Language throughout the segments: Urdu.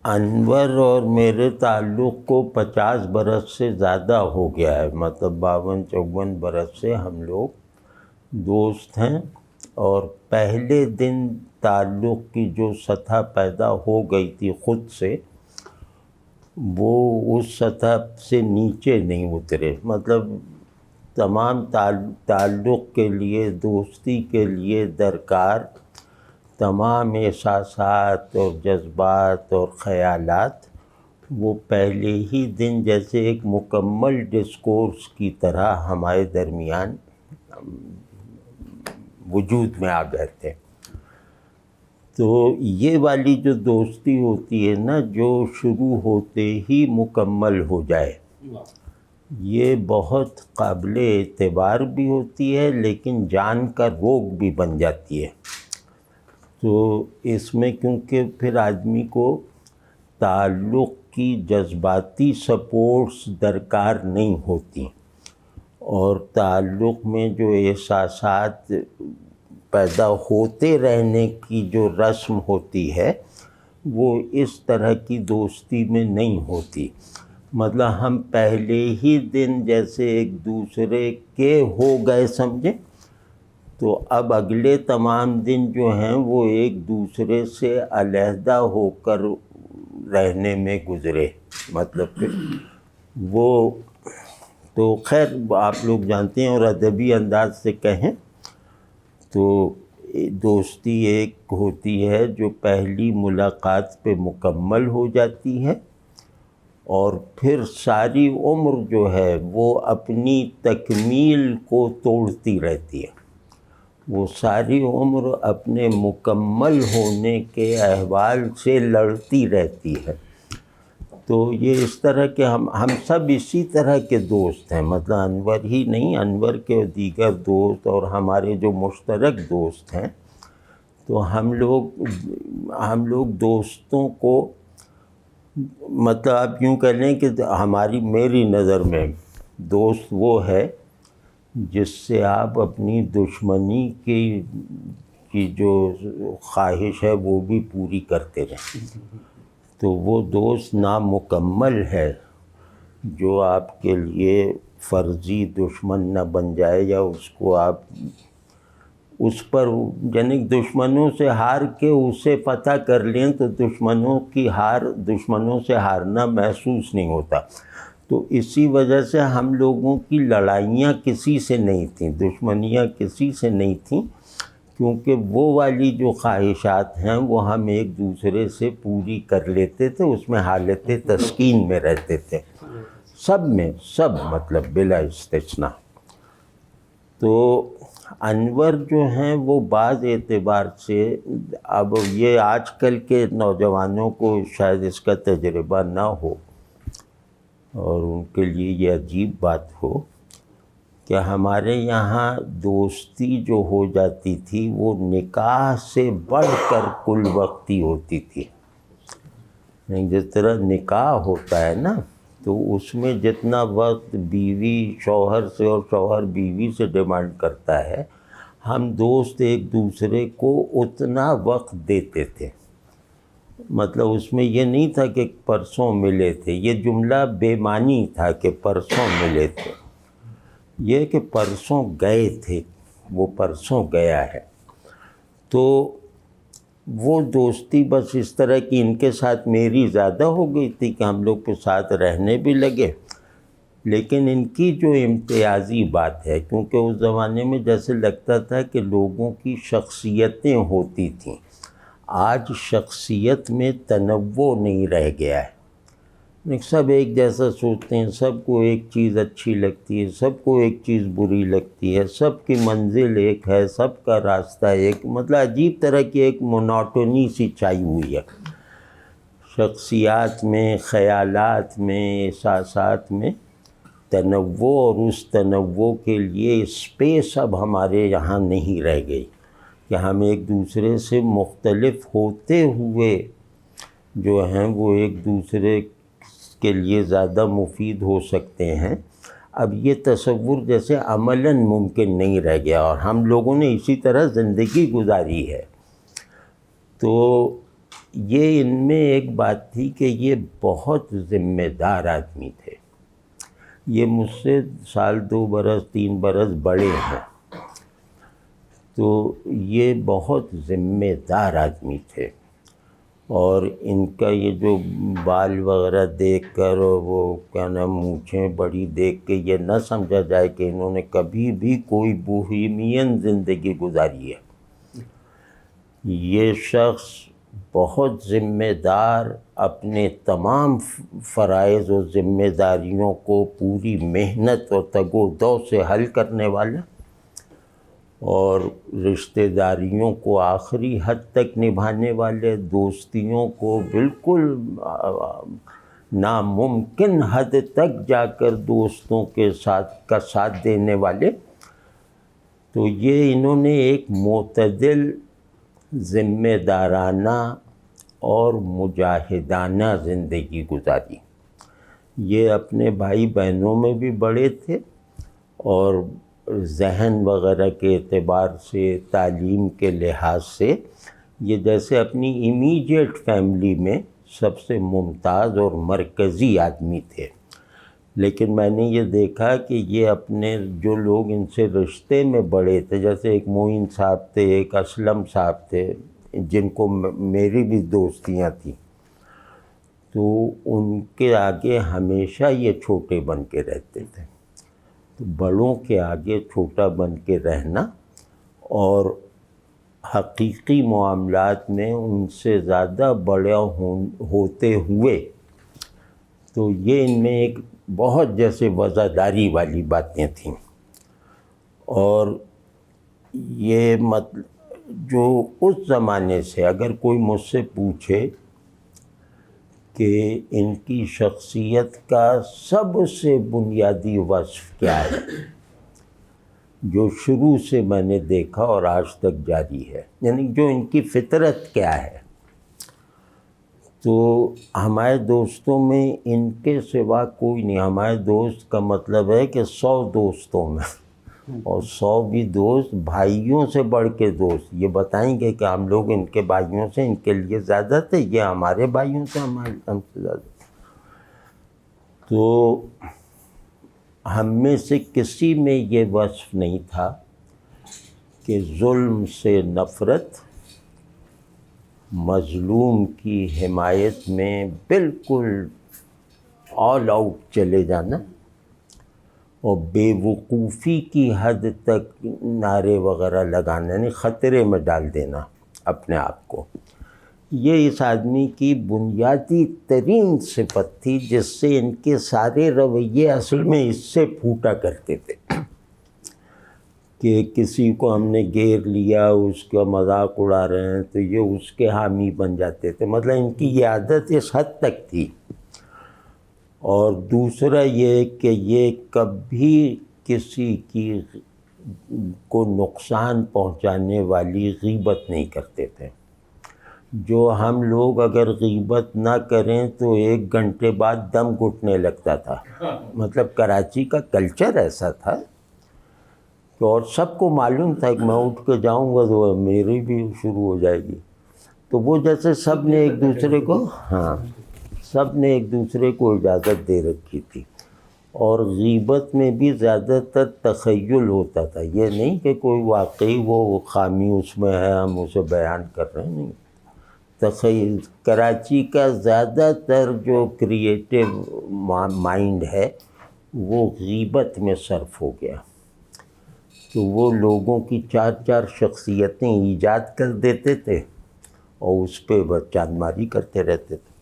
انور اور میرے تعلق کو 50 برس سے زیادہ ہو گیا ہے، مطلب 52-54 برس سے ہم لوگ دوست ہیں، اور پہلے دن تعلق کی جو سطح پیدا ہو گئی تھی خود سے، وہ اس سطح سے نیچے نہیں اترے. مطلب تمام تعلق کے لیے، دوستی کے لیے درکار تمام احساسات اور جذبات اور خیالات وہ پہلے ہی دن جیسے ایک مکمل ڈسکورس کی طرح ہمارے درمیان وجود میں آ گئے تھے. تو یہ والی جو دوستی ہوتی ہے نا، جو شروع ہوتے ہی مکمل ہو جائے، یہ بہت قابل اعتبار بھی ہوتی ہے، لیکن جان کا روگ بھی بن جاتی ہے. تو اس میں کیونکہ پھر آدمی کو تعلق کی جذباتی سپورٹس درکار نہیں ہوتی، اور تعلق میں جو احساسات پیدا ہوتے رہنے کی جو رسم ہوتی ہے وہ اس طرح کی دوستی میں نہیں ہوتی. مطلب ہم پہلے ہی دن جیسے ایک دوسرے کے ہو گئے سمجھیں، تو اب اگلے تمام دن جو ہیں وہ ایک دوسرے سے علیحدہ ہو کر رہنے میں گزرے. مطلب کہ وہ تو خیر آپ لوگ جانتے ہیں، اور ادبی انداز سے کہیں تو دوستی ایک ہوتی ہے جو پہلی ملاقات پہ مکمل ہو جاتی ہے، اور پھر ساری عمر جو ہے وہ اپنی تکمیل کو توڑتی رہتی ہے. وہ ساری عمر اپنے مکمل ہونے کے احوال سے لڑتی رہتی ہے. تو یہ اس طرح کے ہم سب اسی طرح کے دوست ہیں. مطلب انور ہی نہیں، انور کے دیگر دوست اور ہمارے جو مشترک دوست ہیں، تو ہم لوگ دوستوں کو، مطلب آپ یوں کہہ لیں کہ میری نظر میں دوست وہ ہے جس سے آپ اپنی دشمنی کی جو خواہش ہے وہ بھی پوری کرتے رہیں. تو وہ دوست نامکمل ہے جو آپ کے لیے فرضی دشمن نہ بن جائے، یا اس کو آپ اس پر یعنی دشمنوں سے ہار کے اسے فتح کر لیں تو دشمنوں سے ہارنا محسوس نہیں ہوتا. تو اسی وجہ سے ہم لوگوں کی لڑائیاں کسی سے نہیں تھیں، دشمنیاں کسی سے نہیں تھیں، کیونکہ وہ والی جو خواہشات ہیں وہ ہم ایک دوسرے سے پوری کر لیتے تھے، اس میں حالت تسکین میں رہتے تھے سب مطلب بلا استثناء. تو انور جو ہیں وہ بعض اعتبار سے، اب یہ آج کل کے نوجوانوں کو شاید اس کا تجربہ نہ ہو اور ان کے لیے یہ عجیب بات ہو کہ ہمارے یہاں دوستی جو ہو جاتی تھی وہ نکاح سے بڑھ کر کل وقتی ہوتی تھی. جس طرح نکاح ہوتا ہے نا، تو اس میں جتنا وقت بیوی شوہر سے اور شوہر بیوی سے ڈیمانڈ کرتا ہے، ہم دوست ایک دوسرے کو اتنا وقت دیتے تھے. مطلب اس میں یہ نہیں تھا کہ پرسوں ملے تھے، یہ جملہ بے معنی تھا کہ پرسوں ملے تھے، یہ کہ پرسوں گئے تھے، وہ پرسوں گیا ہے. تو وہ دوستی بس اس طرح کی ان کے ساتھ میری زیادہ ہو گئی تھی کہ ہم لوگ کے ساتھ رہنے بھی لگے. لیکن ان کی جو امتیازی بات ہے، کیونکہ اس زمانے میں جیسے لگتا تھا کہ لوگوں کی شخصیتیں ہوتی تھیں، آج شخصیت میں تنوع نہیں رہ گیا ہے. سب ایک جیسا سوچتے ہیں، سب کو ایک چیز اچھی لگتی ہے، سب کو ایک چیز بری لگتی ہے، سب کی منزل ایک ہے، سب کا راستہ ایک. مطلب عجیب طرح کی ایک مونوٹونی سی چھائی ہوئی ہے شخصیات میں، خیالات میں، احساسات میں تنوع، اور اس تنوع کے لیے اسپیس اب ہمارے یہاں نہیں رہ گئی کہ ہم ایک دوسرے سے مختلف ہوتے ہوئے جو ہیں وہ ایک دوسرے کے لیے زیادہ مفید ہو سکتے ہیں. اب یہ تصور جیسے عملاً ممکن نہیں رہ گیا، اور ہم لوگوں نے اسی طرح زندگی گزاری ہے. تو یہ ان میں ایک بات تھی کہ یہ بہت ذمہ دار آدمی تھے. یہ مجھ سے 1 2 برس 3 برس بڑے ہیں، تو یہ بہت ذمہ دار آدمی تھے. اور ان کا یہ جو بال وغیرہ دیکھ کر اور وہ کیا نام مونچھیں بڑی دیکھ کے یہ نہ سمجھا جائے کہ انہوں نے کبھی بھی کوئی بوہیمین زندگی گزاری ہے. یہ شخص بہت ذمہ دار، اپنے تمام فرائض و ذمہ داریوں کو پوری محنت اور تگ و دو سے حل کرنے والا، اور رشتہ داریوں کو آخری حد تک نبھانے والے، دوستیوں کو بالکل ناممکن حد تک جا کر دوستوں کے ساتھ دینے والے. تو یہ انہوں نے ایک معتدل، ذمہ دارانہ اور مجاہدانہ زندگی گزاری. یہ اپنے بھائی بہنوں میں بھی بڑے تھے، اور ذہن وغیرہ کے اعتبار سے، تعلیم کے لحاظ سے یہ جیسے اپنی امیڈیٹ فیملی میں سب سے ممتاز اور مرکزی آدمی تھے. لیکن میں نے یہ دیکھا کہ یہ اپنے جو لوگ ان سے رشتے میں بڑے تھے، جیسے ایک معین صاحب تھے، ایک اسلم صاحب تھے، جن کو میری بھی دوستیاں تھیں، تو ان کے آگے ہمیشہ یہ چھوٹے بن کے رہتے تھے. تو بڑوں کے آگے چھوٹا بن کے رہنا اور حقیقی معاملات میں ان سے زیادہ بڑے ہوتے ہوئے، تو یہ ان میں ایک بہت جیسے وزاداری والی باتیں تھیں. اور یہ جو اس زمانے سے اگر کوئی مجھ سے پوچھے کہ ان کی شخصیت کا سب سے بنیادی وصف کیا ہے، جو شروع سے میں نے دیکھا اور آج تک جاری ہے، یعنی جو ان کی فطرت کیا ہے، تو ہمارے دوستوں میں ان کے سوا کوئی نہیں. ہمارے دوست کا مطلب ہے کہ 100 دوستوں میں، اور 100 بھی دوست بھائیوں سے بڑھ کے دوست. یہ بتائیں گے کہ ہم لوگ ان کے بھائیوں سے ان کے لیے زیادہ تھے، یہ ہمارے بھائیوں سے ہم سے زیادہ. تو ہم میں سے کسی میں یہ وصف نہیں تھا کہ ظلم سے نفرت، مظلوم کی حمایت میں بالکل آل آؤٹ چلے جانا، اور بے وقوفی کی حد تک نعرے وغیرہ لگانا، یعنی خطرے میں ڈال دینا اپنے آپ کو. یہ اس آدمی کی بنیادی ترین صفت تھی، جس سے ان کے سارے رویے اصل میں اس سے پھوٹا کرتے تھے کہ کسی کو ہم نے گھیر لیا، اس کا مذاق اڑا رہے ہیں، تو یہ اس کے حامی بن جاتے تھے. مطلب ان کی یہ عادت اس حد تک تھی. اور دوسرا یہ کہ یہ کبھی کسی کی کو نقصان پہنچانے والی غیبت نہیں کرتے تھے. جو ہم لوگ اگر غیبت نہ کریں تو 1 گھنٹے بعد دم گھٹنے لگتا تھا. مطلب کراچی کا کلچر ایسا تھا کہ، اور سب کو معلوم تھا کہ میں اٹھ کے جاؤں گا تو میری بھی شروع ہو جائے گی. تو وہ جیسے سب نے ایک دوسرے کو اجازت دے رکھی تھی. اور غیبت میں بھی زیادہ تر تخیل ہوتا تھا، یہ نہیں کہ کوئی واقعی وہ خامی اس میں ہے ہم اسے بیان کر رہے ہیں، نہیں. تخیل. کراچی کا زیادہ تر جو کریٹیو مائنڈ ہے وہ غیبت میں صرف ہو گیا. تو وہ لوگوں کی 4 شخصیتیں ایجاد کر دیتے تھے اور اس پہ وہ چاند ماری کرتے رہتے تھے.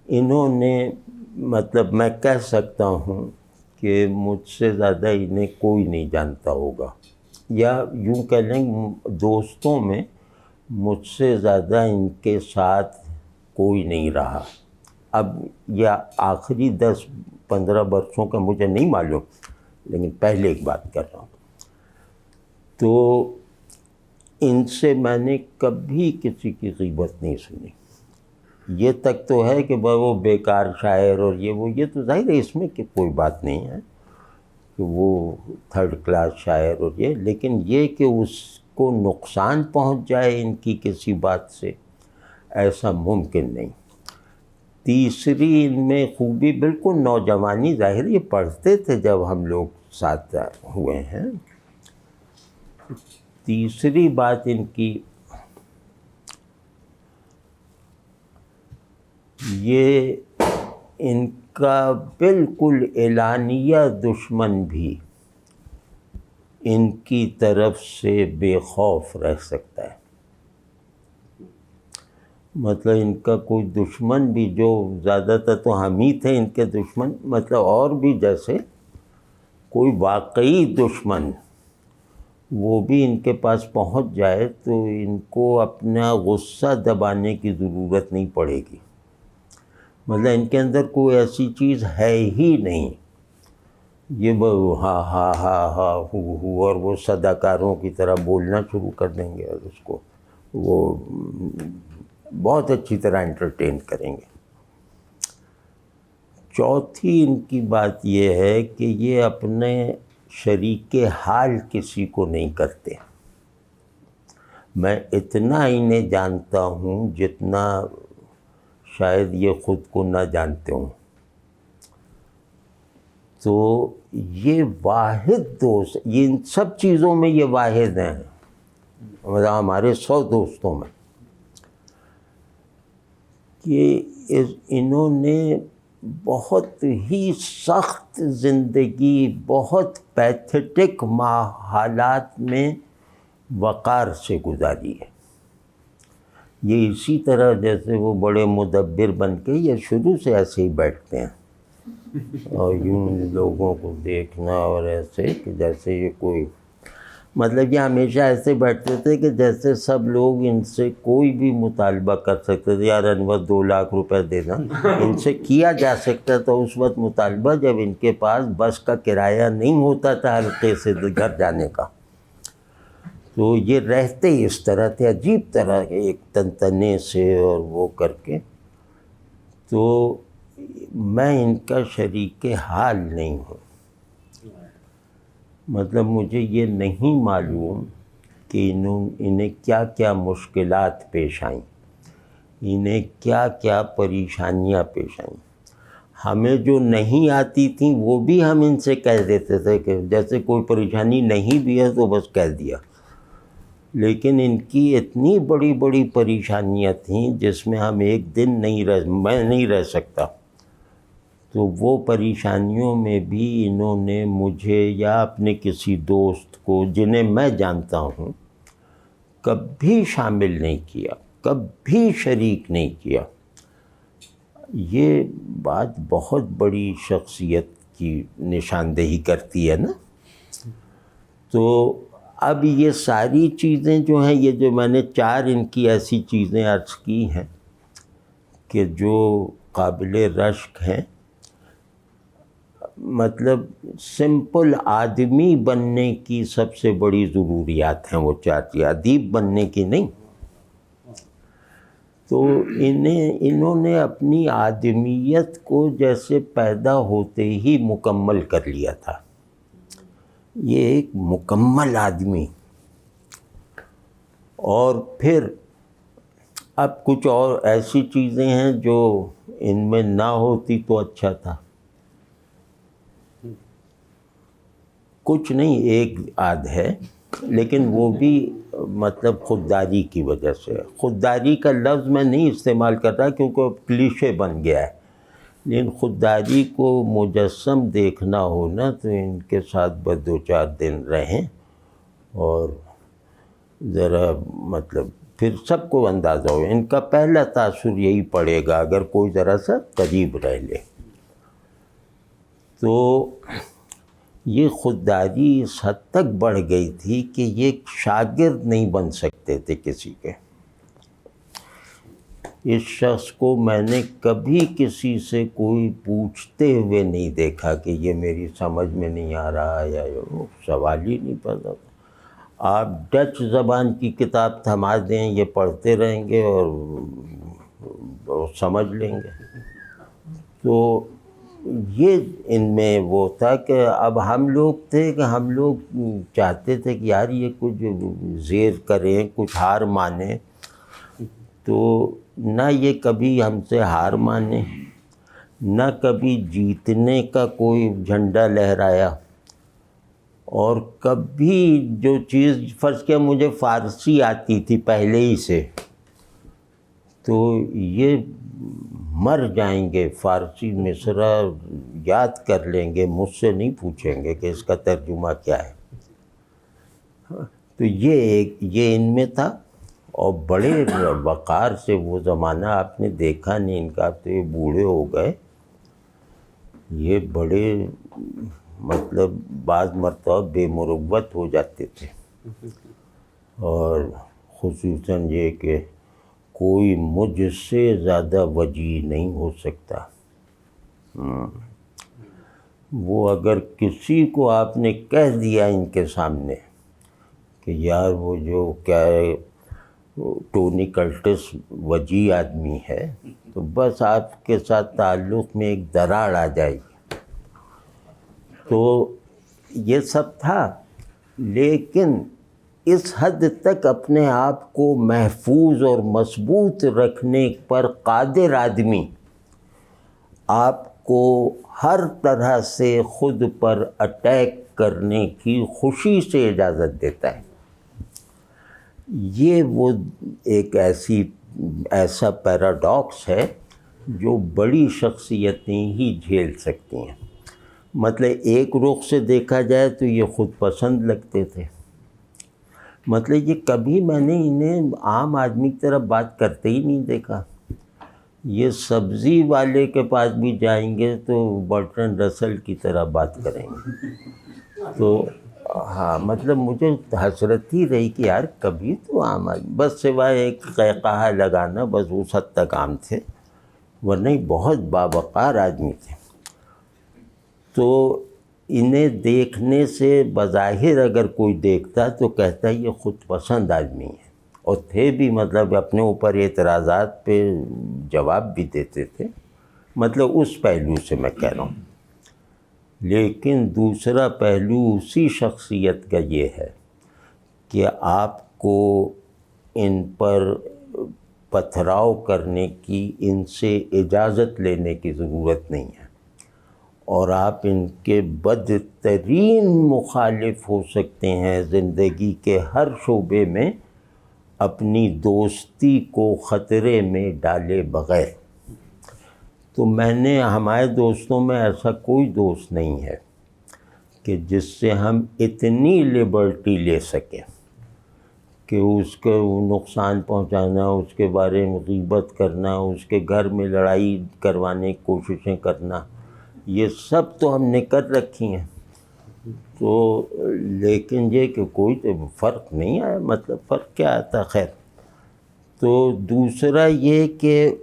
انہوں نے مطلب میں کہہ سکتا ہوں کہ مجھ سے زیادہ انہیں کوئی نہیں جانتا ہوگا، یا یوں کہہ لیں دوستوں میں مجھ سے زیادہ ان کے ساتھ کوئی نہیں رہا. اب یہ آخری 10-15 برسوں کا مجھے نہیں معلوم، لیکن پہلے ایک بات کر رہا ہوں. تو ان سے میں نے کبھی کسی کی غیبت نہیں سنی. یہ تک تو ہے کہ وہ بیکار شاعر اور یہ تو ظاہر ہے اس میں کہ کوئی بات نہیں ہے کہ وہ 3rd کلاس شاعر اور لیکن یہ کہ اس کو نقصان پہنچ جائے ان کی کسی بات سے، ایسا ممکن نہیں۔ تیسری ان میں خوبی بالکل نوجوانی، ظاہر یہ پڑھتے تھے جب ہم لوگ ساتھ ہوئے ہیں۔ تیسری بات ان کی یہ، ان کا بالکل اعلانیہ دشمن بھی ان کی طرف سے بے خوف رہ سکتا ہے۔ مطلب ان کا کوئی دشمن بھی، جو زیادہ تر تو ہم ہی تھے ان کے دشمن، مطلب اور بھی جیسے کوئی واقعی دشمن وہ بھی ان کے پاس پہنچ جائے تو ان کو اپنا غصہ دبانے کی ضرورت نہیں پڑے گی۔ مطلب ان کے اندر کوئی ایسی چیز ہے ہی نہیں، یہ ہاں ہاں ہاں ہاں ہو اور وہ صداکاروں کی طرح بولنا شروع کر دیں گے اور اس کو وہ بہت اچھی طرح انٹرٹین کریں گے۔ چوتھی ان کی بات یہ ہے کہ یہ اپنے شریک حال کسی کو نہیں کرتے۔ میں اتنا انہیں جانتا ہوں جتنا شاید یہ خود کو نہ جانتے ہوں۔ تو یہ واحد دوست، یہ ان سب چیزوں میں یہ واحد ہیں، مطلب ہمارے 100 دوستوں میں، کہ انہوں نے بہت ہی سخت زندگی، بہت پیتھیٹک حالات میں وقار سے گزاری ہے۔ یہ اسی طرح جیسے وہ بڑے مدبر بن کے یہ شروع سے ایسے ہی بیٹھتے ہیں اور یوں لوگوں کو دیکھنا، اور ایسے کہ جیسے یہ کوئی، مطلب یہ ہمیشہ ایسے بیٹھتے تھے کہ جیسے سب لوگ ان سے کوئی بھی مطالبہ کر سکتے تھے، یار انور 2 لاکھ روپے دینا، ان سے کیا جا سکتا تھا اس وقت مطالبہ جب ان کے پاس بس کا کرایہ نہیں ہوتا تھا حلقے سے گھر جانے کا۔ تو یہ رہتے اس طرح تھے، عجیب طرح ایک تنتنے سے اور وہ کر کے۔ تو میں ان کا شریک حال نہیں ہوں، مطلب مجھے یہ نہیں معلوم کہ انہیں کیا کیا مشکلات پیش آئیں، انہیں کیا کیا پریشانیاں پیش آئیں۔ ہمیں جو نہیں آتی تھیں وہ بھی ہم ان سے کہہ دیتے تھے، کہ جیسے کوئی پریشانی نہیں بھی ہے تو بس کہہ دیا۔ لیکن ان کی اتنی بڑی بڑی پریشانیاں تھیں جس میں ہم ایک دن میں نہیں رہ سکتا۔ تو وہ پریشانیوں میں بھی انہوں نے مجھے یا اپنے کسی دوست کو جنہیں میں جانتا ہوں کبھی شامل نہیں کیا، کبھی شریک نہیں کیا۔ یہ بات بہت بڑی شخصیت کی نشاندہی کرتی ہے نا۔ تو اب یہ ساری چیزیں جو ہیں، یہ جو میں نے 4 ان کی ایسی چیزیں عرض کی ہیں کہ جو قابل رشک ہیں، مطلب سمپل آدمی بننے کی سب سے بڑی ضروریات ہیں وہ 4 چیزیں، ادیب بننے کی نہیں۔ تو انہوں نے اپنی آدمیت کو جیسے پیدا ہوتے ہی مکمل کر لیا تھا۔ یہ ایک مکمل آدمی، اور پھر اب کچھ اور ایسی چیزیں ہیں جو ان میں نہ ہوتی تو اچھا تھا۔ کچھ نہیں، ایک آدھ ہے، لیکن وہ بھی مطلب خودداری کی وجہ سے۔ خودداری کا لفظ میں نہیں استعمال کر رہا کیونکہ کلیشے بن گیا ہے، لیکن خودداری کو مجسم دیکھنا ہونا تو ان کے ساتھ بس 2-4 دن رہیں اور ذرا مطلب پھر سب کو اندازہ ہو۔ ان کا پہلا تاثر یہی پڑے گا اگر کوئی ذرا سا قریب رہ لے۔ تو یہ خودداری اس حد تک بڑھ گئی تھی کہ یہ شاگرد نہیں بن سکتے تھے کسی کے۔ اس شخص کو میں نے کبھی کسی سے کوئی پوچھتے ہوئے نہیں دیکھا کہ یہ میری سمجھ میں نہیں آ رہا، یا سوال ہی نہیں پیدا ہوتا۔ آپ ڈچ زبان کی کتاب تھما دیں، یہ پڑھتے رہیں گے اور سمجھ لیں گے۔ تو یہ ان میں وہ تھا کہ اب ہم لوگ تھے کہ ہم لوگ چاہتے تھے کہ یار یہ کچھ زیر کریں، کچھ ہار مانیں، تو نہ یہ کبھی ہم سے ہار مانے، نہ کبھی جیتنے کا کوئی جھنڈا لہرایا، اور کبھی جو چیز فرض کیا مجھے فارسی آتی تھی پہلے ہی سے، تو یہ مر جائیں گے فارسی مصرع یاد کر لیں گے، مجھ سے نہیں پوچھیں گے کہ اس کا ترجمہ کیا ہے. تو یہ ان میں تھا، اور بڑے وقار سے وہ زمانہ آپ نے دیکھا نہیں ان کا. تو یہ بوڑھے ہو گئے، یہ بڑے مطلب بعض مرتبہ بے مروت ہو جاتے تھے، اور خصوصاً یہ کہ کوئی مجھ سے زیادہ وجیح نہیں ہو سکتا. وہ اگر کسی کو آپ نے کہہ دیا ان کے سامنے کہ یار وہ جو کیا ہے ٹونی کرٹس وجیح آدمی ہے، تو بس آپ کے ساتھ تعلق میں ایک دراڑ آ جائے گی. تو یہ سب تھا، لیکن اس حد تک اپنے آپ کو محفوظ اور مضبوط رکھنے پر قادر آدمی آپ کو ہر طرح سے خود پر اٹیک کرنے کی خوشی سے اجازت دیتا ہے. یہ وہ ایک ایسا پیراڈاکس ہے جو بڑی شخصیتیں ہی جھیل سکتی ہیں. مطلب ایک رخ سے دیکھا جائے تو یہ خود پسند لگتے تھے، مطلب یہ کبھی میں نے انہیں عام آدمی کی طرح بات کرتے ہی نہیں دیکھا. یہ سبزی والے کے پاس بھی جائیں گے تو برٹرن رسل کی طرح بات کریں گے. تو ہاں مطلب مجھے حسرت ہی رہی کہ یار کبھی تو عام آدمی، بس سوائے ایک قہقہہ لگانا، بس اس حد تک عام تھے، ورنہ بہت باوقار آدمی تھے. تو انہیں دیکھنے سے بظاہر اگر کوئی دیکھتا تو کہتا یہ خود پسند آدمی ہے، اور تھے بھی، مطلب اپنے اوپر اعتراضات پہ جواب بھی دیتے تھے، مطلب اس پہلو سے میں کہہ رہا ہوں. لیکن دوسرا پہلو اسی شخصیت کا یہ ہے کہ آپ کو ان پر پتھراؤ کرنے کی، ان سے اجازت لینے کی ضرورت نہیں ہے، اور آپ ان کے بدترین مخالف ہو سکتے ہیں زندگی کے ہر شعبے میں اپنی دوستی کو خطرے میں ڈالے بغیر. تو میں نے، ہمارے دوستوں میں ایسا کوئی دوست نہیں ہے کہ جس سے ہم اتنی لبرٹی لے سکیں کہ اس کو نقصان پہنچانا، اس کے بارے میں غیبت کرنا، اس کے گھر میں لڑائی کروانے کی کوششیں کرنا، یہ سب تو ہم نے کر رکھی ہیں. تو لیکن یہ کہ کوئی تو فرق نہیں آیا، مطلب فرق کیا آتا. خیر، تو دوسرا یہ کہ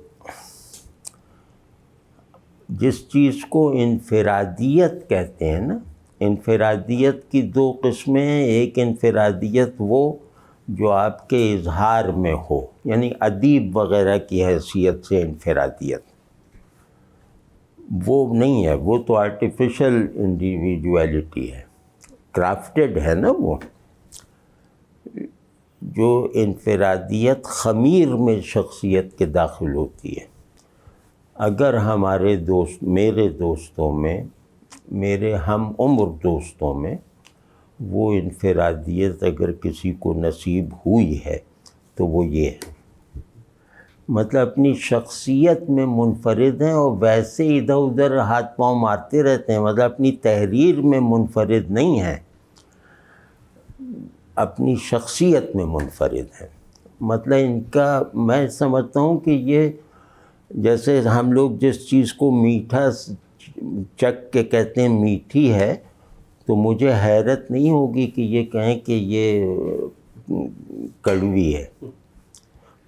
جس چیز کو انفرادیت کہتے ہیں نا، انفرادیت کی دو قسمیں ہیں. ایک انفرادیت وہ جو آپ کے اظہار میں ہو، یعنی ادیب وغیرہ کی حیثیت سے انفرادیت، وہ نہیں ہے، وہ تو آرٹیفیشل انڈیویجویلٹی ہے، کرافٹڈ ہے نا. وہ جو انفرادیت خمیر میں شخصیت کے داخل ہوتی ہے. اگر ہمارے دوست، میرے دوستوں میں، میرے ہم عمر دوستوں میں وہ انفرادیت اگر کسی کو نصیب ہوئی ہے تو وہ یہ ہے، مطلب اپنی شخصیت میں منفرد ہیں، اور ویسے ادھر ادھر ہاتھ پاؤں مارتے رہتے ہیں، مطلب اپنی تحریر میں منفرد نہیں ہیں، اپنی شخصیت میں منفرد ہیں. مطلب ان کا، میں سمجھتا ہوں کہ یہ جیسے ہم لوگ جس چیز کو میٹھا چکھ کے کہتے ہیں میٹھی ہے، تو مجھے حیرت نہیں ہوگی کہ یہ کہیں کہ یہ کڑوی ہے.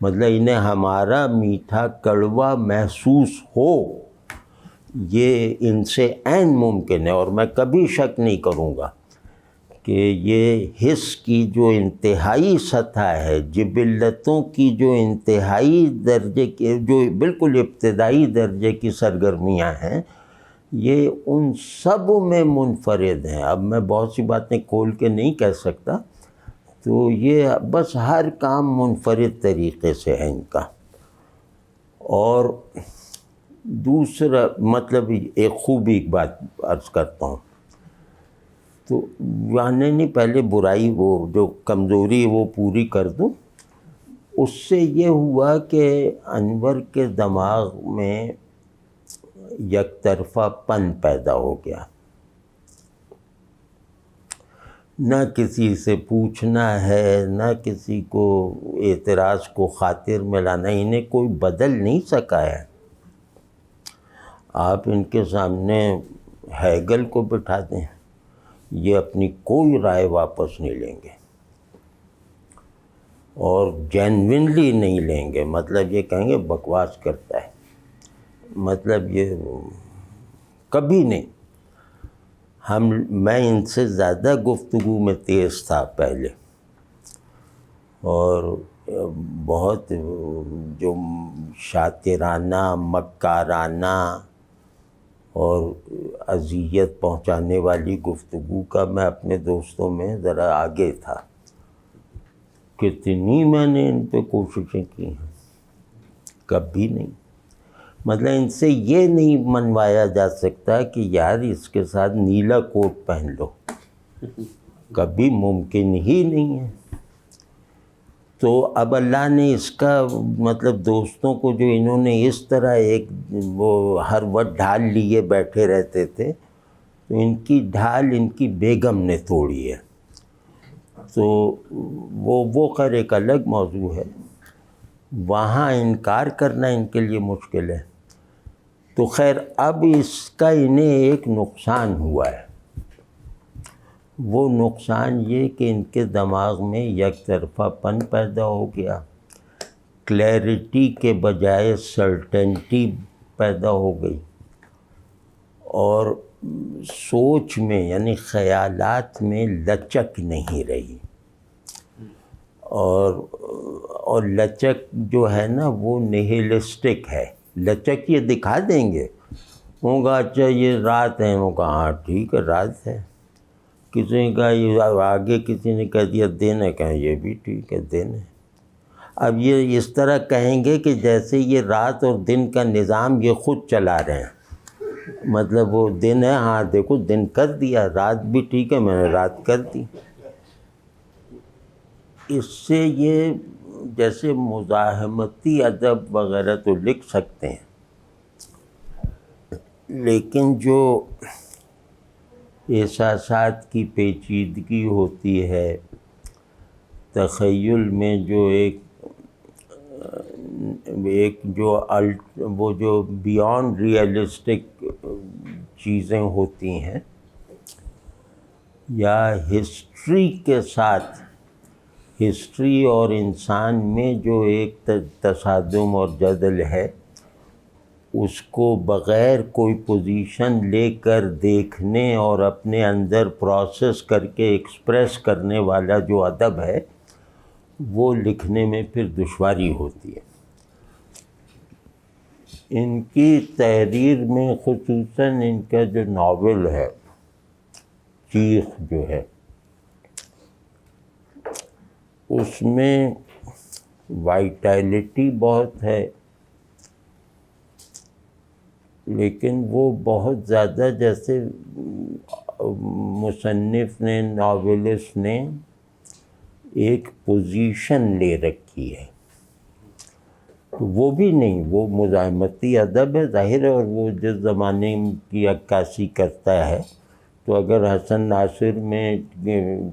مطلب انہیں ہمارا میٹھا کڑوا محسوس ہو، یہ ان سے عین ممکن ہے. اور میں کبھی شک نہیں کروں گا کہ یہ حس کی جو انتہائی سطح ہے، جبلتوں کی جو انتہائی درجے کے، جو بالکل ابتدائی درجے کی سرگرمیاں ہیں، یہ ان سب میں منفرد ہیں. اب میں بہت سی باتیں کھول کے نہیں کہہ سکتا، تو یہ بس ہر کام منفرد طریقے سے ہے ان کا. اور دوسرا مطلب ایک خوبی ایک بات عرض کرتا ہوں، تو یعنی نہیں پہلے برائی وہ جو کمزوری وہ پوری کر دوں. اس سے یہ ہوا کہ انور کے دماغ میں یک طرفہ پن پیدا ہو گیا، نہ کسی سے پوچھنا ہے، نہ کسی کو اعتراض کو خاطر میں لانا. انہیں کوئی بدل نہیں سکا ہے. آپ ان کے سامنے ہیگل کو بٹھا دیں، یہ اپنی کوئی رائے واپس نہیں لیں گے اور جینوینلی نہیں لیں گے. مطلب یہ کہیں گے بکواس کرتا ہے، مطلب یہ کبھی نہیں. میں ان سے زیادہ گفتگو میں تیز تھا پہلے، اور بہت جو شاطرانہ مکارانہ اور اذیت پہنچانے والی گفتگو کا میں اپنے دوستوں میں ذرا آگے تھا. کتنی میں نے ان پہ کوششیں کی ہیں، کبھی نہیں. مطلب ان سے یہ نہیں منوایا جا سکتا کہ یار اس کے ساتھ نیلا کوٹ پہن لو، کبھی ممکن ہی نہیں ہے. تو اب اللہ نے اس کا مطلب دوستوں کو جو انہوں نے اس طرح ایک وہ ہر وقت ڈھال لیے بیٹھے رہتے تھے، تو ان کی ڈھال ان کی بیگم نے توڑی ہے. تو وہ خیر ایک الگ موضوع ہے، وہاں انکار کرنا ان کے لیے مشکل ہے. تو خیر اب اس کا انہیں ایک نقصان ہوا ہے. وہ نقصان یہ کہ ان کے دماغ میں یک طرفہ پن پیدا ہو گیا، کلیئرٹی کے بجائے سرٹنٹی پیدا ہو گئی، اور سوچ میں یعنی خیالات میں لچک نہیں رہی. اور لچک جو ہے نا وہ نہیلسٹک ہے. لچک یہ دکھا دیں گے، وہ کہا اچھا یہ رات ہے، وہ کہا ہاں ٹھیک ہے رات ہے. کسی نے کہا یہ آگے کسی نے کہہ دیا دن ہے، کہیں یہ بھی ٹھیک ہے دن ہے. اب یہ اس طرح کہیں گے کہ جیسے یہ رات اور دن کا نظام یہ خود چلا رہے ہیں. مطلب وہ دن ہے، ہاں دیکھو دن کر دیا، رات بھی ٹھیک ہے میں نے رات کر دی. اس سے یہ جیسے مزاحمتی ادب وغیرہ تو لکھ سکتے ہیں، لیکن جو احساسات کی پیچیدگی ہوتی ہے، تخیل میں جو ایک وہ جو بیانڈ ریئلسٹک چیزیں ہوتی ہیں، یا ہسٹری کے ساتھ ہسٹری اور انسان میں جو ایک تصادم اور جدل ہے، اس کو بغیر کوئی پوزیشن لے کر دیکھنے اور اپنے اندر پروسیس کر کے ایکسپریس کرنے والا جو ادب ہے، وہ لکھنے میں پھر دشواری ہوتی ہے. ان کی تحریر میں خصوصاً ان کا جو ناول ہے چیخ جو ہے، اس میں وائٹیلٹی بہت ہے، لیکن وہ بہت زیادہ جیسے مصنف نے ناولسٹ نے ایک پوزیشن لے رکھی ہے. تو وہ بھی نہیں، وہ مزاحمتی ادب ہے ظاہر ہے، اور وہ جس زمانے کی عکاسی کرتا ہے. تو اگر حسن ناصر میں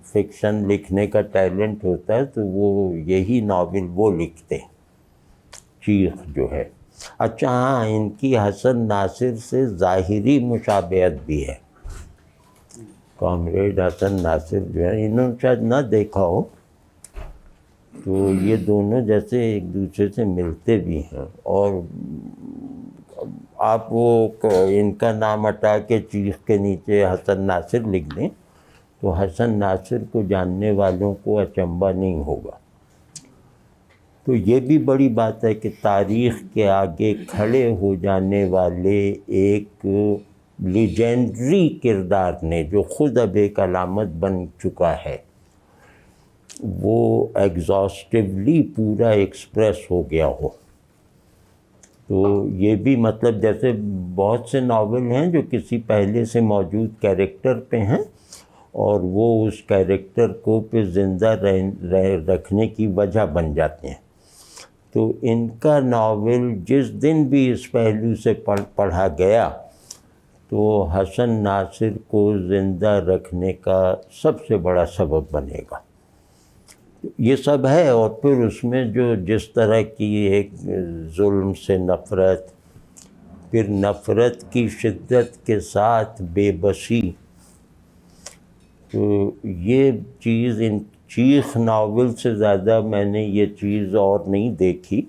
فکشن لکھنے کا ٹیلنٹ ہوتا ہے تو وہ یہی ناول وہ لکھتے، چیخ جو ہے. اچھا ہاں، ان کی حسن ناصر سے ظاہری مشابہت بھی ہے. کامریڈ حسن ناصر جو ہے، انہوں نے شاید نہ دیکھا ہو، تو یہ دونوں جیسے ایک دوسرے سے ملتے بھی ہیں. اور آپ وہ ان کا نام ہٹا کے چیخ کے نیچے حسن ناصر لکھ دیں تو حسن ناصر کو جاننے والوں کو اچنبھا نہیں ہوگا. تو یہ بھی بڑی بات ہے کہ تاریخ کے آگے کھڑے ہو جانے والے ایک لیجنڈری کردار نے، جو خود اب ایک علامت بن چکا ہے، وہ ایگزاسٹیولی پورا ایکسپریس ہو گیا ہو. تو یہ بھی مطلب جیسے بہت سے ناول ہیں جو کسی پہلے سے موجود کیریکٹر پہ ہیں اور وہ اس کیریکٹر کو پھر زندہ رکھنے کی وجہ بن جاتے ہیں. تو ان کا ناول جس دن بھی اس پہلو سے پڑھا گیا تو حسن ناصر کو زندہ رکھنے کا سب سے بڑا سبب بنے گا. یہ سب ہے. اور پھر اس میں جو جس طرح کی ایک ظلم سے نفرت، پھر نفرت کی شدت کے ساتھ بے بسی، تو یہ چیز ان چیخ ناول سے زیادہ میں نے یہ چیز اور نہیں دیکھی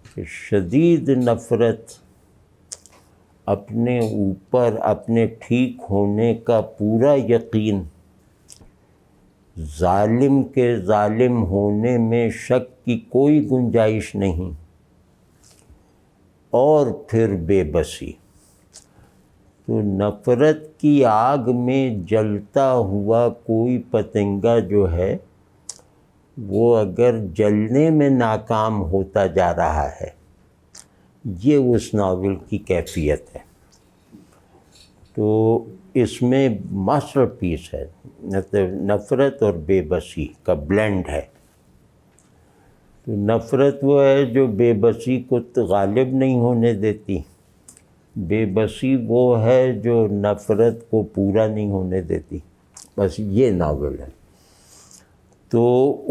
کہ شدید نفرت، اپنے اوپر اپنے ٹھیک ہونے کا پورا یقین، ظالم کے ظالم ہونے میں شک کی کوئی گنجائش نہیں، اور پھر بے بسی. تو نفرت کی آگ میں جلتا ہوا کوئی پتنگا جو ہے وہ اگر جلنے میں ناکام ہوتا جا رہا ہے، یہ اس ناول کی کیفیت ہے. تو اس میں ماسٹر پیس ہے، نفرت اور بے بسی کا بلینڈ ہے. تو نفرت وہ ہے جو بے بسی کو غالب نہیں ہونے دیتی، بے بسی وہ ہے جو نفرت کو پورا نہیں ہونے دیتی. بس یہ ناول ہے. تو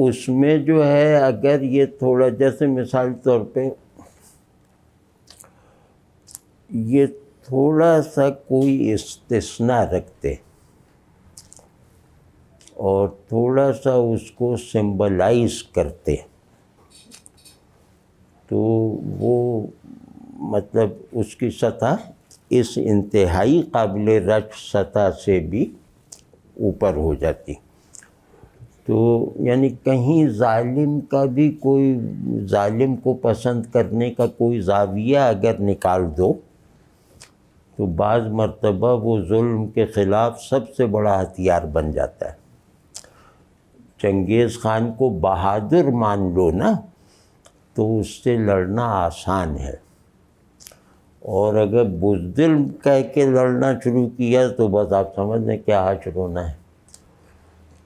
اس میں جو ہے اگر یہ تھوڑا، جیسے مثال طور پہ یہ تھوڑا سا کوئی استثناء رکھتے اور تھوڑا سا اس کو سمبلائز کرتے تو وہ مطلب اس کی سطح اس انتہائی قابل رچ سطح سے بھی اوپر ہو جاتی. تو یعنی کہیں ظالم کا بھی کوئی، ظالم کو پسند کرنے کا کوئی زاویہ اگر نکال دو تو بعض مرتبہ وہ ظلم کے خلاف سب سے بڑا ہتھیار بن جاتا ہے. چنگیز خان کو بہادر مان لو نا تو اس سے لڑنا آسان ہے، اور اگر بزدل کہہ کے لڑنا شروع کیا تو بس آپ سمجھ لیں کیا حشر ہونا ہے.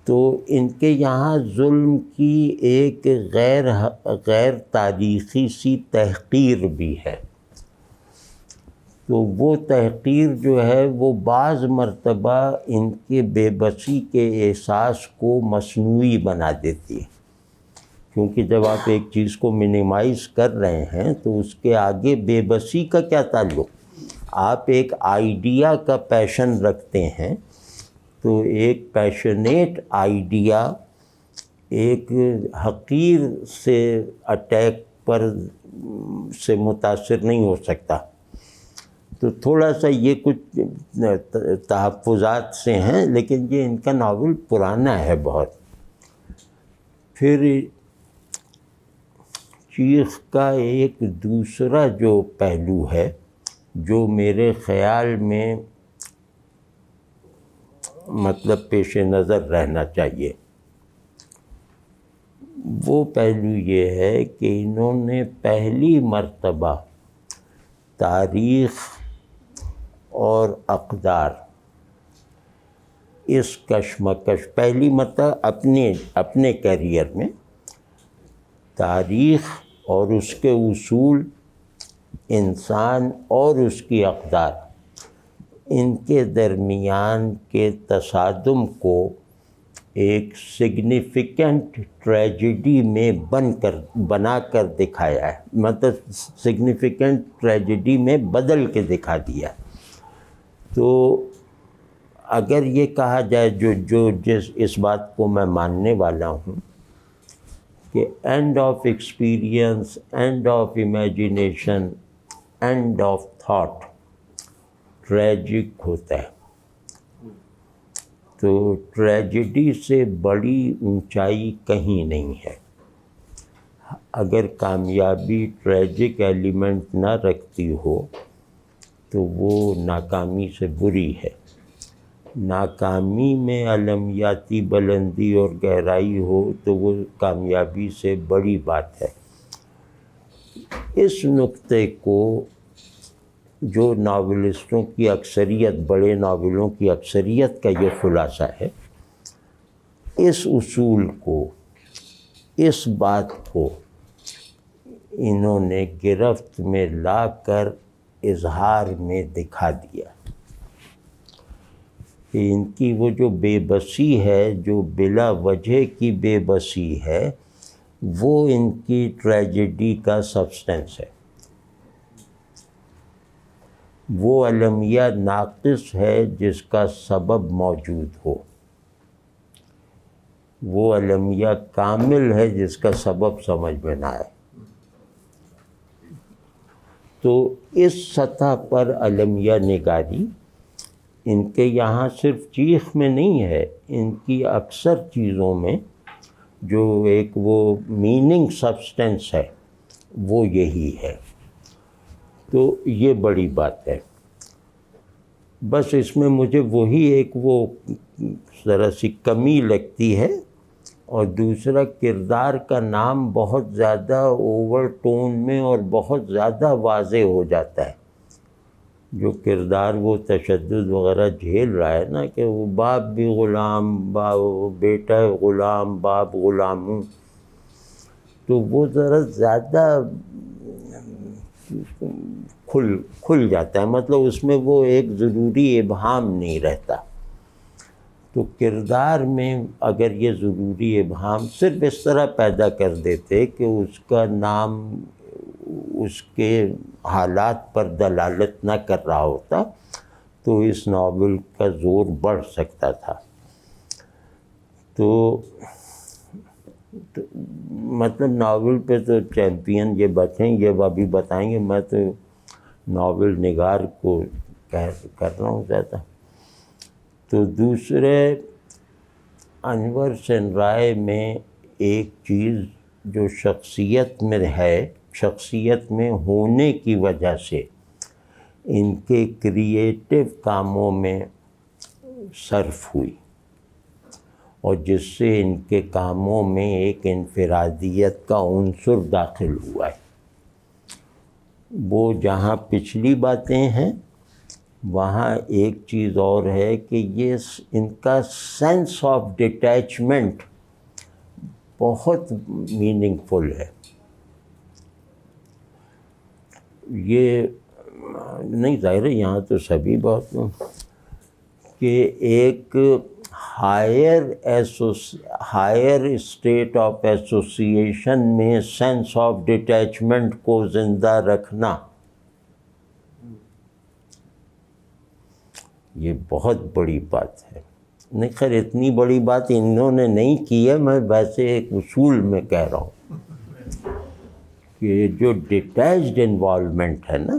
تو ان کے یہاں ظلم کی ایک غیر تاریخی سی تحقیر بھی ہے. تو وہ تحقیر جو ہے وہ بعض مرتبہ ان کے بے بسی کے احساس کو مصنوعی بنا دیتی ہے، کیونکہ جب آپ ایک چیز کو منیمائز کر رہے ہیں تو اس کے آگے بے بسی کا کیا تعلق. آپ ایک آئیڈیا کا پیشن رکھتے ہیں تو ایک پیشنیٹ آئیڈیا ایک حقیر سے اٹیک پر سے متاثر نہیں ہو سکتا. تو تھوڑا سا یہ کچھ تحفظات سے ہیں، لیکن یہ ان کا ناول پرانا ہے بہت. پھر چیخ کا ایک دوسرا جو پہلو ہے جو میرے خیال میں مطلب پیش نظر رہنا چاہیے، وہ پہلو یہ ہے کہ انہوں نے پہلی مرتبہ تاریخ اور اقدار، اس کشمکش، پہلی مرتبہ اپنے کیریئر میں تاریخ اور اس کے اصول، انسان اور اس کی اقدار، ان کے درمیان کے تصادم کو ایک سگنیفیکنٹ ٹریجڈی میں بنا کر دکھایا ہے، مطلب سگنیفیکنٹ ٹریجڈی میں بدل کے دکھا دیا. تو اگر یہ کہا جائے اس بات کو میں ماننے والا ہوں کہ and of experience, and of imagination, and of thought tragic ہوتا ہے. تو ٹریجڈی سے بڑی اونچائی کہیں نہیں ہے. اگر کامیابی ٹریجک ایلیمنٹ نہ رکھتی ہو تو وہ ناکامی سے بری ہے. ناکامی میں علمیاتی بلندی اور گہرائی ہو تو وہ کامیابی سے بڑی بات ہے. اس نقطے کو جو ناولسٹوں کی اکثریت، بڑے ناولوں کی اکثریت کا یہ خلاصہ ہے، اس اصول کو، اس بات کو انہوں نے گرفت میں لا کر اظہار میں دکھا دیا کہ ان کی وہ جو بے بسی ہے، جو بلا وجہ کی بے بسی ہے، وہ ان کی ٹریجڈی کا سبسٹنس ہے۔ وہ المیہ ناقص ہے جس کا سبب موجود ہو، وہ المیہ کامل ہے جس کا سبب سمجھ میں نہ آئے۔ تو اس سطح پر المیہ نگاری ان کے یہاں صرف چیخ میں نہیں ہے، ان کی اکثر چیزوں میں جو ایک وہ میننگ سبسٹنس ہے وہ یہی ہے۔ تو یہ بڑی بات ہے۔ بس اس میں مجھے وہی ایک وہ ذرا سی کمی لگتی ہے، اور دوسرا کردار کا نام بہت زیادہ اوور ٹون میں اور بہت زیادہ واضح ہو جاتا ہے۔ جو کردار وہ تشدد وغیرہ جھیل رہا ہے نا، کہ وہ باپ بھی غلام، بیٹا غلام، باپ غلام ہوں، تو وہ ذرا زیادہ کھل جاتا ہے، مطلب اس میں وہ ایک ضروری ابہام نہیں رہتا۔ تو کردار میں اگر یہ ضروری ابہام صرف اس طرح پیدا کر دیتے کہ اس کا نام اس کے حالات پر دلالت نہ کر رہا ہوتا، تو اس ناول کا زور بڑھ سکتا تھا۔ تو مطلب ناول پہ تو چیمپئن یہ بچیں، یہ ابھی بتائیں گے، میں تو ناول نگار کو کر رہا ہوں زیادہ۔ تو دوسرے، انور سین رائے میں ایک چیز جو شخصیت میں ہے، شخصیت میں ہونے کی وجہ سے ان کے کریٹیو کاموں میں صرف ہوئی، اور جس سے ان کے کاموں میں ایک انفرادیت کا عنصر داخل ہوا ہے۔ وہ جہاں پچھلی باتیں ہیں، وہاں ایک چیز اور ہے کہ یہ ان کا سینس آف ڈیٹیچمنٹ بہت میننگ فل ہے۔ یہ نہیں، ظاہر ہے یہاں تو سبھی بات کہ ایک ہائر اسٹیٹ آف ایسوسیشن میں سینس آف ڈیٹیچمنٹ کو زندہ رکھنا، یہ بہت بڑی بات ہے۔ نہیں، خیر اتنی بڑی بات انہوں نے نہیں کی ہے، میں ویسے ایک اصول میں کہہ رہا ہوں کہ جو ڈیٹیچڈ انوالومنٹ ہے نا،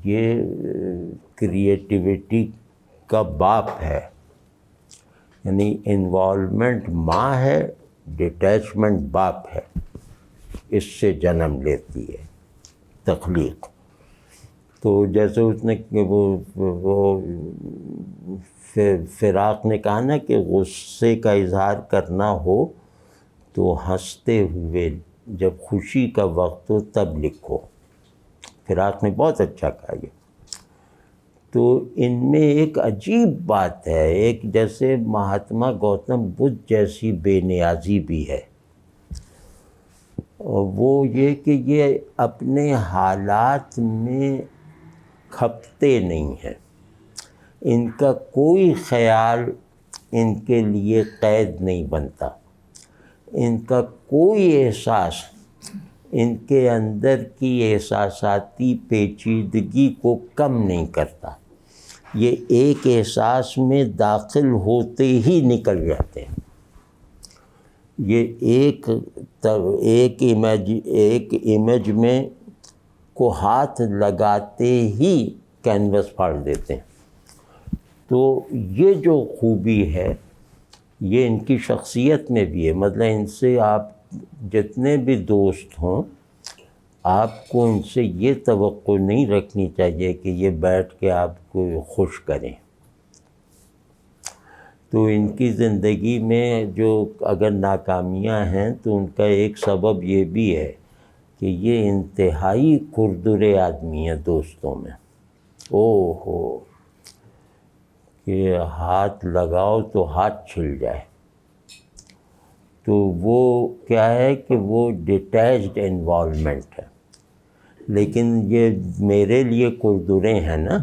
یہ کریٹیوٹی کا باپ ہے۔ یعنی انوالومنٹ ماں ہے، ڈیٹیچمنٹ باپ ہے، اس سے جنم لیتی ہے تخلیق۔ تو جیسے اس نے وہ فراق نے کہا نا کہ غصے کا اظہار کرنا ہو تو ہنستے ہوئے، جب خوشی کا وقت ہو تب لکھو۔ فراق نے بہت اچھا کہا یہ۔ تو ان میں ایک عجیب بات ہے، ایک جیسے مہاتما گوتم بدھ جیسی بے نیازی بھی ہے، اور وہ یہ کہ یہ اپنے حالات میں کھپتے نہیں ہیں، ان کا کوئی خیال ان کے لیے قید نہیں بنتا، ان کا کوئی احساس ان کے اندر کی احساساتی پیچیدگی کو کم نہیں کرتا۔ یہ ایک احساس میں داخل ہوتے ہی نکل جاتے ہیں۔ یہ ایک امیج میں کو ہاتھ لگاتے ہی کینوس پھاڑ دیتے ہیں۔ تو یہ جو خوبی ہے یہ ان کی شخصیت میں بھی ہے۔ مطلب ان سے آپ جتنے بھی دوست ہوں، آپ کو ان سے یہ توقع نہیں رکھنی چاہیے کہ یہ بیٹھ کے آپ کو خوش کریں۔ تو ان کی زندگی میں جو اگر ناکامیاں ہیں تو ان کا ایک سبب یہ بھی ہے کہ کہ یہ انتہائی کھردرے آدمی ہیں دوستوں میں، او ہو کہ ہاتھ لگاؤ تو ہاتھ چھل جائے۔ تو وہ کیا ہے کہ وہ ڈیٹیچڈ انوالومنٹ ہے۔ لیکن یہ میرے لیے کھردرے ہیں نا،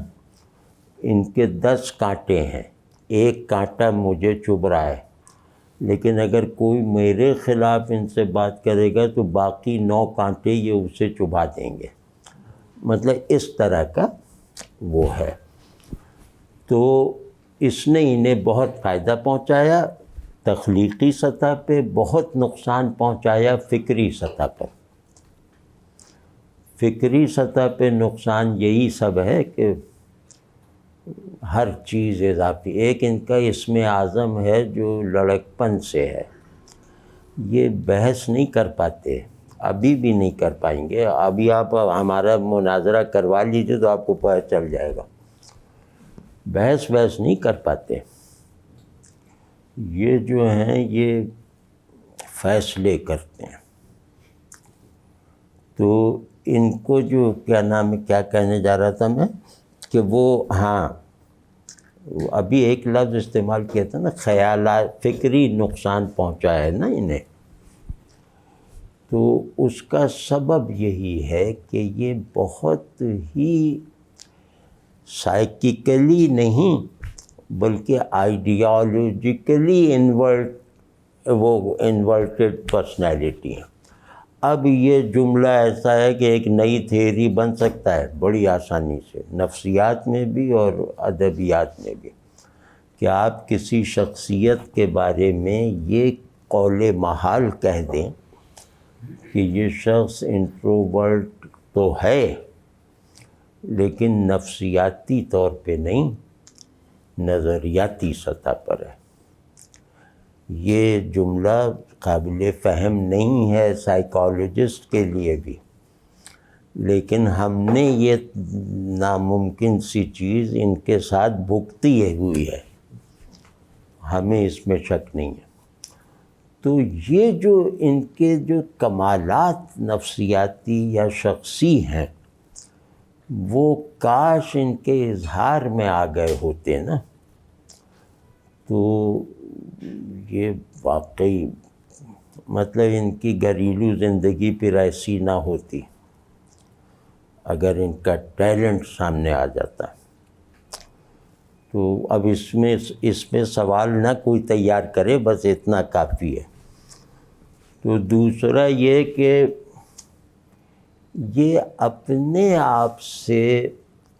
ان کے 10 کانٹے ہیں، ایک کانٹا مجھے چبھ رہا ہے، لیکن اگر کوئی میرے خلاف ان سے بات کرے گا تو باقی 9 کانٹے یہ اسے چبھا دیں گے، مطلب اس طرح کا وہ ہے۔ تو اس نے انہیں بہت فائدہ پہنچایا تخلیقی سطح پہ، بہت نقصان پہنچایا فکری سطح پر۔ فکری سطح پہ نقصان یہی سب ہے کہ ہر چیز اضافی، ایک ان کا اسم اعظم ہے جو لڑکپن سے ہے، یہ بحث نہیں کر پاتے، ابھی بھی نہیں کر پائیں گے۔ ابھی آپ ہمارا مناظرہ کروا لیجیے تو آپ کو پتہ چل جائے گا، بحث نہیں کر پاتے۔ یہ جو ہیں یہ فیصلے کرتے ہیں۔ تو ان کو جو کیا نام ہے، کیا کہنے جا رہا تھا میں، کہ وہ ہاں ابھی ایک لفظ استعمال کیا تھا نا، خیالات، فکری نقصان پہنچا ہے نا انہیں۔ تو اس کا سبب یہی ہے کہ یہ بہت ہی سائیکیکلی نہیں بلکہ آئیڈیالوجیکلی انورٹڈ پرسنالٹی ہے۔ اب یہ جملہ ایسا ہے کہ ایک نئی تھیوری بن سکتا ہے بڑی آسانی سے، نفسیات میں بھی اور ادبیات میں بھی، کہ آپ کسی شخصیت کے بارے میں یہ قول محال کہہ دیں کہ یہ شخص انٹروورٹ تو ہے لیکن نفسیاتی طور پہ نہیں، نظریاتی سطح پر ہے۔ یہ جملہ قابل فہم نہیں ہے سائیکالوجسٹ کے لیے بھی، لیکن ہم نے یہ ناممکن سی چیز ان کے ساتھ بھگتی ہوئی ہے، ہمیں اس میں شک نہیں ہے۔ تو یہ جو ان کے جو کمالات نفسیاتی یا شخصی ہیں، وہ کاش ان کے اظہار میں آ گئے ہوتے نا، تو یہ واقعی مطلب ان کی گھریلو زندگی پھر ایسی نہ ہوتی اگر ان کا ٹیلنٹ سامنے آ جاتا۔ تو اب اس میں سوال نہ کوئی تیار کرے، بس اتنا کافی ہے۔ تو دوسرا یہ کہ یہ اپنے آپ سے،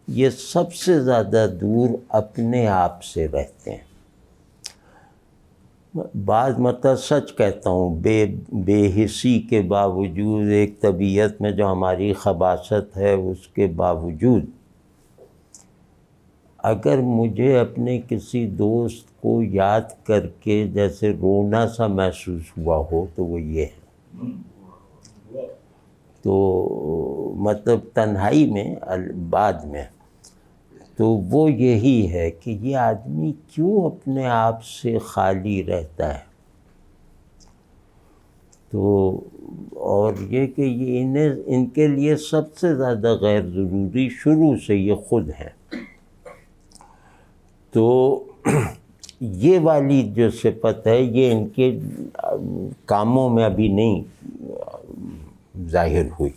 یہ سب سے زیادہ دور اپنے آپ سے رہتے ہیں۔ بعض مطلب سچ کہتا ہوں، بے حسی کے باوجود، ایک طبیعت میں جو ہماری خباثت ہے اس کے باوجود، اگر مجھے اپنے کسی دوست کو یاد کر کے جیسے رونا سا محسوس ہوا ہو تو وہ یہ ہے۔ تو مطلب تنہائی میں بعد میں تو وہ یہی ہے کہ یہ آدمی کیوں اپنے آپ سے خالی رہتا ہے۔ تو اور یہ کہ یہ ان کے لیے سب سے زیادہ غیر ضروری شروع سے یہ خود ہیں۔ تو یہ والی جو صفت ہے یہ ان کے کاموں میں ابھی نہیں ظاہر ہوئی۔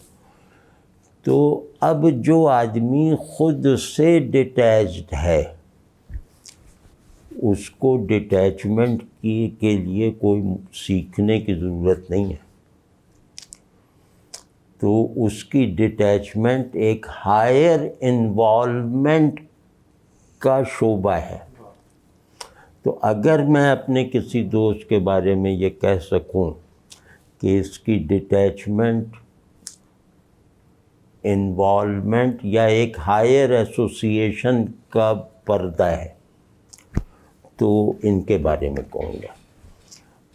تو اب جو آدمی خود سے ڈیٹیچڈ ہے، اس کو ڈیٹیچمنٹ کے لیے کوئی سیکھنے کی ضرورت نہیں ہے۔ تو اس کی ڈیٹیچمنٹ ایک ہائر انوالومنٹ کا شعبہ ہے۔ تو اگر میں اپنے کسی دوست کے بارے میں یہ کہہ سکوں کہ اس کی ڈیٹیچمنٹ، انوالومنٹ یا ایک ہائر ایسوسیشن کا پردہ ہے، تو ان کے بارے میں کہوں گا۔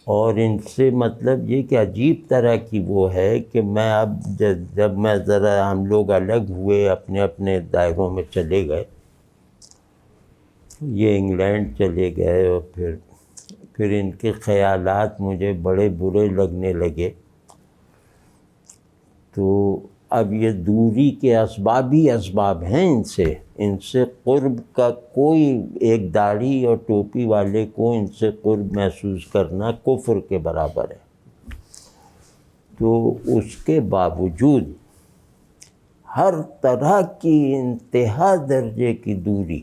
اور ان سے مطلب یہ کہ عجیب طرح کی وہ ہے کہ میں اب جب میں ذرا ہم لوگ الگ ہوئے، اپنے اپنے دائروں میں چلے گئے، یہ انگلینڈ چلے گئے، اور پھر ان کے خیالات مجھے بڑے برے لگنے لگے تو اب یہ دوری کے اسباب ہی اسباب ہیں، ان سے قرب کا کوئی، ایک داڑھی اور ٹوپی والے کو ان سے قرب محسوس کرنا کفر کے برابر ہے۔ تو اس کے باوجود ہر طرح کی انتہا درجے کی دوری،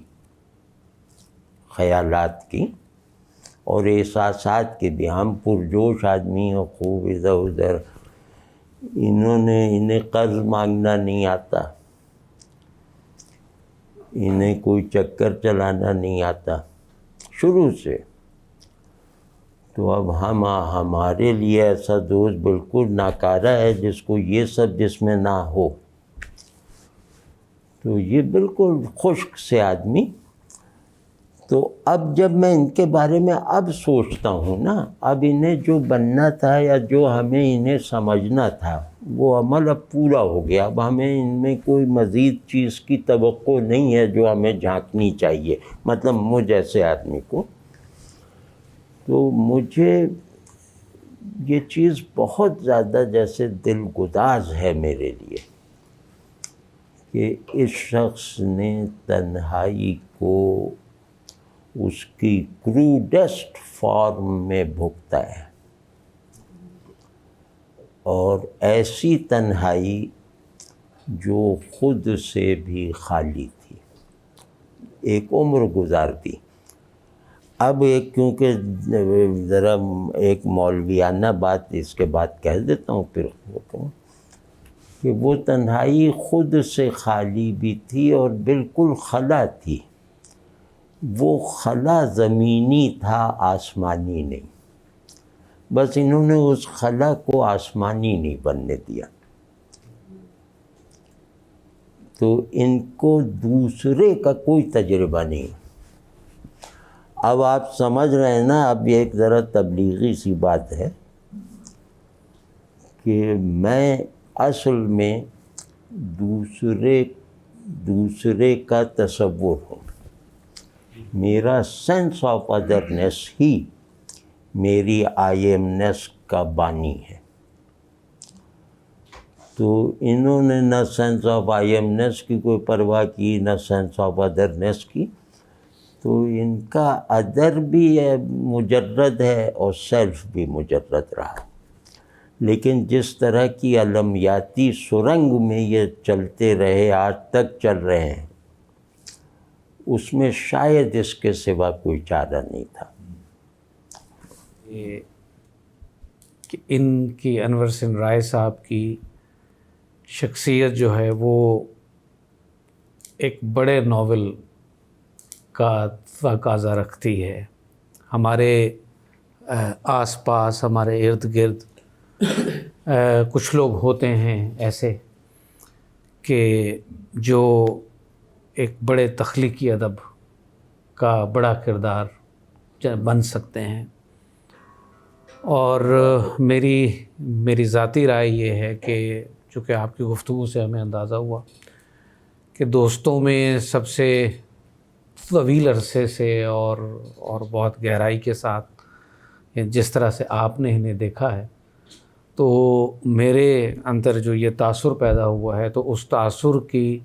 خیالات کی اور احساسات کی بھی، ہم پرجوش آدمی اور خوب ادھر ادھر، انہیں قرض مانگنا نہیں آتا، انہیں کوئی چکر چلانا نہیں آتا شروع سے، تو اب ہمارے لیے ایسا دوست بالکل ناکارہ ہے جس کو یہ سب جس میں نہ ہو۔ تو یہ بالکل خشک سے آدمی۔ تو اب جب میں ان کے بارے میں اب سوچتا ہوں نا، اب انہیں جو بننا تھا یا جو ہمیں انہیں سمجھنا تھا وہ عمل اب پورا ہو گیا، اب ہمیں ان میں کوئی مزید چیز کی توقع نہیں ہے جو ہمیں جھانکنی چاہیے، مطلب مجھ جیسے آدمی کو۔ تو مجھے یہ چیز بہت زیادہ جیسے دل گداز ہے میرے لیے کہ اس شخص نے تنہائی کو اس کی کروڈسٹ فارم میں بھگتا ہے، اور ایسی تنہائی جو خود سے بھی خالی تھی، ایک عمر گزار دی۔ اب ایک کیونکہ ذرا ایک مولویانہ بات اس کے بعد کہہ دیتا ہوں پھر کہ وہ تنہائی خود سے خالی بھی تھی اور بالکل خلا تھی۔ وہ خلا زمینی تھا، آسمانی نہیں، بس انہوں نے اس خلا کو آسمانی نہیں بننے دیا۔ تو ان کو دوسرے کا کوئی تجربہ نہیں۔ اب آپ سمجھ رہے ہیں نا، اب یہ ایک ذرا تبلیغی سی بات ہے کہ میں اصل میں دوسرے کا تصور ہوں، میرا سینس آف ادرنیس ہی میری آئی ایمنیس کا بانی ہے۔ تو انہوں نے نہ سینس آف آئی ایمنیس کی کوئی پرواہ کی، نہ سینس آف ادرنیس کی، تو ان کا ادر بھی مجرد ہے اور سیلف بھی مجرد رہا۔ لیکن جس طرح کی علمیاتی سرنگ میں یہ چلتے رہے، آج تک چل رہے ہیں، اس میں شاید اس کے سوا کوئی چارہ نہیں تھا۔ کہ ان کی انور حسین رائے صاحب کی شخصیت جو ہے وہ ایک بڑے ناول کا تقاضا رکھتی ہے۔ ہمارے آس پاس، ہمارے ارد گرد کچھ لوگ ہوتے ہیں ایسے کہ جو ایک بڑے تخلیقی ادب کا بڑا کردار بن سکتے ہیں، اور میری ذاتی رائے یہ ہے کہ چونکہ آپ کی گفتگو سے ہمیں اندازہ ہوا کہ دوستوں میں سب سے طویل عرصے سے اور بہت گہرائی کے ساتھ جس طرح سے آپ نے انہیں دیکھا ہے، تو میرے اندر جو یہ تاثر پیدا ہوا ہے، تو اس تاثر کی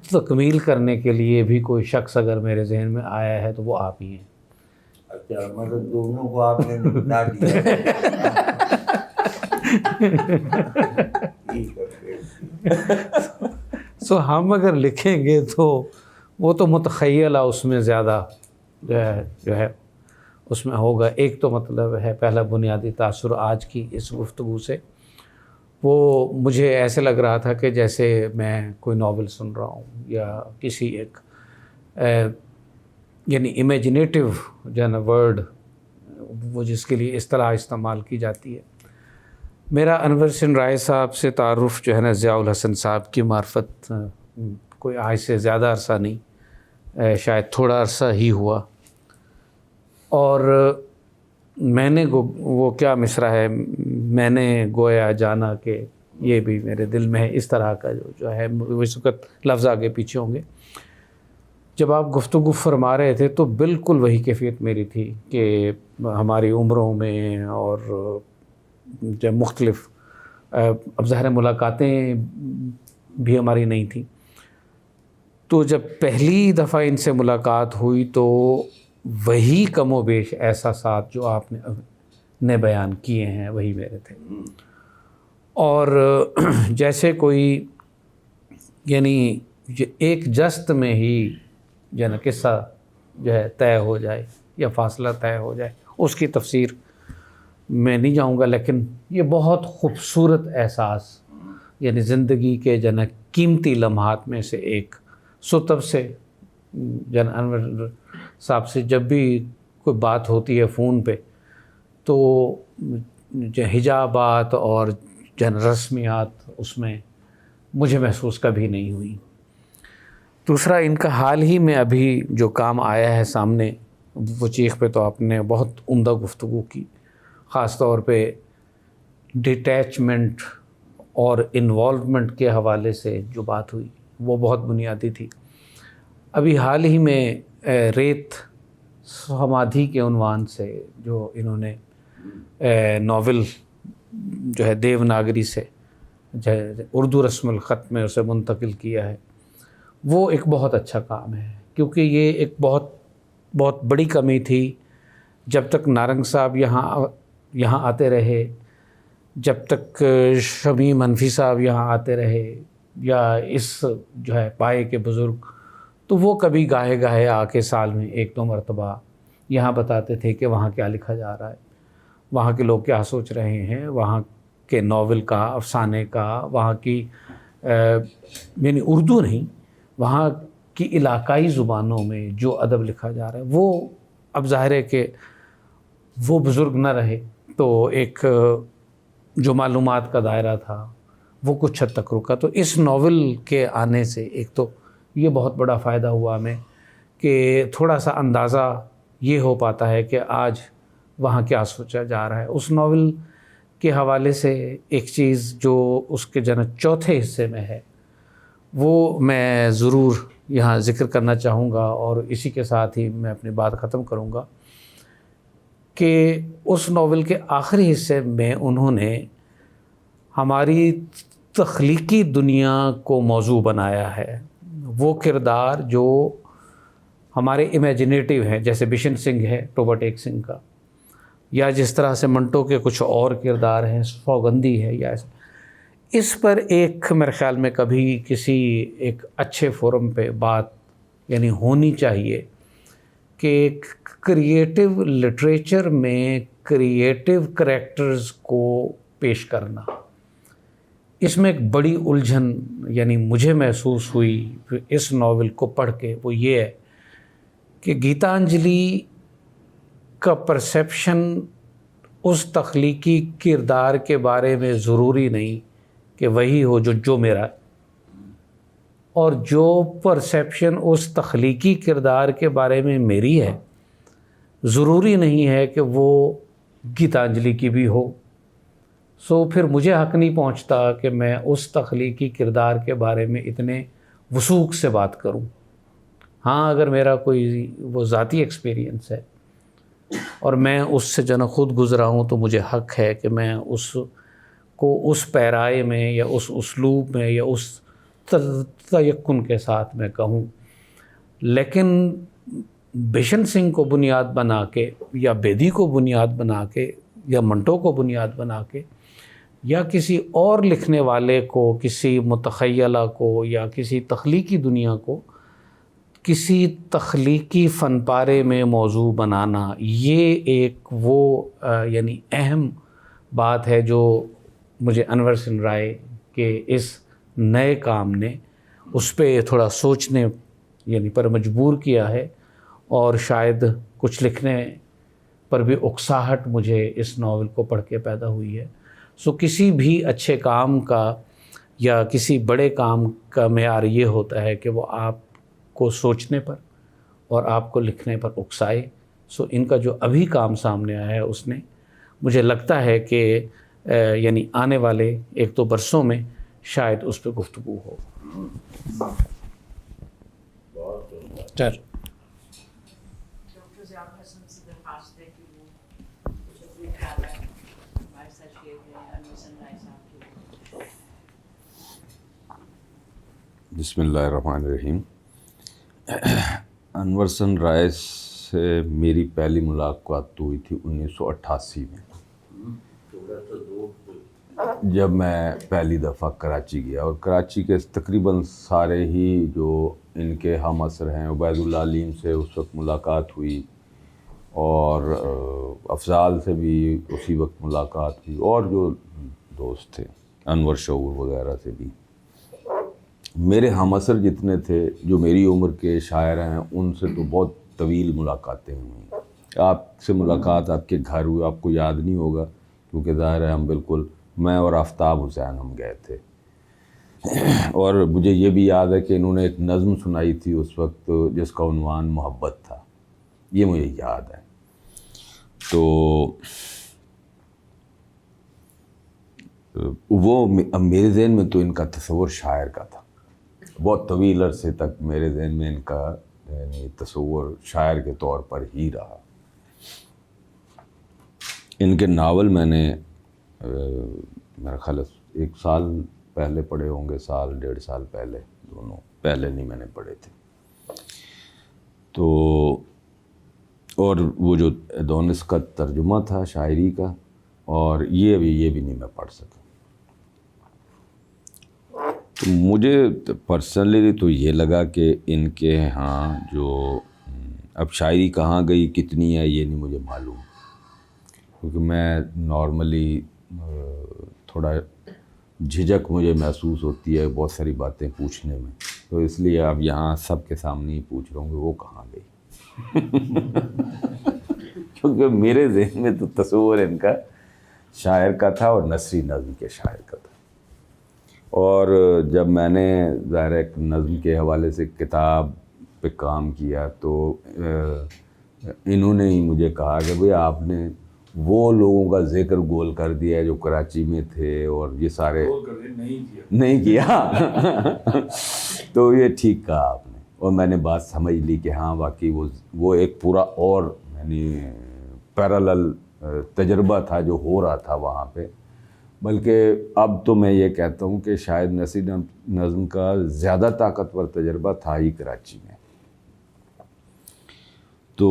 تکمیل کرنے کے لیے بھی کوئی شخص اگر میرے ذہن میں آیا ہے تو وہ آپ ہی ہیں۔ اچھا، مطلب دونوں کو آپ نے بتا دیا۔ سو ہم اگر لکھیں گے تو وہ تو متخیلہ اس میں زیادہ جو ہے اس میں ہوگا۔ ایک تو مطلب ہے پہلا بنیادی تاثر آج کی اس گفتگو سے، وہ مجھے ایسے لگ رہا تھا کہ جیسے میں کوئی ناول سن رہا ہوں یا کسی ایک یعنی امیجنیٹو جو ہے نا ورڈ، وہ جس کے لیے اصطلاح استعمال کی جاتی ہے۔ میرا انور حسین رائے صاحب سے تعارف جو ہے نا ضیاء الحسن صاحب کی معرفت کوئی آج سے زیادہ عرصہ نہیں، شاید تھوڑا عرصہ ہی ہوا، اور میں نے وہ کیا مصرع ہے، میں نے گویا جانا کہ یہ بھی میرے دل میں ہے، اس طرح کا جو ہے اس وقت لفظ آگے پیچھے ہوں گے۔ جب آپ گفتگو فرما رہے تھے تو بالکل وہی کیفیت میری تھی کہ ہماری عمروں میں اور جب مختلف اب ظاہر ملاقاتیں بھی ہماری نہیں تھیں. تو جب پہلی دفعہ ان سے ملاقات ہوئی تو وہی کم و بیش احساسات جو آپ نے بیان کیے ہیں وہی میرے تھے. اور جیسے کوئی یعنی ایک جست میں ہی جو ہے نا قصہ جو ہے طے ہو جائے یا فاصلہ طے ہو جائے، اس کی تفسیر میں نہیں جاؤں گا، لیکن یہ بہت خوبصورت احساس یعنی زندگی کے جو ہے نا قیمتی لمحات میں سے ایک. سو تب سے جن انور صاحب سے جب بھی کوئی بات ہوتی ہے فون پہ تو جو حجابات اور جن رسمیات اس میں مجھے محسوس کبھی نہیں ہوئی. دوسرا، ان کا حال ہی میں ابھی جو کام آیا ہے سامنے، وہ چیخ پہ تو آپ نے بہت عمدہ گفتگو کی، خاص طور پہ ڈیٹیچمنٹ اور انوالومنٹ کے حوالے سے جو بات ہوئی وہ بہت بنیادی تھی. ابھی حال ہی میں ریت سمادھی کے عنوان سے جو انہوں نے ناول جو ہے دیوناگری سے جو ہے اردو رسم الخط میں اسے منتقل کیا ہے، وہ ایک بہت اچھا کام ہے، کیونکہ یہ ایک بہت بڑی کمی تھی. جب تک نارنگ صاحب یہاں آتے رہے، جب تک شمیم حنفی صاحب یہاں آتے رہے، یا اس جو ہے پائے کے بزرگ، تو وہ کبھی گاہے آ کے سال میں 1-2 مرتبہ یہاں بتاتے تھے کہ وہاں کیا لکھا جا رہا ہے، وہاں کے لوگ کیا سوچ رہے ہیں، وہاں کے ناول کا، افسانے کا، وہاں کی یعنی اردو نہیں، وہاں کی علاقائی زبانوں میں جو ادب لکھا جا رہا ہے، وہ اب ظاہر ہے کہ وہ بزرگ نہ رہے تو ایک جو معلومات کا دائرہ تھا وہ کچھ حد تک رکا. تو اس ناول کے آنے سے ایک تو یہ بہت بڑا فائدہ ہوا ہمیں کہ تھوڑا سا اندازہ یہ ہو پاتا ہے کہ آج وہاں کیا سوچا جا رہا ہے. اس ناول کے حوالے سے ایک چیز جو اس کے چوتھے حصے میں ہے وہ میں ضرور یہاں ذکر کرنا چاہوں گا، اور اسی کے ساتھ ہی میں اپنی بات ختم کروں گا کہ اس ناول کے آخری حصے میں انہوں نے ہماری تخلیقی دنیا کو موضوع بنایا ہے. وہ کردار جو ہمارے امیجنیٹیو ہیں، جیسے بشن سنگھ ہے ٹوبہ ٹیک سنگھ کا، یا جس طرح سے منٹو کے کچھ اور کردار ہیں، سوگندھی ہے، یا ایسے، اس پر ایک میرے خیال میں کبھی کسی ایک اچھے فورم پہ بات یعنی ہونی چاہیے کہ کریٹیو لٹریچر میں کریٹیو کریکٹرز کو پیش کرنا. اس میں ایک بڑی الجھن یعنی مجھے محسوس ہوئی اس ناول کو پڑھ کے، وہ یہ ہے کہ گیتانجلی کا پرسیپشن اس تخلیقی کردار کے بارے میں ضروری نہیں کہ وہی ہو جو میرا، اور جو پرسیپشن اس تخلیقی کردار کے بارے میں میری ہے ضروری نہیں ہے کہ وہ گیتانجلی کی بھی ہو. سو پھر مجھے حق نہیں پہنچتا کہ میں اس تخلیقی کردار کے بارے میں اتنے وثوق سے بات کروں. ہاں، اگر میرا کوئی وہ ذاتی ایکسپیرینس ہے اور میں اس سے خود گزرا ہوں تو مجھے حق ہے کہ میں اس کو اس پیرائے میں یا اس اسلوب میں یا اس تیقن کے ساتھ میں کہوں. لیکن بشن سنگھ کو بنیاد بنا کے، یا بیدی کو بنیاد بنا کے، یا منٹو کو بنیاد بنا کے، یا کسی اور لکھنے والے کو، کسی متخیلہ کو، یا کسی تخلیقی دنیا کو کسی تخلیقی فن پارے میں موضوع بنانا، یہ ایک وہ یعنی اہم بات ہے جو مجھے انور سن رائے کے اس نئے کام نے اس پہ تھوڑا سوچنے یعنی پر مجبور کیا ہے، اور شاید کچھ لکھنے پر بھی اکساہٹ مجھے اس ناول کو پڑھ کے پیدا ہوئی ہے. سو کسی بھی اچھے کام کا یا کسی بڑے کام کا معیار یہ ہوتا ہے کہ وہ آپ کو سوچنے پر اور آپ کو لکھنے پر اکسائے. سو ان کا جو ابھی کام سامنے آیا ہے اس نے مجھے لگتا ہے کہ یعنی آنے والے 1-2 برسوں میں شاید اس پہ گفتگو ہو. چل ڈاکٹر ضیاء الحسن سے درخواست ہے کہ وہ جو بھی خیال ہے ہمارے ساتھ شیئر کریں انور سن رائے صاحب کے بسم اللہ الرحمن الرحیم. انور حسن رائے سے میری پہلی ملاقات تو ہوئی تھی 1988 میں، جب میں پہلی دفعہ کراچی گیا. اور کراچی کے تقریباً سارے ہی جو ان کے ہم عصر ہیں، عبید اللہ علیم سے اس وقت ملاقات ہوئی، اور افضال سے بھی اسی وقت ملاقات ہوئی، اور جو دوست تھے انور شعور وغیرہ سے بھی. میرے ہم عصر جتنے تھے جو میری عمر کے شاعر ہیں ان سے تو بہت طویل ملاقاتیں ہوئیں. آپ سے ملاقات آپ کے گھر ہوئی، آپ کو یاد نہیں ہوگا کیونکہ ظاہر ہے ہم بالکل، میں اور آفتاب حسین ہم گئے تھے. اور مجھے یہ بھی یاد ہے کہ انہوں نے ایک نظم سنائی تھی اس وقت جس کا عنوان محبت تھا، یہ مجھے یاد ہے. تو وہ میرے ذہن میں تو ان کا تصور شاعر کا تھا، بہت طویل عرصے تک میرے ذہن میں ان کا یعنی تصور شاعر کے طور پر ہی رہا. ان کے ناول میں نے میرا خیال ہے 1 سال پہلے پڑھے ہوں گے، 1.5 سال پہلے، دونوں پہلے نہیں میں نے پڑھے تھے. تو اور وہ جو ادونس کا ترجمہ تھا شاعری کا، اور یہ بھی نہیں میں پڑھ سکا. تو مجھے پرسنلی تو یہ لگا کہ ان کے ہاں جو اب شاعری کہاں گئی کتنی ہے یہ نہیں مجھے معلوم، کیونکہ میں نارملی تھوڑا جھجک مجھے محسوس ہوتی ہے بہت ساری باتیں پوچھنے میں، تو اس لیے اب یہاں سب کے سامنے ہی پوچھ رہا ہوں کہ وہ کہاں گئی. کیونکہ میرے ذہن میں تو تصور ان کا شاعر کا تھا اور نثری نظم کے شاعر کا تھا. اور جب میں نے ظاہر ایک نظم کے حوالے سے کتاب پہ کام کیا تو انہوں نے ہی مجھے کہا کہ بھئی آپ نے وہ لوگوں کا ذکر گول کر دیا ہے جو کراچی میں تھے، اور یہ سارے نہیں کیا. تو یہ ٹھیک کہا آپ نے، اور میں نے بات سمجھ لی کہ ہاں واقعی وہ ایک پورا اور یعنی پیرالل تجربہ تھا جو ہو رہا تھا وہاں پہ. بلکہ اب تو میں یہ کہتا ہوں کہ شاید نثری نظم کا زیادہ طاقتور تجربہ تھا ہی کراچی میں. تو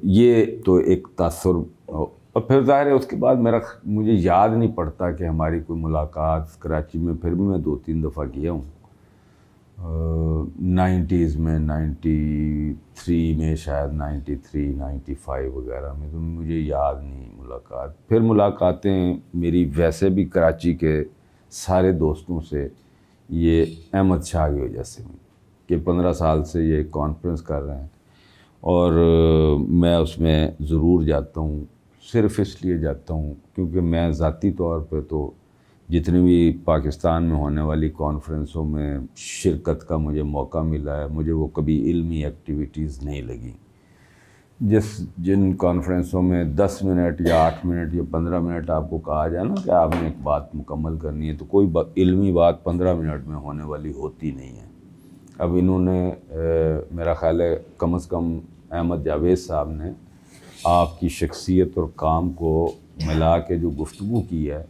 یہ تو ایک تاثر. اور پھر ظاہر ہے اس کے بعد مجھے یاد نہیں پڑتا کہ ہماری کوئی ملاقات کراچی میں، پھر بھی میں 2-3 دفعہ کیا ہوں. 90s میں، 93 میں شاید، 93 95 وغیرہ میں، تو مجھے یاد نہیں ملاقات. پھر ملاقاتیں میری ویسے بھی کراچی کے سارے دوستوں سے یہ احمد شاہ کی وجہ سے ہوئی کہ 15 سال سے یہ کانفرنس کر رہے ہیں، اور میں اس میں ضرور جاتا ہوں. صرف اس لیے جاتا ہوں کیونکہ میں ذاتی طور پہ تو جتنی بھی پاکستان میں ہونے والی کانفرنسوں میں شرکت کا مجھے موقع ملا ہے، مجھے وہ کبھی علمی ایکٹیویٹیز نہیں لگی. جن کانفرنسوں میں 10 منٹ یا 8 منٹ یا 15 منٹ آپ کو کہا جائے نا کہ آپ نے ایک بات مکمل کرنی ہے، تو کوئی علمی بات 15 منٹ میں ہونے والی ہوتی نہیں ہے. اب انہوں نے میرا خیال ہے کم از کم احمد جاوید صاحب نے آپ کی شخصیت اور کام کو ملا کے جو گفتگو کی ہے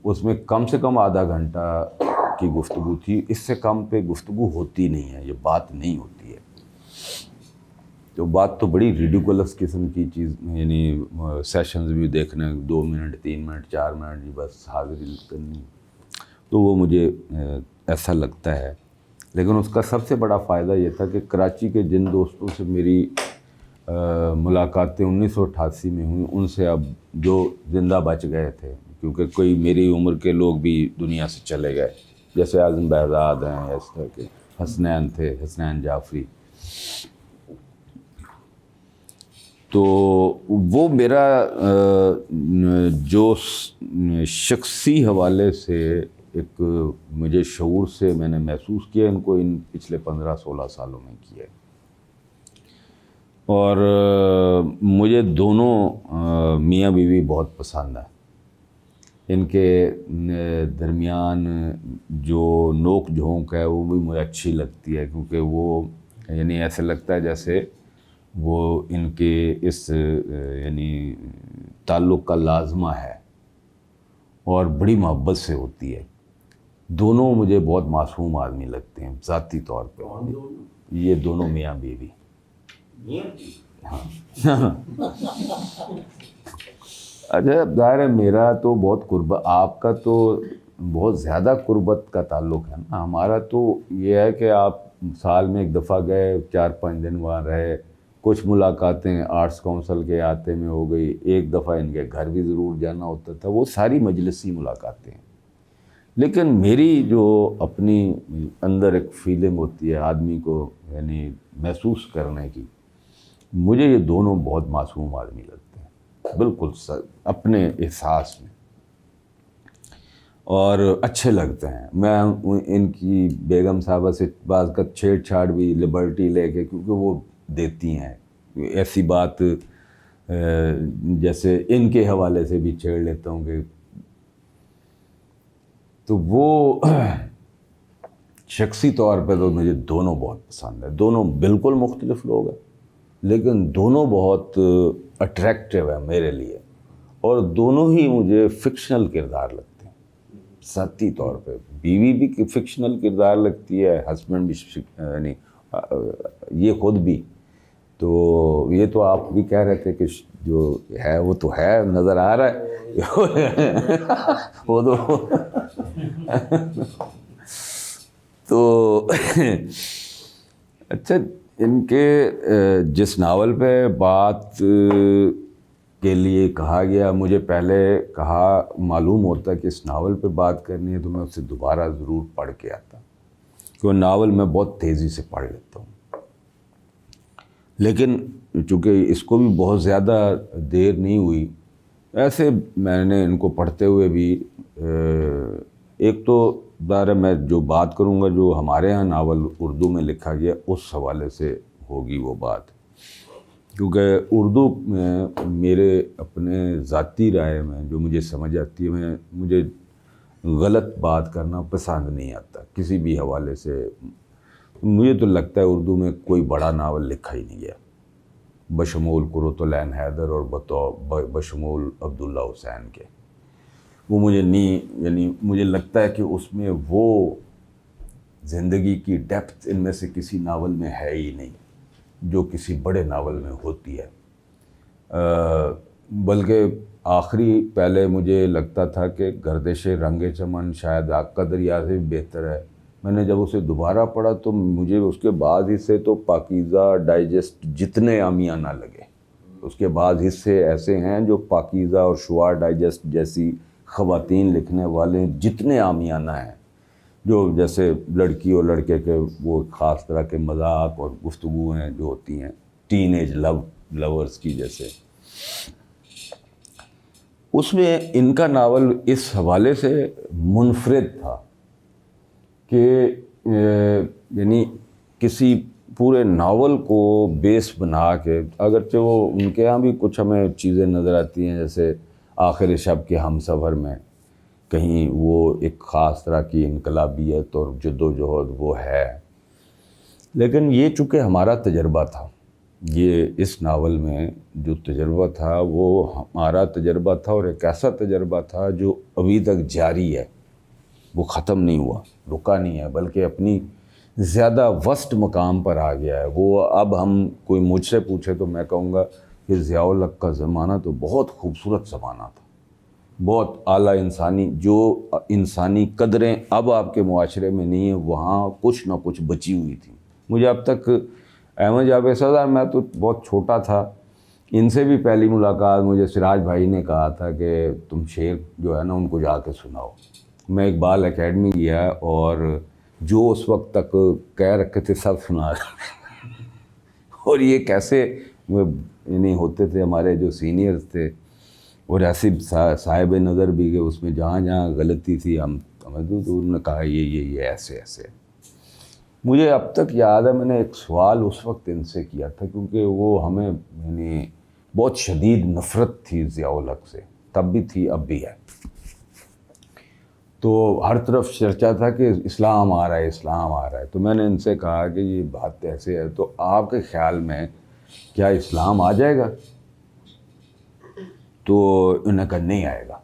اس میں کم سے کم آدھا گھنٹہ کی گفتگو تھی. اس سے کم پہ گفتگو ہوتی نہیں ہے، یہ بات نہیں ہوتی ہے. تو بات تو بڑی ریڈیکولس قسم کی چیز، یعنی سیشنز بھی دیکھنے 2 منٹ 3 منٹ 4 منٹ جی بس حاضری کرنی، تو وہ مجھے ایسا لگتا ہے. لیکن اس کا سب سے بڑا فائدہ یہ تھا کہ کراچی کے جن دوستوں سے میری ملاقاتیں 1988 میں ہوئیں ان سے اب جو زندہ بچ گئے تھے، کیونکہ کوئی میری عمر کے لوگ بھی دنیا سے چلے گئے، جیسے اعظم بہزاد ہیں، اس طرح کے حسنین تھے، حسنین جعفری. تو وہ میرا جو شخصی حوالے سے ایک مجھے شعور سے میں نے محسوس کیا ان کو ان پچھلے 15-16 سالوں میں کیا ہے. اور مجھے دونوں میاں بیوی بہت پسند ہیں. ان کے درمیان جو نوک جھونک ہے وہ بھی مجھے اچھی لگتی ہے، کیونکہ وہ یعنی ایسے لگتا ہے جیسے وہ ان کے اس یعنی تعلق کا لازمہ ہے اور بڑی محبت سے ہوتی ہے. دونوں مجھے بہت معصوم آدمی لگتے ہیں ذاتی طور پہ. یہ دونوں میاں بیوی. اچھا ظاہر ہے میرا تو بہت قربت، آپ کا تو بہت زیادہ قربت کا تعلق ہے نا. ہمارا تو یہ ہے کہ آپ سال میں ایک دفعہ گئے، 4-5 دن وہاں رہے، کچھ ملاقاتیں آرٹس کونسل کے آتے میں ہو گئی، ایک دفعہ ان کے گھر بھی ضرور جانا ہوتا تھا، وہ ساری مجلسی ملاقاتیں ہیں. لیکن میری جو اپنی اندر ایک فیلنگ ہوتی ہے آدمی کو یعنی محسوس کرنے کی، مجھے یہ دونوں بہت معصوم آدمی لگتے ہیں بالکل اپنے احساس میں، اور اچھے لگتے ہیں. میں ان کی بیگم صاحبہ سے بعض کا چھیڑ چھاڑ بھی لبرٹی لے کے، کیونکہ وہ دیتی ہیں ایسی بات جیسے ان کے حوالے سے بھی چھیڑ لیتا ہوں کہ، تو وہ شخصی طور پہ تو مجھے دونوں بہت پسند ہے. دونوں بالکل مختلف لوگ ہیں لیکن دونوں بہت اٹریکٹیو ہیں میرے لیے، اور دونوں ہی مجھے فکشنل کردار لگتے ہیں ذاتی طور پہ. بیوی بھی فکشنل کردار لگتی ہے، ہسبینڈ بھی، یعنی یہ خود بھی. تو یہ تو آپ بھی کہہ رہے تھے کہ جو ہے وہ تو ہے، نظر آ رہا ہے وہ تو اچھا ان کے جس ناول پہ بات کے لیے کہا گیا، مجھے پہلے کہا معلوم ہوتا کہ اس ناول پہ بات کرنی ہے تو میں اسے دوبارہ ضرور پڑھ کے آتا، کیونکہ ناول میں بہت تیزی سے پڑھ لیتا ہوں. لیکن چونکہ اس کو بھی بہت زیادہ دیر نہیں ہوئی، ایسے میں نے ان کو پڑھتے ہوئے بھی ایک تو ظاہر میں جو بات کروں گا جو ہمارے ہاں ناول اردو میں لکھا گیا اس حوالے سے ہوگی وہ بات، کیونکہ اردو میں میرے اپنے ذاتی رائے میں جو مجھے سمجھ آتی ہے، مجھے غلط بات کرنا پسند نہیں آتا کسی بھی حوالے سے. مجھے تو لگتا ہے اردو میں کوئی بڑا ناول لکھا ہی نہیں گیا بشمول قرۃ العین حیدر اور بشمول عبداللہ حسین کے. وہ مجھے نہیں، یعنی مجھے لگتا ہے کہ اس میں وہ زندگی کی ڈیپتھ ان میں سے کسی ناول میں ہے ہی نہیں جو کسی بڑے ناول میں ہوتی ہے. بلکہ آخری پہلے مجھے لگتا تھا کہ گردش رنگ چمن شاید آگ کا دریا سے بھی بہتر ہے. میں نے جب اسے دوبارہ پڑھا تو مجھے اس کے بعض حصے تو پاکیزہ ڈائجسٹ جتنے عامیانہ لگے. اس کے بعض حصے ایسے ہیں جو پاکیزہ اور شعاع ڈائجسٹ جیسی خواتین لکھنے والے جتنے عامیانہ ہیں، جو جیسے لڑکی اور لڑکے کے وہ خاص طرح کے مذاق اور گفتگو ہیں جو ہوتی ہیں ٹین ایج لورز کی جیسے. اس میں ان کا ناول اس حوالے سے منفرد تھا کہ یعنی کسی پورے ناول کو بیس بنا کے، اگرچہ وہ ان کے ہاں بھی کچھ ہمیں چیزیں نظر آتی ہیں جیسے آخر شب کے ہم سفر میں کہیں وہ ایک خاص طرح کی انقلابیت اور جد و جہد وہ ہے، لیکن یہ چونکہ ہمارا تجربہ تھا، یہ اس ناول میں جو تجربہ تھا وہ ہمارا تجربہ تھا، اور ایک ایسا تجربہ تھا جو ابھی تک جاری ہے، وہ ختم نہیں ہوا، رکا نہیں ہے، بلکہ اپنی زیادہ وسط مقام پر آ گیا ہے. وہ اب ہم کوئی مجھ سے پوچھے تو میں کہوں گا کہ ضیاء الحق کا زمانہ تو بہت خوبصورت زمانہ تھا، بہت اعلیٰ انسانی، جو انسانی قدریں اب آپ کے معاشرے میں نہیں ہیں وہاں کچھ نہ کچھ بچی ہوئی تھی. مجھے اب تک احمد جعفر صدر، میں تو بہت چھوٹا تھا، ان سے بھی پہلی ملاقات مجھے سراج بھائی نے کہا تھا کہ تم شعر جو ہے نا ان کو جا کے سناؤ. میں اقبال اکیڈمی گیا اور جو اس وقت تک کہہ رکھے تھے سب سنا اور یہ کیسے یعنی ہوتے تھے ہمارے جو سینئرز تھے اور ایسی صاحب نظر بھی کہ اس میں جہاں جہاں غلطی تھی ہمیں تو انہوں نے کہا یہ ایسے ایسے. مجھے اب تک یاد ہے میں نے ایک سوال اس وقت ان سے کیا تھا، کیونکہ وہ ہمیں یعنی بہت شدید نفرت تھی ضیاء الحق سے، تب بھی تھی اب بھی ہے. تو ہر طرف چرچا تھا کہ اسلام آ رہا ہے، اسلام آ رہا ہے. تو میں نے ان سے کہا کہ یہ بات ایسے ہے، تو آپ کے خیال میں کیا اسلام آ جائے گا؟ تو انہوں نے کہا نہیں آئے گا.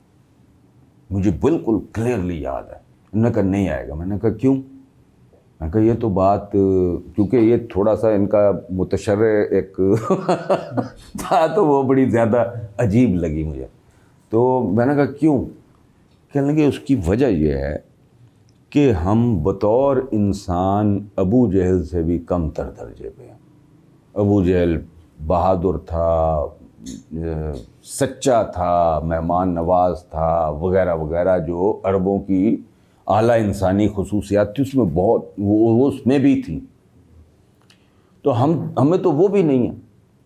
مجھے بالکل کلیئرلی یاد ہے انہوں نے کہا نہیں آئے گا. میں نے کہا کیوں؟ میں نے کہا یہ تو بات، کیونکہ یہ تھوڑا سا ان کا متشرع ایک تھا تو وہ بڑی زیادہ عجیب لگی مجھے. تو میں نے کہا کیوں؟ کہنے لگے اس کی وجہ یہ ہے کہ ہم بطور انسان ابو جہل سے بھی کم تر درجے پہ ہیں. ابو جہل بہادر تھا، سچا تھا، مہمان نواز تھا، وغیرہ وغیرہ، جو عربوں کی اعلیٰ انسانی خصوصیات تھی اس میں بہت وہ اس میں بھی تھیں. تو ہمیں تو وہ بھی نہیں ہے.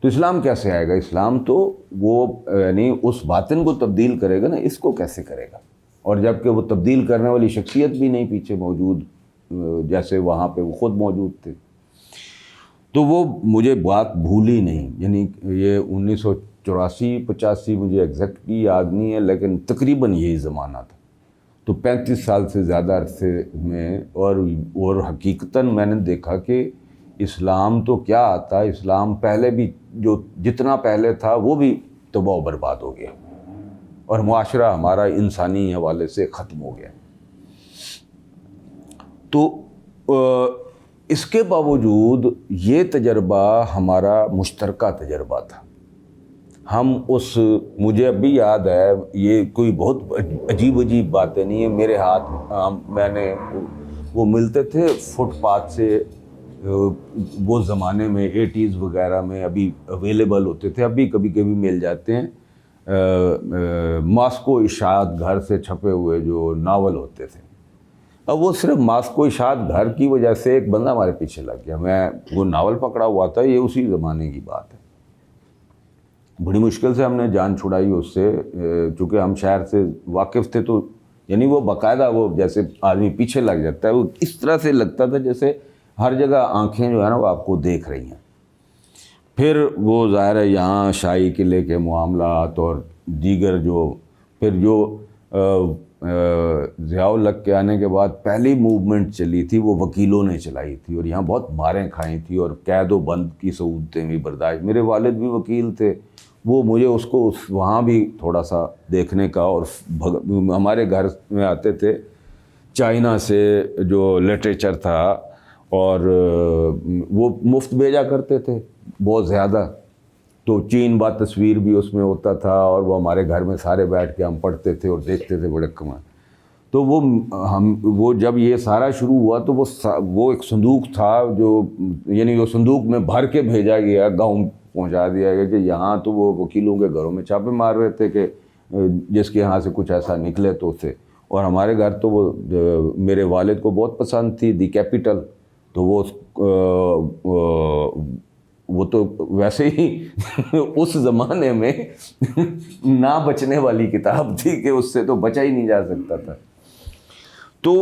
تو اسلام کیسے آئے گا؟ اسلام تو وہ یعنی اس باطن کو تبدیل کرے گا نا، اس کو کیسے کرے گا؟ اور جب کہ وہ تبدیل کرنے والی شخصیت بھی نہیں پیچھے موجود، جیسے وہاں پہ وہ خود موجود تھے. تو وہ مجھے بات بھولی نہیں، یعنی یہ 1984-85 مجھے ایگزیکٹلی یاد نہیں ہے، لیکن تقریباً یہی زمانہ تھا. تو 35 سال سے زیادہ عرصے میں، اور حقیقتاً میں نے دیکھا کہ اسلام تو کیا آتا، اسلام پہلے بھی جو جتنا پہلے تھا وہ بھی تباہ و برباد ہو گیا، اور معاشرہ ہمارا انسانی حوالے سے ختم ہو گیا. تو اس کے باوجود یہ تجربہ ہمارا مشترکہ تجربہ تھا. ہم مجھے اب بھی یاد ہے، یہ کوئی بہت عجیب باتیں نہیں ہیں. میرے ہاتھ میں نے وہ ملتے تھے فٹ پاتھ سے، وہ زمانے میں 80s وغیرہ میں ابھی اویلیبل ہوتے تھے، ابھی کبھی کبھی مل جاتے ہیں. ماسکو اشاعت گھر سے چھپے ہوئے جو ناول ہوتے تھے. اب وہ صرف ماسکو اشاعت گھر کی وجہ سے ایک بندہ ہمارے پیچھے لگ گیا. میں وہ ناول پکڑا ہوا تھا، یہ اسی زمانے کی بات ہے. بڑی مشکل سے ہم نے جان چھڑائی اس سے، چونکہ ہم شہر سے واقف تھے. تو یعنی وہ باقاعدہ وہ جیسے آدمی پیچھے لگ جاتا ہے، وہ اس طرح سے لگتا تھا جیسے ہر جگہ آنکھیں جو ہے نا وہ آپ کو دیکھ رہی ہیں. پھر وہ ظاہر ہے یہاں شاہی قلعے کے معاملات اور دیگر پھر جو ضیاء الحق کے آنے کے بعد پہلی موومنٹ چلی تھی وہ وکیلوں نے چلائی تھی، اور یہاں بہت ماریں کھائیں تھی اور قید و بند کی صعوبتیں بھی برداشت. میرے والد بھی وکیل تھے، وہ مجھے اس کو وہاں بھی تھوڑا سا دیکھنے کا، اور ہمارے گھر میں آتے تھے چائنا سے جو لٹریچر تھا، اور وہ مفت بھیجا کرتے تھے بہت زیادہ. تو چین با تصویر بھی اس میں ہوتا تھا، اور وہ ہمارے گھر میں سارے بیٹھ کے ہم پڑھتے تھے اور دیکھتے تھے بڑے کمال. تو وہ جب یہ سارا شروع ہوا تو وہ ایک صندوق تھا جو یعنی وہ صندوق میں بھر کے بھیجا گیا، گاؤں پہنچا دیا گیا کہ یہاں تو وہ وکیلوں کے گھروں میں چھاپے مار رہے تھے کہ جس کے یہاں سے کچھ ایسا نکلے تو اسے. اور ہمارے گھر تو وہ میرے والد کو بہت پسند تھی دی کیپٹل. تو وہ تو ویسے ہی اس زمانے میں نہ بچنے والی کتاب تھی کہ اس سے تو بچا ہی نہیں جا سکتا تھا. تو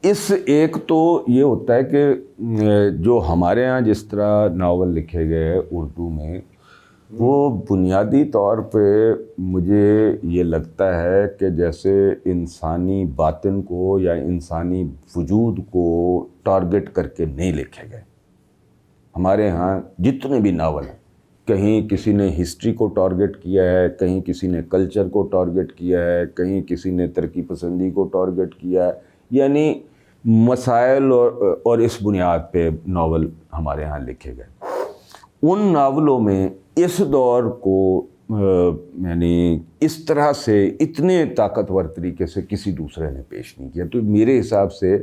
اس ایک تو یہ ہوتا ہے کہ جو ہمارے ہاں جس طرح ناول لکھے گئے اردو میں، وہ بنیادی طور پہ مجھے یہ لگتا ہے کہ جیسے انسانی باطن کو یا انسانی وجود کو ٹارگٹ کر کے نہیں لکھے گئے. ہمارے ہاں جتنے بھی ناول ہیں، کہیں کسی نے ہسٹری کو ٹارگٹ کیا ہے، کہیں کسی نے کلچر کو ٹارگٹ کیا ہے، کہیں کسی نے ترقی پسندی کو ٹارگٹ کیا ہے، یعنی مسائل اور اس بنیاد پہ ناول ہمارے ہاں لکھے گئے. ان ناولوں میں اس دور کو یعنی اس طرح سے اتنے طاقتور طریقے سے کسی دوسرے نے پیش نہیں کیا. تو میرے حساب سے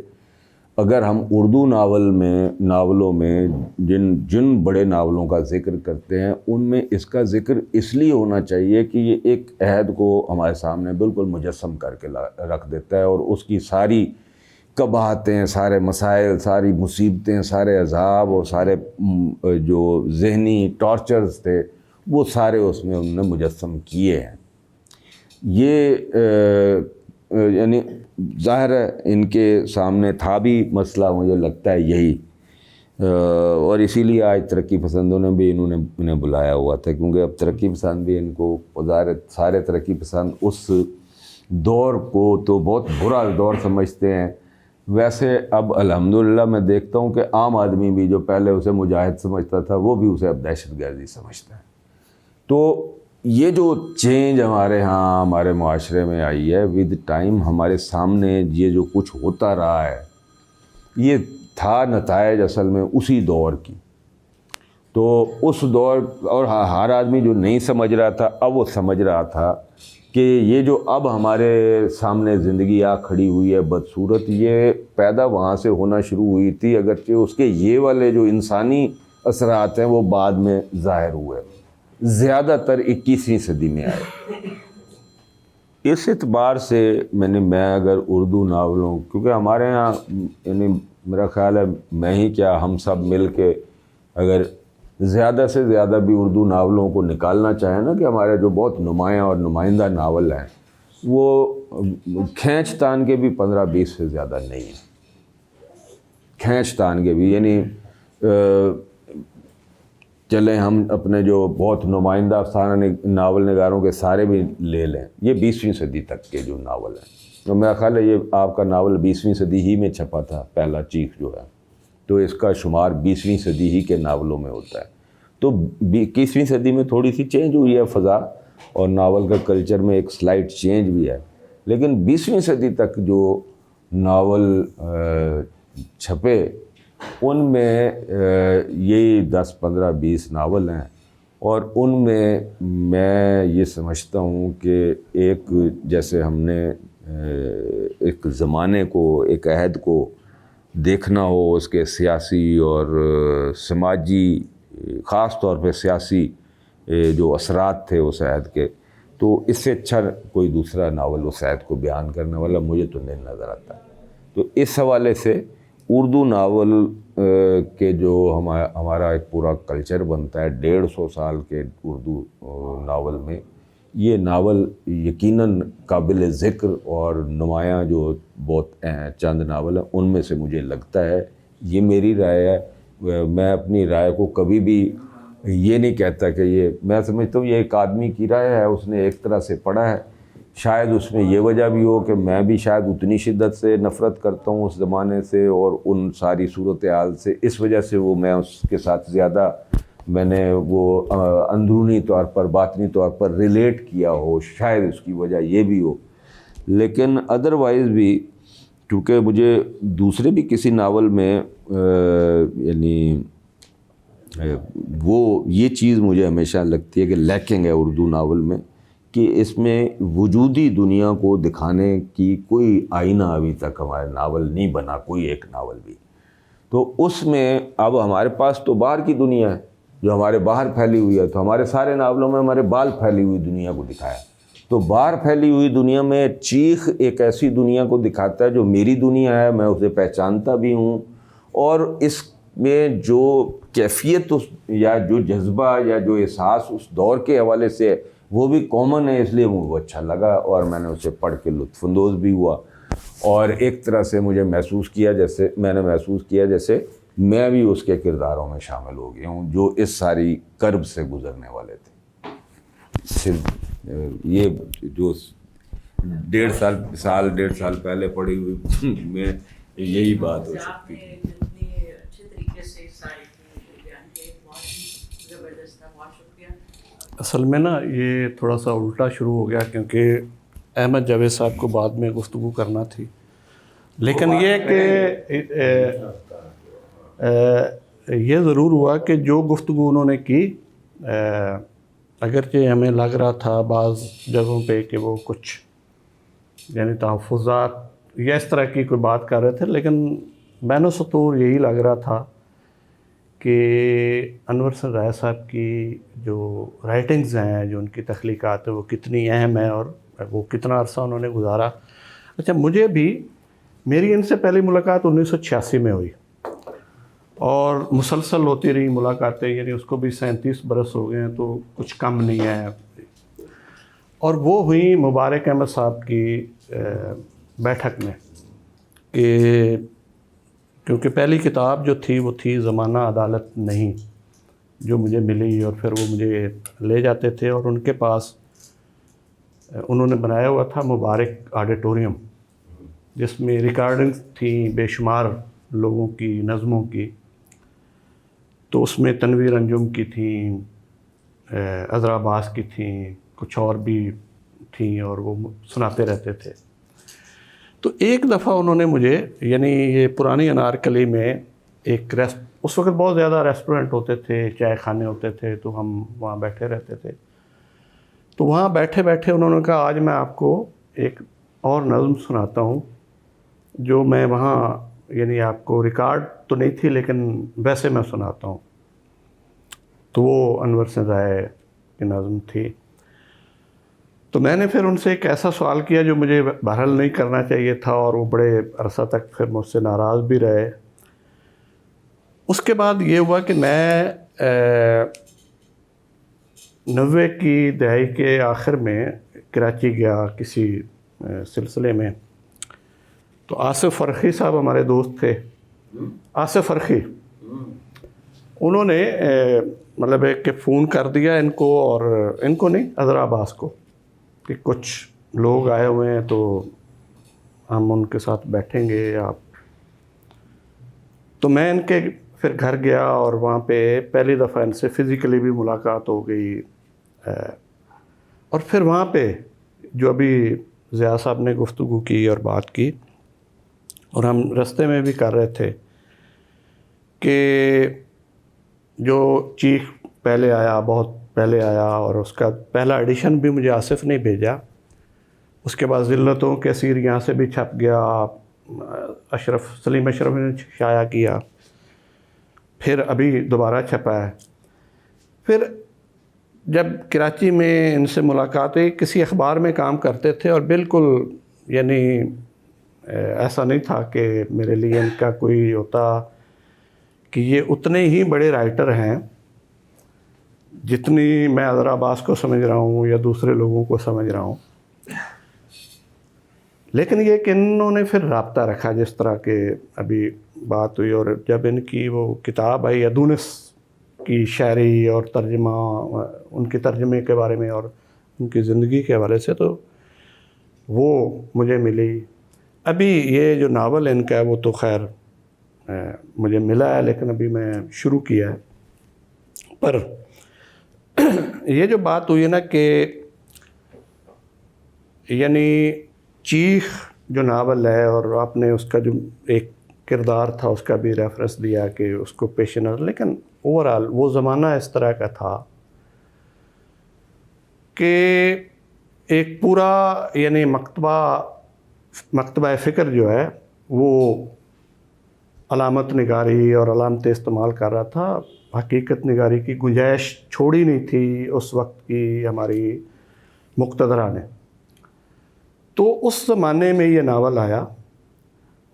اگر ہم اردو ناولوں میں جن بڑے ناولوں کا ذکر کرتے ہیں، ان میں اس کا ذکر اس لیے ہونا چاہیے کہ یہ ایک عہد کو ہمارے سامنے بالکل مجسم کر کے رکھ دیتا ہے، اور اس کی ساری قباحتیں، سارے مسائل، ساری مصیبتیں، سارے عذاب اور سارے جو ذہنی ٹارچرز تھے وہ سارے اس میں انہوں نے مجسم کیے ہیں. یہ یعنی ظاہر ہے ان کے سامنے تھا بھی مسئلہ، مجھے لگتا ہے یہی، اور اسی لیے آج ترقی پسندوں نے بھی انہیں بلایا ہوا تھا، کیونکہ اب ترقی پسند بھی ان کو ظاہر سارے ترقی پسند اس دور کو تو بہت برا دور سمجھتے ہیں. ویسے اب الحمدللہ میں دیکھتا ہوں کہ عام آدمی بھی جو پہلے اسے مجاہد سمجھتا تھا وہ بھی اسے اب دہشت گردی سمجھتا ہے. تو یہ جو چینج ہمارے ہاں ہمارے معاشرے میں آئی ہے ود ٹائم، ہمارے سامنے یہ جو کچھ ہوتا رہا ہے یہ تھا نتائج اصل میں اسی دور کی. تو اس دور، اور ہر آدمی جو نہیں سمجھ رہا تھا اب وہ سمجھ رہا تھا کہ یہ جو اب ہمارے سامنے زندگی آ کھڑی ہوئی ہے بدصورت، یہ پیدا وہاں سے ہونا شروع ہوئی تھی، اگرچہ اس کے یہ والے جو انسانی اثرات ہیں وہ بعد میں ظاہر ہوئے، زیادہ تر 21ویں صدی میں آئے. اس اعتبار سے میں اگر اردو ناولوں، کیونکہ ہمارے ہاں یعنی میرا خیال ہے میں ہی کیا ہم سب مل کے اگر زیادہ سے زیادہ بھی اردو ناولوں کو نکالنا چاہیں نا، کہ ہمارے جو بہت نمایاں اور نمائندہ ناول ہیں وہ کھینچ تان کے بھی 15-20 سے زیادہ نہیں ہیں. کھینچ تان کے بھی، یعنی چلیں ہم اپنے جو بہت نمائندہ افسانہ ناول نگاروں کے سارے بھی لے لیں، یہ 20ویں صدی تک کے جو ناول ہیں. تو میرا خیال ہے یہ آپ کا ناول 20ویں صدی ہی میں چھپا تھا، پہلا چیخ جو ہے، تو اس کا شمار 20ویں صدی ہی کے ناولوں میں ہوتا ہے. تو 21ویں صدی میں تھوڑی سی چینج ہوئی ہے فضا، اور ناول کا کلچر میں ایک سلائٹ چینج بھی ہے، لیکن 20ویں صدی تک جو ناول چھپے ان میں یہی 10, 15, 20 ناول ہیں، اور ان میں یہ سمجھتا ہوں کہ ایک جیسے ہم نے ایک زمانے کو، ایک عہد کو دیکھنا ہو، اس کے سیاسی اور سماجی، خاص طور پہ سیاسی جو اثرات تھے اس عہد کے، تو اس سے اچھا کوئی دوسرا ناول اس عہد کو بیان کرنے والا مجھے تو نہیں نظر آتا. تو اس حوالے سے اردو ناول کے جو ہمارا ایک پورا کلچر بنتا ہے 150 سال کے اردو ناول میں، یہ ناول یقیناً قابل ذکر اور نمایاں جو بہت چند ناول ہیں ان میں سے مجھے لگتا ہے، یہ میری رائے ہے، میں اپنی رائے کو کبھی بھی یہ نہیں کہتا کہ یہ، میں سمجھتا ہوں یہ ایک آدمی کی رائے ہے، اس نے ایک طرح سے پڑھا ہے، شاید اس میں یہ وجہ بھی ہو کہ میں بھی شاید اتنی شدت سے نفرت کرتا ہوں اس زمانے سے اور ان ساری صورتحال سے، اس وجہ سے وہ میں اس کے ساتھ زیادہ میں نے وہ اندرونی طور پر، باطنی طور پر ریلیٹ کیا ہو، شاید اس کی وجہ یہ بھی ہو. لیکن ادروائز بھی کیونکہ مجھے دوسرے بھی کسی ناول میں یعنی وہ یہ چیز مجھے ہمیشہ لگتی ہے کہ لیکنگ ہے اردو ناول میں، کہ اس میں وجودی دنیا کو دکھانے کی کوئی آئینہ ابھی تک ہمارے ناول نہیں بنا، کوئی ایک ناول بھی. تو اس میں اب ہمارے پاس تو باہر کی دنیا ہے جو ہمارے باہر پھیلی ہوئی ہے، تو ہمارے سارے ناولوں میں ہمارے بال پھیلی ہوئی دنیا کو دکھایا. تو باہر پھیلی ہوئی دنیا میں چیخ ایک ایسی دنیا کو دکھاتا ہے جو میری دنیا ہے، میں اسے پہچانتا بھی ہوں، اور اس میں جو کیفیت یا جو جذبہ یا جو احساس اس دور کے حوالے سے وہ بھی کامن ہے، اس لیے مجھے وہ اچھا لگا اور میں نے اسے پڑھ کے لطف اندوز بھی ہوا. اور ایک طرح سے مجھے محسوس کیا جیسے میں بھی اس کے کرداروں میں شامل ہو گیا ہوں جو اس ساری کرب سے گزرنے والے تھے. صرف یہ جو 1.5 سال پہلے پڑھی ہوئی میں یہی بات ہو سکتی ہے. جتنی اچھے طریقے سے ساری بیان کی، بہت ہی زبردست تھا، بہت شکریہ. اصل میں نا یہ تھوڑا سا الٹا شروع ہو گیا کیونکہ احمد جاوید صاحب کو بعد میں گفتگو کرنا تھی، لیکن یہ کہ یہ ضرور ہوا کہ جو گفتگو انہوں نے کی، اگرچہ ہمیں لگ رہا تھا بعض جگہوں پہ کہ وہ کچھ یعنی تحفظات یا اس طرح کی کوئی بات کر رہے تھے، لیکن بین السطور یہی لگ رہا تھا کہ انور حسن رائے صاحب کی جو رائٹنگز ہیں، جو ان کی تخلیقات ہیں، وہ کتنی اہم ہیں اور وہ کتنا عرصہ انہوں نے گزارا. اچھا، مجھے بھی میری ان سے پہلی ملاقات 1986 میں ہوئی اور مسلسل ہوتی رہی ملاقاتیں، یعنی اس کو بھی 37 برس ہو گئے ہیں تو کچھ کم نہیں ہے. اور وہ ہوئی مبارک احمد صاحب کی بیٹھک میں، کہ کیونکہ پہلی کتاب جو تھی وہ تھی زمانہ عدالت نہیں، جو مجھے ملی، اور پھر وہ مجھے لے جاتے تھے اور ان کے پاس انہوں نے بنایا ہوا تھا مبارک آڈیٹوریم، جس میں ریکارڈنگز تھیں بے شمار لوگوں کی نظموں کی. تو اس میں تنویر انجم کی تھیں، عذرا عباس کی تھیں، کچھ اور بھی تھیں اور وہ سناتے رہتے تھے. تو ایک دفعہ انہوں نے مجھے یعنی یہ پرانی انارکلی میں ایک اس وقت بہت زیادہ ریسٹورنٹ ہوتے تھے, چائے خانے ہوتے تھے, تو ہم وہاں بیٹھے رہتے تھے. تو وہاں بیٹھے بیٹھے انہوں نے کہا آج میں آپ کو ایک اور نظم سناتا ہوں جو میں وہاں یعنی آپ کو ریکارڈ تو نہیں تھی لیکن ویسے میں سناتا ہوں. تو وہ انور حسین رائے کی نظم تھی. تو میں نے پھر ان سے ایک ایسا سوال کیا جو مجھے بہرحال نہیں کرنا چاہیے تھا, اور وہ بڑے عرصہ تک پھر مجھ سے ناراض بھی رہے. اس کے بعد یہ ہوا کہ میں 90 کی دہائی کے آخر میں کراچی گیا کسی سلسلے میں. تو آصف فرخی صاحب ہمارے دوست تھے, آصف فرخی, انہوں نے مطلب ایک کہ فون کر دیا ان کو, اور ان کو نہیں عذرا عباس کو, کہ کچھ لوگ آئے ہوئے ہیں تو ہم ان کے ساتھ بیٹھیں گے آپ. تو میں ان کے پھر گھر گیا اور وہاں پہ پہلی دفعہ ان سے فزیکلی بھی ملاقات ہو گئی. اور پھر وہاں پہ جو ابھی ضیاء صاحب نے گفتگو کی اور بات کی, اور ہم رستے میں بھی کر رہے تھے کہ جو چیخ پہلے آیا, بہت پہلے آیا, اور اس کا پہلا ایڈیشن بھی مجھے آصف نے بھیجا. اس کے بعد ذلتوں کے اسیر یہاں سے بھی چھپ گیا, سلیم اشرف نے شائع کیا, پھر ابھی دوبارہ چھپا ہے. پھر جب کراچی میں ان سے ملاقات ہوئی, کسی اخبار میں کام کرتے تھے, اور بالکل یعنی ایسا نہیں تھا کہ میرے لیے ان کا کوئی ہوتا کہ یہ اتنے ہی بڑے رائٹر ہیں جتنی میں عذرا عباس کو سمجھ رہا ہوں یا دوسرے لوگوں کو سمجھ رہا ہوں. لیکن یہ کہ انہوں نے پھر رابطہ رکھا جس طرح کہ ابھی بات ہوئی, اور جب ان کی وہ کتاب آئی ادونس کی شاعری اور ترجمہ, ان کے ترجمے کے بارے میں اور ان کی زندگی کے حوالے سے, تو وہ مجھے ملی. ابھی یہ جو ناول ان کا ہے وہ تو خیر مجھے ملا ہے, لیکن ابھی میں شروع کیا ہے. پر یہ جو بات ہوئی ہے نا کہ یعنی چیخ جو ناول ہے, اور آپ نے اس کا جو ایک کردار تھا اس کا بھی ریفرنس دیا کہ اس کو پیش نظر, لیکن اوورآل وہ زمانہ اس طرح کا تھا کہ ایک پورا یعنی مکتبہ فکر جو ہے وہ علامت نگاری اور علامتیں استعمال کر رہا تھا. حقیقت نگاری کی گنجائش چھوڑی نہیں تھی اس وقت کی ہماری مقتدرہ نے. تو اس زمانے میں یہ ناول آیا,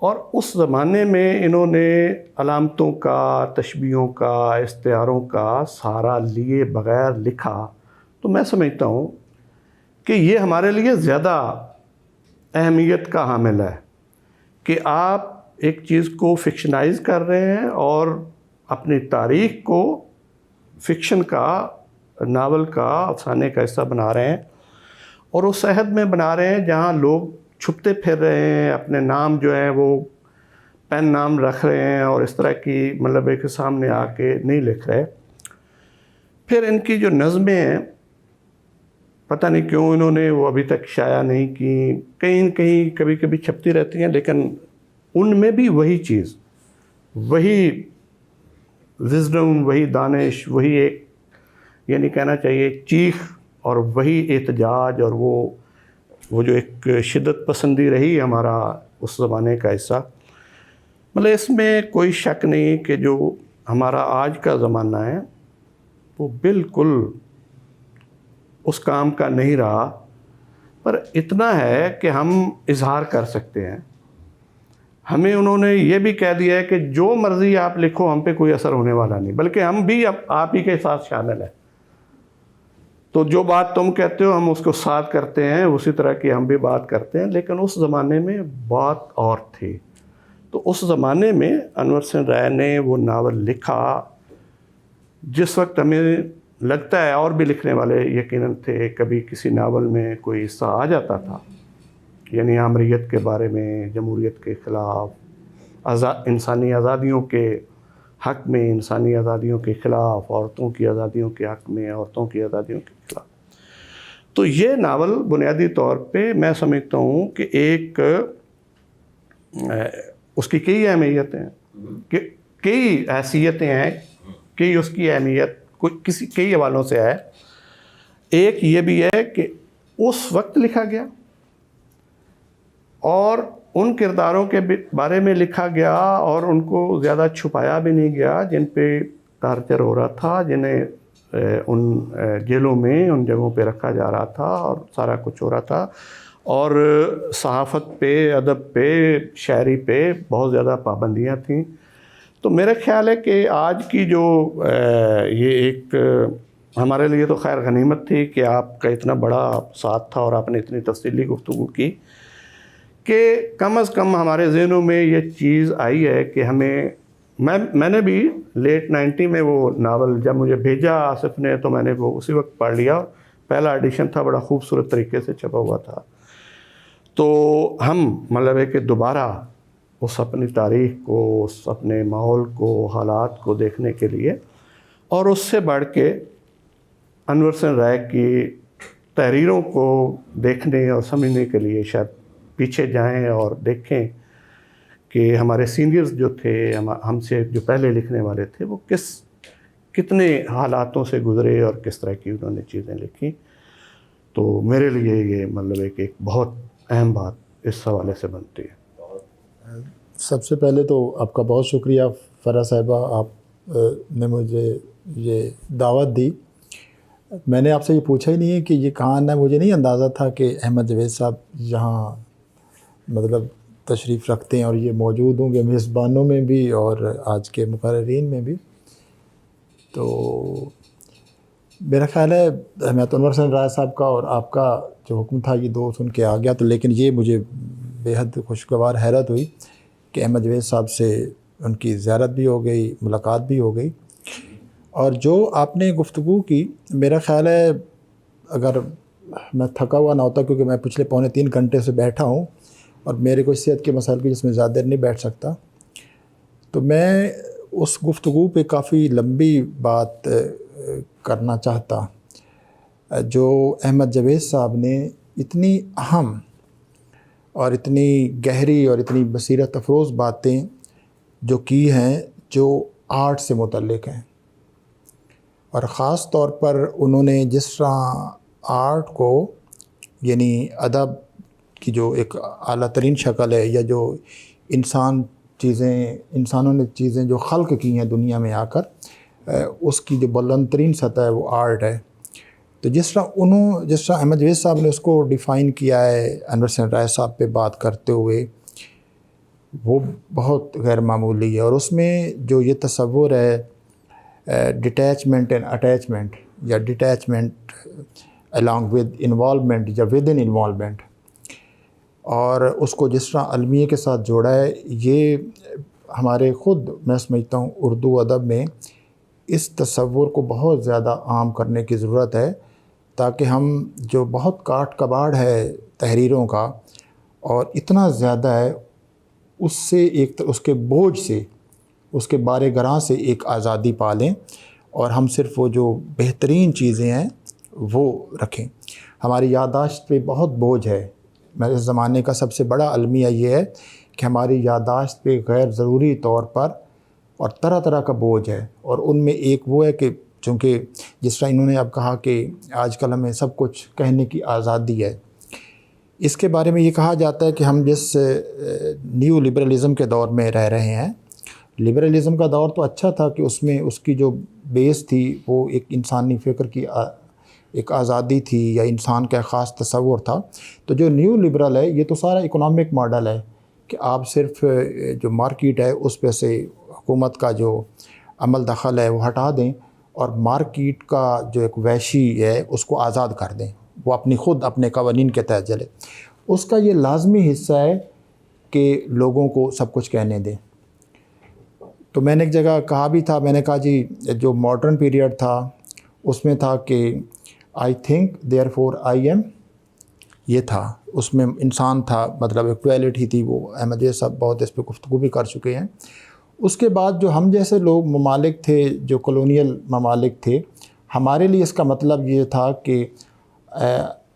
اور اس زمانے میں انہوں نے علامتوں کا, تشبیہوں کا, استعاروں کا سہارا لیے بغیر لکھا. تو میں سمجھتا ہوں کہ یہ ہمارے لیے زیادہ اہمیت کا حامل ہے کہ آپ ایک چیز کو فکشنائز کر رہے ہیں اور اپنی تاریخ کو فکشن کا, ناول کا, افسانے کا حصہ بنا رہے ہیں, اور اس عہد میں بنا رہے ہیں جہاں لوگ چھپتے پھر رہے ہیں, اپنے نام جو ہیں وہ پین نام رکھ رہے ہیں, اور اس طرح کی مطلب ایک سامنے آ کے نہیں لکھ رہے. پھر ان کی جو نظمیں ہیں پتہ نہیں کیوں انہوں نے وہ ابھی تک شائع نہیں کی, کہیں کہیں کبھی کبھی چھپتی رہتی ہیں, لیکن ان میں بھی وہی چیز, وہی وزڈم, وہی دانش, وہی ایک یعنی کہنا چاہیے چیخ, اور وہی احتجاج, اور وہ جو ایک شدت پسندی رہی ہمارا اس زمانے کا حصہ. مطلب اس میں کوئی شک نہیں کہ جو ہمارا آج کا زمانہ ہے وہ بالکل اس کام کا نہیں رہا. پر اتنا ہے کہ ہم اظہار کر سکتے ہیں. ہمیں انہوں نے یہ بھی کہہ دیا ہے کہ جو مرضی آپ لکھو ہم پہ کوئی اثر ہونے والا نہیں, بلکہ ہم بھی آپ ہی کے ساتھ شامل ہیں. تو جو بات تم کہتے ہو ہم اس کو ساتھ کرتے ہیں, اسی طرح کی ہم بھی بات کرتے ہیں. لیکن اس زمانے میں بات اور تھی. تو اس زمانے میں انور حسین رائے نے وہ ناول لکھا جس وقت ہمیں لگتا ہے اور بھی لکھنے والے یقیناً تھے, کبھی کسی ناول میں کوئی حصہ آ جاتا تھا یعنی آمریت کے بارے میں, جمہوریت کے خلاف, انسانی آزادیوں کے حق میں, انسانی آزادیوں کے خلاف, عورتوں کی آزادیوں کے حق میں, عورتوں کی آزادیوں کے خلاف. تو یہ ناول بنیادی طور پہ میں سمجھتا ہوں کہ ایک اس کی کئی اہمیتیں ہیں، کئی حیثیتیں ہیں، کئی اس کی اہمیت کئی حوالوں سے ہے۔ ایک یہ بھی ہے کہ اس وقت لکھا گیا اور ان کرداروں کے بارے میں لکھا گیا اور ان کو زیادہ چھپایا بھی نہیں گیا جن پہ ٹارچر ہو رہا تھا، جنہیں ان جیلوں میں ان جگہوں پہ رکھا جا رہا تھا اور سارا کچھ ہو رہا تھا، اور صحافت پہ، ادب پہ، شاعری پہ بہت زیادہ پابندیاں تھیں۔ تو میرا خیال ہے کہ آج کی جو یہ ایک ہمارے لیے تو خیر غنیمت تھی کہ آپ کا اتنا بڑا ساتھ تھا اور آپ نے اتنی تفصیلی گفتگو کی کہ کم از کم ہمارے ذہنوں میں یہ چیز آئی ہے کہ ہمیں میں نے بھی لیٹ 90 میں وہ ناول جب مجھے بھیجا آصف نے تو میں نے وہ اسی وقت پڑھ لیا، اور پہلا ایڈیشن تھا، بڑا خوبصورت طریقے سے چھپا ہوا تھا۔ تو ہم مطلب ہے کہ دوبارہ اس اپنی تاریخ کو، اس اپنے ماحول کو، حالات کو دیکھنے کے لیے، اور اس سے بڑھ کے انور حسین رائے کی تحریروں کو دیکھنے اور سمجھنے کے لیے شاید پیچھے جائیں اور دیکھیں کہ ہمارے سینئرز جو تھے، ہم سے جو پہلے لکھنے والے تھے، وہ کتنے حالاتوں سے گزرے اور کس طرح کی انہوں نے چیزیں لکھی۔ تو میرے لیے یہ مطلب ایک بہت اہم بات اس حوالے سے بنتی ہے۔ سب سے پہلے تو آپ کا بہت شکریہ فرح صاحبہ، آپ نے مجھے یہ دعوت دی۔ میں نے آپ سے یہ پوچھا ہی نہیں ہے کہ یہ کہاں آنا ہے، مجھے نہیں اندازہ تھا کہ احمد جاوید صاحب یہاں مطلب تشریف رکھتے ہیں اور یہ موجود ہوں گے، میزبانوں میں بھی اور آج کے مقررین میں بھی۔ تو میرا خیال ہے میں تو انور حسین رائے صاحب کا اور آپ کا جو حکم تھا یہ دو سن کے آ گیا، تو لیکن یہ مجھے بے حد خوشگوار حیرت ہوئی کہ احمد جاوید صاحب سے ان کی زیارت بھی ہو گئی، ملاقات بھی ہو گئی، اور جو آپ نے گفتگو کی میرا خیال ہے اگر میں تھکا ہوا نہ ہوتا، کیونکہ میں پچھلے 2.25 گھنٹے سے بیٹھا ہوں اور میرے کوئی صحت کے مسائل کی جس میں زیادہ دیر نہیں بیٹھ سکتا، تو میں اس گفتگو پہ کافی لمبی بات کرنا چاہتا جو احمد جاوید صاحب نے اتنی اہم اور اتنی گہری اور اتنی بصیرت افروز باتیں جو کی ہیں جو آرٹ سے متعلق ہیں، اور خاص طور پر انہوں نے جس طرح آرٹ کو، یعنی ادب کی جو ایک اعلیٰ ترین شکل ہے، یا جو انسانوں نے چیزیں جو خلق کی ہیں دنیا میں آ کر، اس کی جو بلند ترین سطح ہے وہ آرٹ ہے۔ تو جس طرح احمد جاوید صاحب نے اس کو ڈیفائن کیا ہے انور حسین رائے صاحب پہ بات کرتے ہوئے، وہ بہت غیر معمولی ہے، اور اس میں جو یہ تصور ہے ڈیٹیچمنٹ اینڈ اٹیچمنٹ، یا ڈیٹیچمنٹ along with انوالومنٹ یا ود ان انوالومنٹ، اور اس کو جس طرح المیہ کے ساتھ جوڑا ہے، یہ ہمارے خود میں سمجھتا ہوں اردو ادب میں اس تصور کو بہت زیادہ عام کرنے کی ضرورت ہے، تاکہ ہم جو بہت کاٹ کباڑ ہے تحریروں کا اور اتنا زیادہ ہے، اس سے اس کے بوجھ سے، اس کے بارے گراں سے ایک آزادی پا لیں، اور ہم صرف وہ جو بہترین چیزیں ہیں وہ رکھیں۔ ہماری یادداشت پہ بہت بوجھ ہے، میرے زمانے کا سب سے بڑا المیہ یہ ہے کہ ہماری یادداشت پہ غیر ضروری طور پر اور طرح طرح کا بوجھ ہے، اور ان میں ایک وہ ہے کہ چونکہ جس طرح انہوں نے اب کہا کہ آج کل ہمیں سب کچھ کہنے کی آزادی ہے، اس کے بارے میں یہ کہا جاتا ہے کہ ہم جس نیو لبرلزم کے دور میں رہ رہے ہیں، لبرلزم کا دور تو اچھا تھا کہ اس میں اس کی جو بیس تھی وہ ایک انسانی فکر کی ایک آزادی تھی، یا انسان کا خاص تصور تھا۔ تو جو نیو لبرل ہے یہ تو سارا اکنامک ماڈل ہے کہ آپ صرف جو مارکیٹ ہے اس پہ سے حکومت کا جو عمل دخل ہے وہ ہٹا دیں، اور مارکیٹ کا جو ایک وحشی ہے اس کو آزاد کر دیں، وہ خود اپنے قوانین کے تحت چلے۔ اس کا یہ لازمی حصہ ہے کہ لوگوں کو سب کچھ کہنے دیں۔ تو میں نے ایک جگہ کہا بھی تھا، میں نے کہا جی جو ماڈرن پیریڈ تھا اس میں تھا کہ I think therefore I am, یہ تھا، اس میں انسان تھا، مطلب ایک ٹوائلٹ ہی تھی وہ۔ احمد جاوید صاحب بہت اس پہ گفتگو بھی کر چکے ہیں۔ اس کے بعد جو ہم جیسے لوگ ممالک تھے، جو کلونیل ممالک تھے، ہمارے لیے اس کا مطلب یہ تھا کہ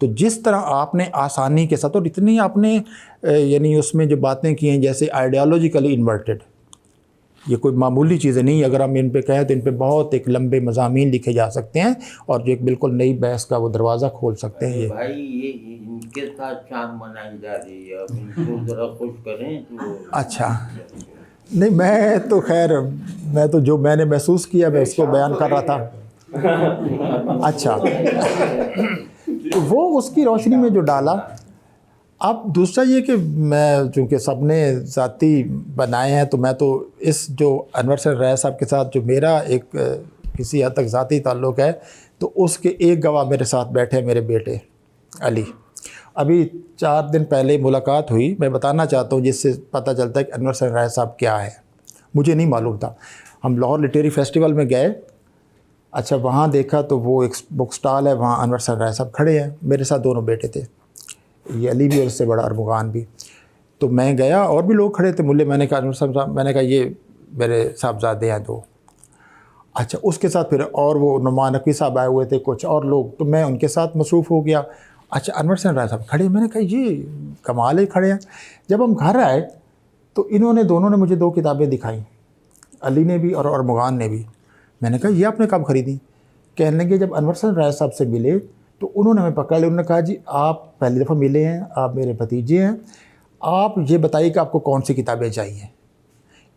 تو جس طرح آپ نے آسانی کے ساتھ اور اتنی آپ نے یعنی اس میں جو باتیں کی ہیں جیسے آئیڈیالوجیکلی انورٹڈ، یہ کوئی معمولی چیزیں نہیں، اگر ہم ان پہ کہیں تو ان پہ بہت ایک لمبے مضامین لکھے جا سکتے ہیں اور جو ایک بالکل نئی بحث کا وہ دروازہ کھول سکتے ہیں. یہ بھائی یہ ان کے ساتھ شام منائی جا رہی ہے، اب ان کو ذرا خوش کریں تو. اچھا نہیں، میں تو خیر میں تو جو میں نے محسوس کیا میں اس کو بیان کر رہا تھا. اچھا تو وہ اس کی روشنی میں جو ڈالا. اب دوسرا یہ کہ میں چونکہ سب نے ذاتی بنائے ہیں تو میں تو اس جو انور حسین رائے صاحب کے ساتھ جو میرا ایک کسی حد تک ذاتی تعلق ہے تو اس کے ایک گواہ میرے ساتھ بیٹھے میرے بیٹے علی. ابھی 4 دن پہلے ملاقات ہوئی، میں بتانا چاہتا ہوں جس سے پتہ چلتا ہے کہ انور حسین رائے صاحب کیا ہے، مجھے نہیں معلوم تھا. ہم لاہور لٹریری فیسٹیول میں گئے. اچھا وہاں دیکھا تو وہ ایک بک سٹال ہے، وہاں انور حسین رائے صاحب کھڑے ہیں، میرے ساتھ دونوں بیٹے تھے، یہ علی بھی اور اس سے بڑا ارمغان بھی. تو میں گیا اور بھی لوگ کھڑے تھے، میں نے کہا انور صاحب، میں نے کہا یہ میرے صاحبزادے ہیں 2. اچھا اس کے ساتھ پھر اور وہ نعمان نقوی صاحب آئے ہوئے تھے، کچھ اور لوگ، تو میں ان کے ساتھ مصروف ہو گیا. اچھا انور حسین رائے صاحب کھڑے، میں نے کہا یہ کمال ہی کھڑے ہیں. جب ہم گھر آئے تو دونوں نے مجھے 2 کتابیں دکھائیں، علی نے بھی اور ارمغان نے بھی. میں نے کہا یہ آپ نے کب خریدی؟ کہنے لگے جب انور حسین رائے صاحب سے ملے تو انہوں نے ہمیں پکڑ لیا، انہوں نے کہا جی آپ پہلی دفعہ ملے ہیں، آپ میرے بھتیجے ہیں، آپ یہ بتائیے کہ آپ کو کون سی کتابیں چاہیے.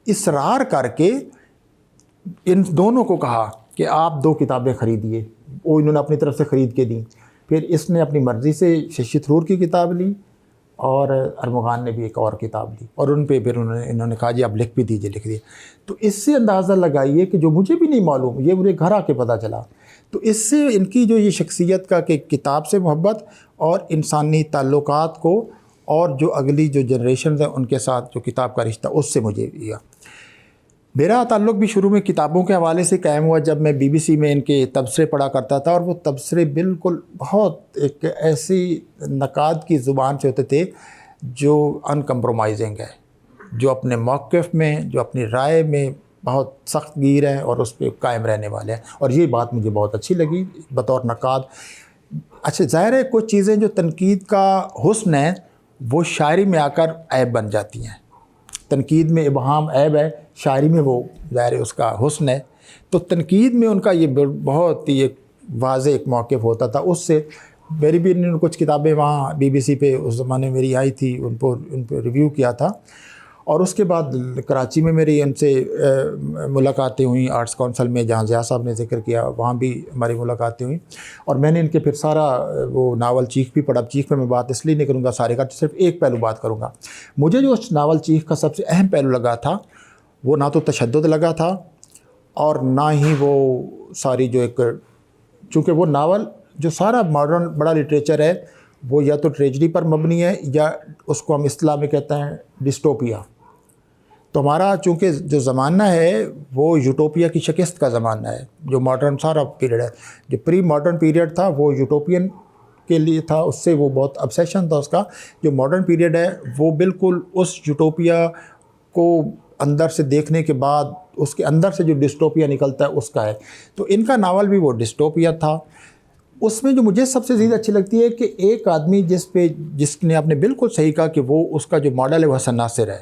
اصرار کر کے ان دونوں کو کہا کہ آپ 2 کتابیں خریدیے، وہ انہوں نے اپنی طرف سے خرید کے دیں. پھر اس نے اپنی مرضی سے ششی تھرور کی کتاب لی اور ارمغان نے بھی ایک اور کتاب لی، اور ان پہ پھر انہوں نے کہا جی آپ لکھ بھی دیجئے، لکھ دیے. تو اس سے اندازہ لگائیے کہ جو مجھے بھی نہیں معلوم، یہ مجھے گھر آ کے پتہ چلا. تو اس سے ان کی جو یہ شخصیت کا کہ کتاب سے محبت اور انسانی تعلقات کو اور جو اگلی جو جنریشنز ہیں ان کے ساتھ جو کتاب کا رشتہ، اس سے مجھے یہ. میرا تعلق بھی شروع میں کتابوں کے حوالے سے قائم ہوا جب میں BBC میں ان کے تبصرے پڑھا کرتا تھا، اور وہ تبصرے بالکل بہت ایک ایسی نقاد کی زبان سے ہوتے تھے جو ان کمپرومائزنگ ہے، جو اپنے موقف میں، جو اپنی رائے میں بہت سخت گیر ہیں اور اس پہ قائم رہنے والے ہیں. اور یہ بات مجھے بہت اچھی لگی بطور نقاد. اچھا ظاہر ہے کچھ چیزیں جو تنقید کا حسن ہے وہ شاعری میں آ کر عیب بن جاتی ہیں. تنقید میں ابہام عیب ہے، شاعری میں وہ ظاہر اس کا حسن ہے. تو تنقید میں ان کا یہ بہت ہی ایک واضح ایک موقف ہوتا تھا. اس سے میری بھی انہوں نے کچھ کتابیں وہاں BBC پہ اس زمانے میں میری آئی تھی، ان پہ ریویو کیا تھا. اور اس کے بعد کراچی میں میری ان سے ملاقاتیں ہوئیں آرٹس کونسل میں، جہاں ضیاء صاحب نے ذکر کیا، وہاں بھی ہماری ملاقاتیں ہوئیں. اور میں نے ان کے پھر سارا وہ ناول چیخ بھی پڑھا. چیخ میں بات اس لیے نہیں کروں گا سارے کا، صرف ایک پہلو بات کروں گا. مجھے جو اس ناول چیخ کا سب سے اہم پہلو لگا تھا وہ نہ تو تشدد لگا تھا اور نہ ہی وہ ساری جو ایک، چونکہ وہ ناول جو سارا ماڈرن بڑا لٹریچر ہے وہ یا تو ٹریجڈی پر مبنی ہے یا اس کو ہم اصطلاح میں کہتے ہیں ڈسٹوپیا. تو ہمارا چونکہ جو زمانہ ہے وہ یوٹوپیا کی شکست کا زمانہ ہے. جو ماڈرن سارا پیریڈ ہے، جو پری ماڈرن پیریڈ تھا وہ یوٹوپین کے لیے تھا، اس سے وہ بہت obsession تھا اس کا. جو ماڈرن پیریڈ ہے وہ بالکل اس یوٹوپیا کو اندر سے دیکھنے کے بعد اس کے اندر سے جو ڈسٹوپیا نکلتا ہے اس کا ہے. تو ان کا ناول بھی وہ ڈسٹوپیا تھا. اس میں جو مجھے سب سے زیادہ اچھی لگتی ہے کہ ایک آدمی جس نے آپ نے بالکل صحیح کہا کہ وہ اس کا جو ماڈل ہے وہ حسن ناصر ہے.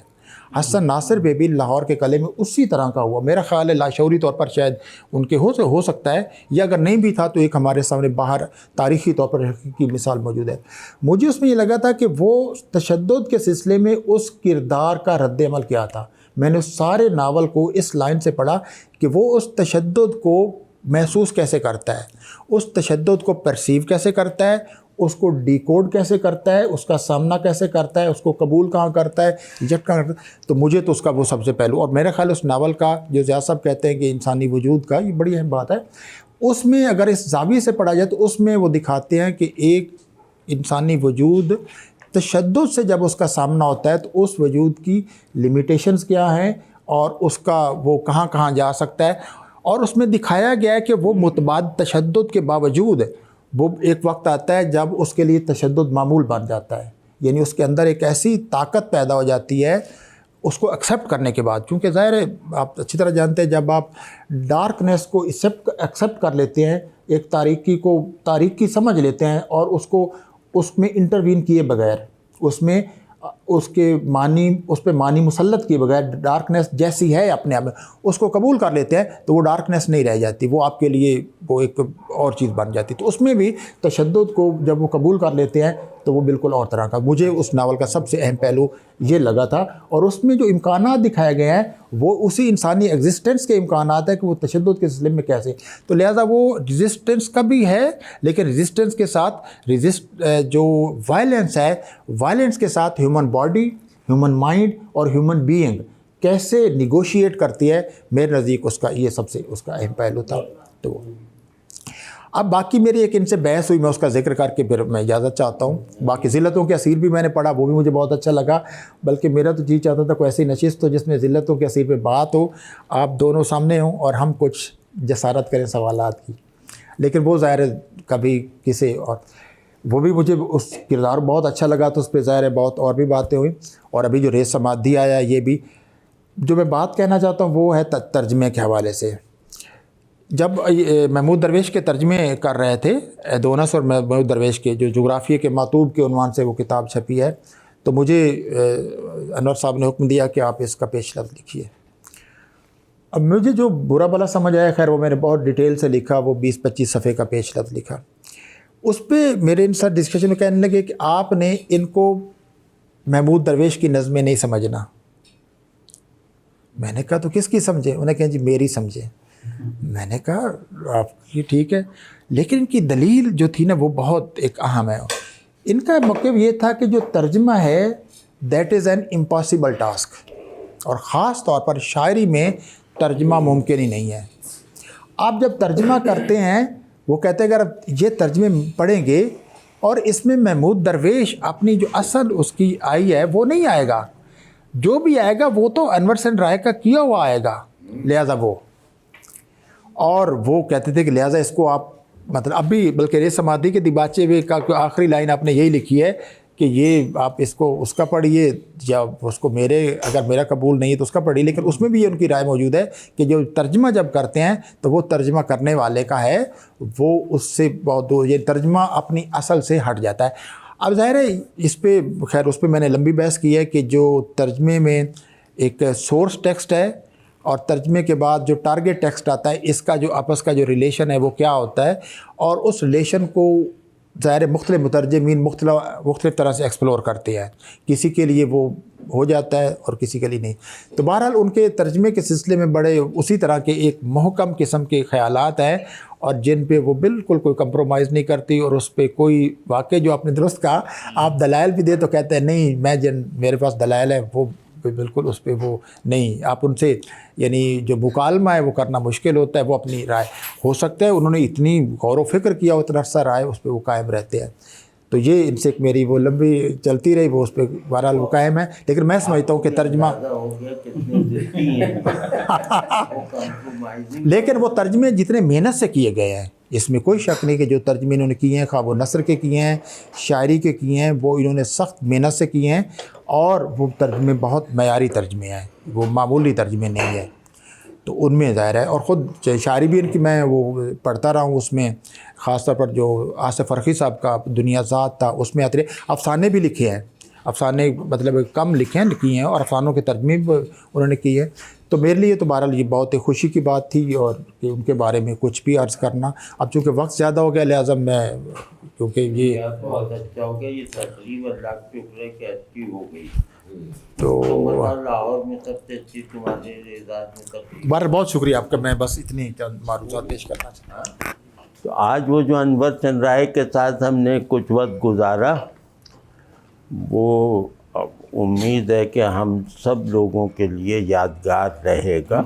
حسن ناصر بے بھی لاہور کے قلعے میں اسی طرح کا ہوا. میرا خیال ہے لاشعوری طور پر شاید ان کے ہو سکتا ہے، یا اگر نہیں بھی تھا تو ایک ہمارے سامنے باہر تاریخی طور پر حقیقی مثال موجود ہے. مجھے اس میں یہ لگا تھا کہ وہ تشدد کے سلسلے میں اس کردار کا رد عمل کیا تھا. میں نے اس سارے ناول کو اس لائن سے پڑھا کہ وہ اس تشدد کو محسوس کیسے کرتا ہے، اس تشدد کو پرسیو کیسے کرتا ہے، اس کو ڈیکوڈ کیسے کرتا ہے، اس کا سامنا کیسے کرتا ہے، اس کو قبول کہاں کرتا ہے، ریجیکٹ کہاں کرتا ہے. تو مجھے تو اس کا وہ سب سے پہلو، اور میرا خیال اس ناول کا جو ضیاء صاحب کہتے ہیں کہ انسانی وجود کا، یہ بڑی اہم بات ہے. اس میں اگر اس زاویے سے پڑھا جائے تو اس میں وہ دکھاتے ہیں کہ ایک انسانی وجود تشدد سے جب اس کا سامنا ہوتا ہے تو اس وجود کی لمیٹیشنز کیا ہیں اور اس کا وہ کہاں کہاں جا سکتا ہے. اور اس میں دکھایا گیا ہے کہ وہ متبادل تشدد کے باوجود وہ ایک وقت آتا ہے جب اس کے لیے تشدد معمول بن جاتا ہے. یعنی اس کے اندر ایک ایسی طاقت پیدا ہو جاتی ہے اس کو ایکسیپٹ کرنے کے بعد. کیونکہ ظاہر ہے آپ اچھی طرح جانتے ہیں جب آپ ڈارکنیس کو ایکسیپٹ کر لیتے ہیں، ایک تاریکی سمجھ لیتے ہیں اور اس کو اس میں انٹروین کیے بغیر، اس میں اس پہ معنی مسلط کیے بغیر، ڈارکنیس جیسی ہے اپنے آپ میں اس کو قبول کر لیتے ہیں تو وہ ڈارکنیس نہیں رہ جاتی، وہ آپ کے لیے وہ ایک اور چیز بن جاتی. تو اس میں بھی تشدد کو جب وہ قبول کر لیتے ہیں تو وہ بالکل اور طرح کا. مجھے اس ناول کا سب سے اہم پہلو یہ لگا تھا، اور اس میں جو امکانات دکھائے گئے ہیں وہ اسی انسانی ایگزسٹنس کے امکانات ہیں کہ وہ تشدد کے سلسلے میں کیسے. تو لہٰذا وہ ریزسٹنس کا بھی ہے، لیکن ریزسٹنس کے ساتھ جو وائلنس ہے، وائلنس کے ساتھ ہیومن باڈی، ہیومن مائنڈ اور ہیومن بینگ کیسے نیگوشیٹ کرتی ہے، میرے نزدیک اس کا یہ سب سے اس کا اہم پہلو تھا. تو اب باقی میری ایک ان سے بحث ہوئی، میں اس کا ذکر کر کے پھر میں اجازت چاہتا ہوں. باقی ذلتوں کے اسیر بھی میں نے پڑھا، وہ بھی مجھے بہت اچھا لگا، بلکہ میرا تو جی چاہتا تھا کوئی ایسی نشست ہو جس میں ذلتوں کے اسیر پہ بات ہو، آپ دونوں سامنے ہوں اور ہم کچھ جسارت کریں سوالات کی. لیکن وہ ظاہر ہے کبھی کسی اور، وہ بھی مجھے اس کردار بہت اچھا لگا، تو اس پہ ظاہر ہے بہت اور بھی باتیں ہوئیں. اور ابھی جو ریس سمادھی آیا، یہ بھی جو میں بات کہنا چاہتا ہوں وہ ہے ترجمے کے حوالے سے. جب محمود درویش کے ترجمے کر رہے تھے، ایدونس اور محمود درویش کے جو جغرافیے کے ماتوب کے عنوان سے وہ کتاب چھپی ہے، تو مجھے انور صاحب نے حکم دیا کہ آپ اس کا پیش لفظ لکھیے. اب مجھے جو برا بلا سمجھ آیا، خیر وہ میں نے بہت ڈیٹیل سے لکھا، وہ 20-25 صفحے کا پیش لفظ لکھا. اس پہ میرے ان ساتھ ڈسکشن میں کہنے لگے کہ آپ نے ان کو محمود درویش کی نظمیں نہیں سمجھنا. میں نے کہا تو کس کی سمجھے؟ انہوں نے کہا جی میری سمجھے. میں نے کہا آپ کی ٹھیک ہے، لیکن ان کی دلیل جو تھی نا وہ بہت ایک اہم ہے. ان کا موقف یہ تھا کہ جو ترجمہ ہے that is an impossible task, اور خاص طور پر شاعری میں ترجمہ ممکن ہی نہیں ہے. آپ جب ترجمہ کرتے ہیں، وہ کہتے ہیں اگر یہ ترجمے پڑھیں گے اور اس میں محمود درویش اپنی جو اصل اس کی آئی ہے وہ نہیں آئے گا، جو بھی آئے گا وہ تو انور سین رائے کا کیا ہوا آئے گا. لہٰذا وہ، اور وہ کہتے تھے کہ لہٰذا اس کو آپ مطلب اب بھی، بلکہ ریس سمادھی کے دیباچے میں کا آخری لائن آپ نے یہی لکھی ہے کہ یہ آپ اس کو اس کا پڑھیے، یا اس کو اگر میرا قبول نہیں ہے تو اس کا پڑھیے. لیکن اس میں بھی یہ ان کی رائے موجود ہے کہ جو ترجمہ جب کرتے ہیں تو وہ ترجمہ کرنے والے کا ہے، وہ اس سے بہت یہ ترجمہ اپنی اصل سے ہٹ جاتا ہے. اب ظاہر ہے اس پہ خیر اس پہ میں نے لمبی بحث کی ہے کہ جو ترجمے میں ایک سورس ٹیکسٹ ہے اور ترجمے کے بعد جو ٹارگیٹ ٹیکسٹ آتا ہے، اس کا جو آپس کا جو ریلیشن ہے وہ کیا ہوتا ہے، اور اس ریلیشن کو ظاہر مختلف مترجمین مختلف طرح سے ایکسپلور کرتے ہیں. کسی کے لیے وہ ہو جاتا ہے اور کسی کے لیے نہیں. تو بہرحال ان کے ترجمے کے سلسلے میں بڑے اسی طرح کے ایک محکم قسم کے خیالات ہیں، اور جن پہ وہ بالکل کوئی کمپرومائز نہیں کرتی، اور اس پہ کوئی واقعی جو آپ نے درست کہا، آپ دلائل بھی دے تو کہتے ہیں نہیں میرے پاس دلائل ہیں، وہ بالکل اس پہ وہ نہیں. آپ ان سے یعنی جو مکالمہ ہے وہ کرنا مشکل ہوتا ہے. وہ اپنی رائے ہو سکتا ہے انہوں نے اتنی غور و فکر کیا اتنا عرصہ رائے اس پہ وہ قائم رہتے ہیں. تو یہ ان سے ایک میری وہ لمبی چلتی رہی، وہ اس پہ بہرحال وہ قائم ہے. لیکن میں سمجھتا ہوں کہ ترجمہ لیکن وہ ترجمے جتنے محنت سے کیے گئے ہیں، اس میں کوئی شک نہیں کہ جو ترجمے انہوں نے کیے ہیں، خواہ وہ نثر کے کیے ہیں، شاعری کے کیے ہیں، وہ انہوں نے سخت محنت سے کیے ہیں، اور وہ ترجمے بہت معیاری ترجمے ہیں، وہ معمولی ترجمے نہیں ہیں. تو ان میں ظاہر ہے، اور خود شاعری بھی ان کی میں وہ پڑھتا رہا ہوں، اس میں خاص طور پر جو آصف فرخی صاحب کا دنیا ذات تھا، اس میں افسانے بھی لکھے ہیں، افسانے مطلب کم لکھے ہیں کی ہیں، اور افسانوں کے ترجمے بھی انہوں نے کیے. تو میرے لیے تو بہرحال یہ بہت خوشی کی بات تھی، اور کہ ان کے بارے میں کچھ بھی عرض کرنا. اب چونکہ وقت زیادہ ہو گیا، لہٰذا میں کیونکہ یہ بہت اچھا ہو گیا، یہ تقریباً لاکھ شکر ہے کہ اچھی ہو گئی. تو لاہور میں سب سے اچھی تمہارے اعزاز میں تقریب. بہرحال بہت شکریہ آپ کا. میں بس اتنی معروضات پیش کرنا چاہتا ہوں. تو آج وہ جو انور سین رائے کے ساتھ ہم نے کچھ وقت گزارا، وہ امید ہے کہ ہم سب لوگوں کے لیے یادگار رہے گا.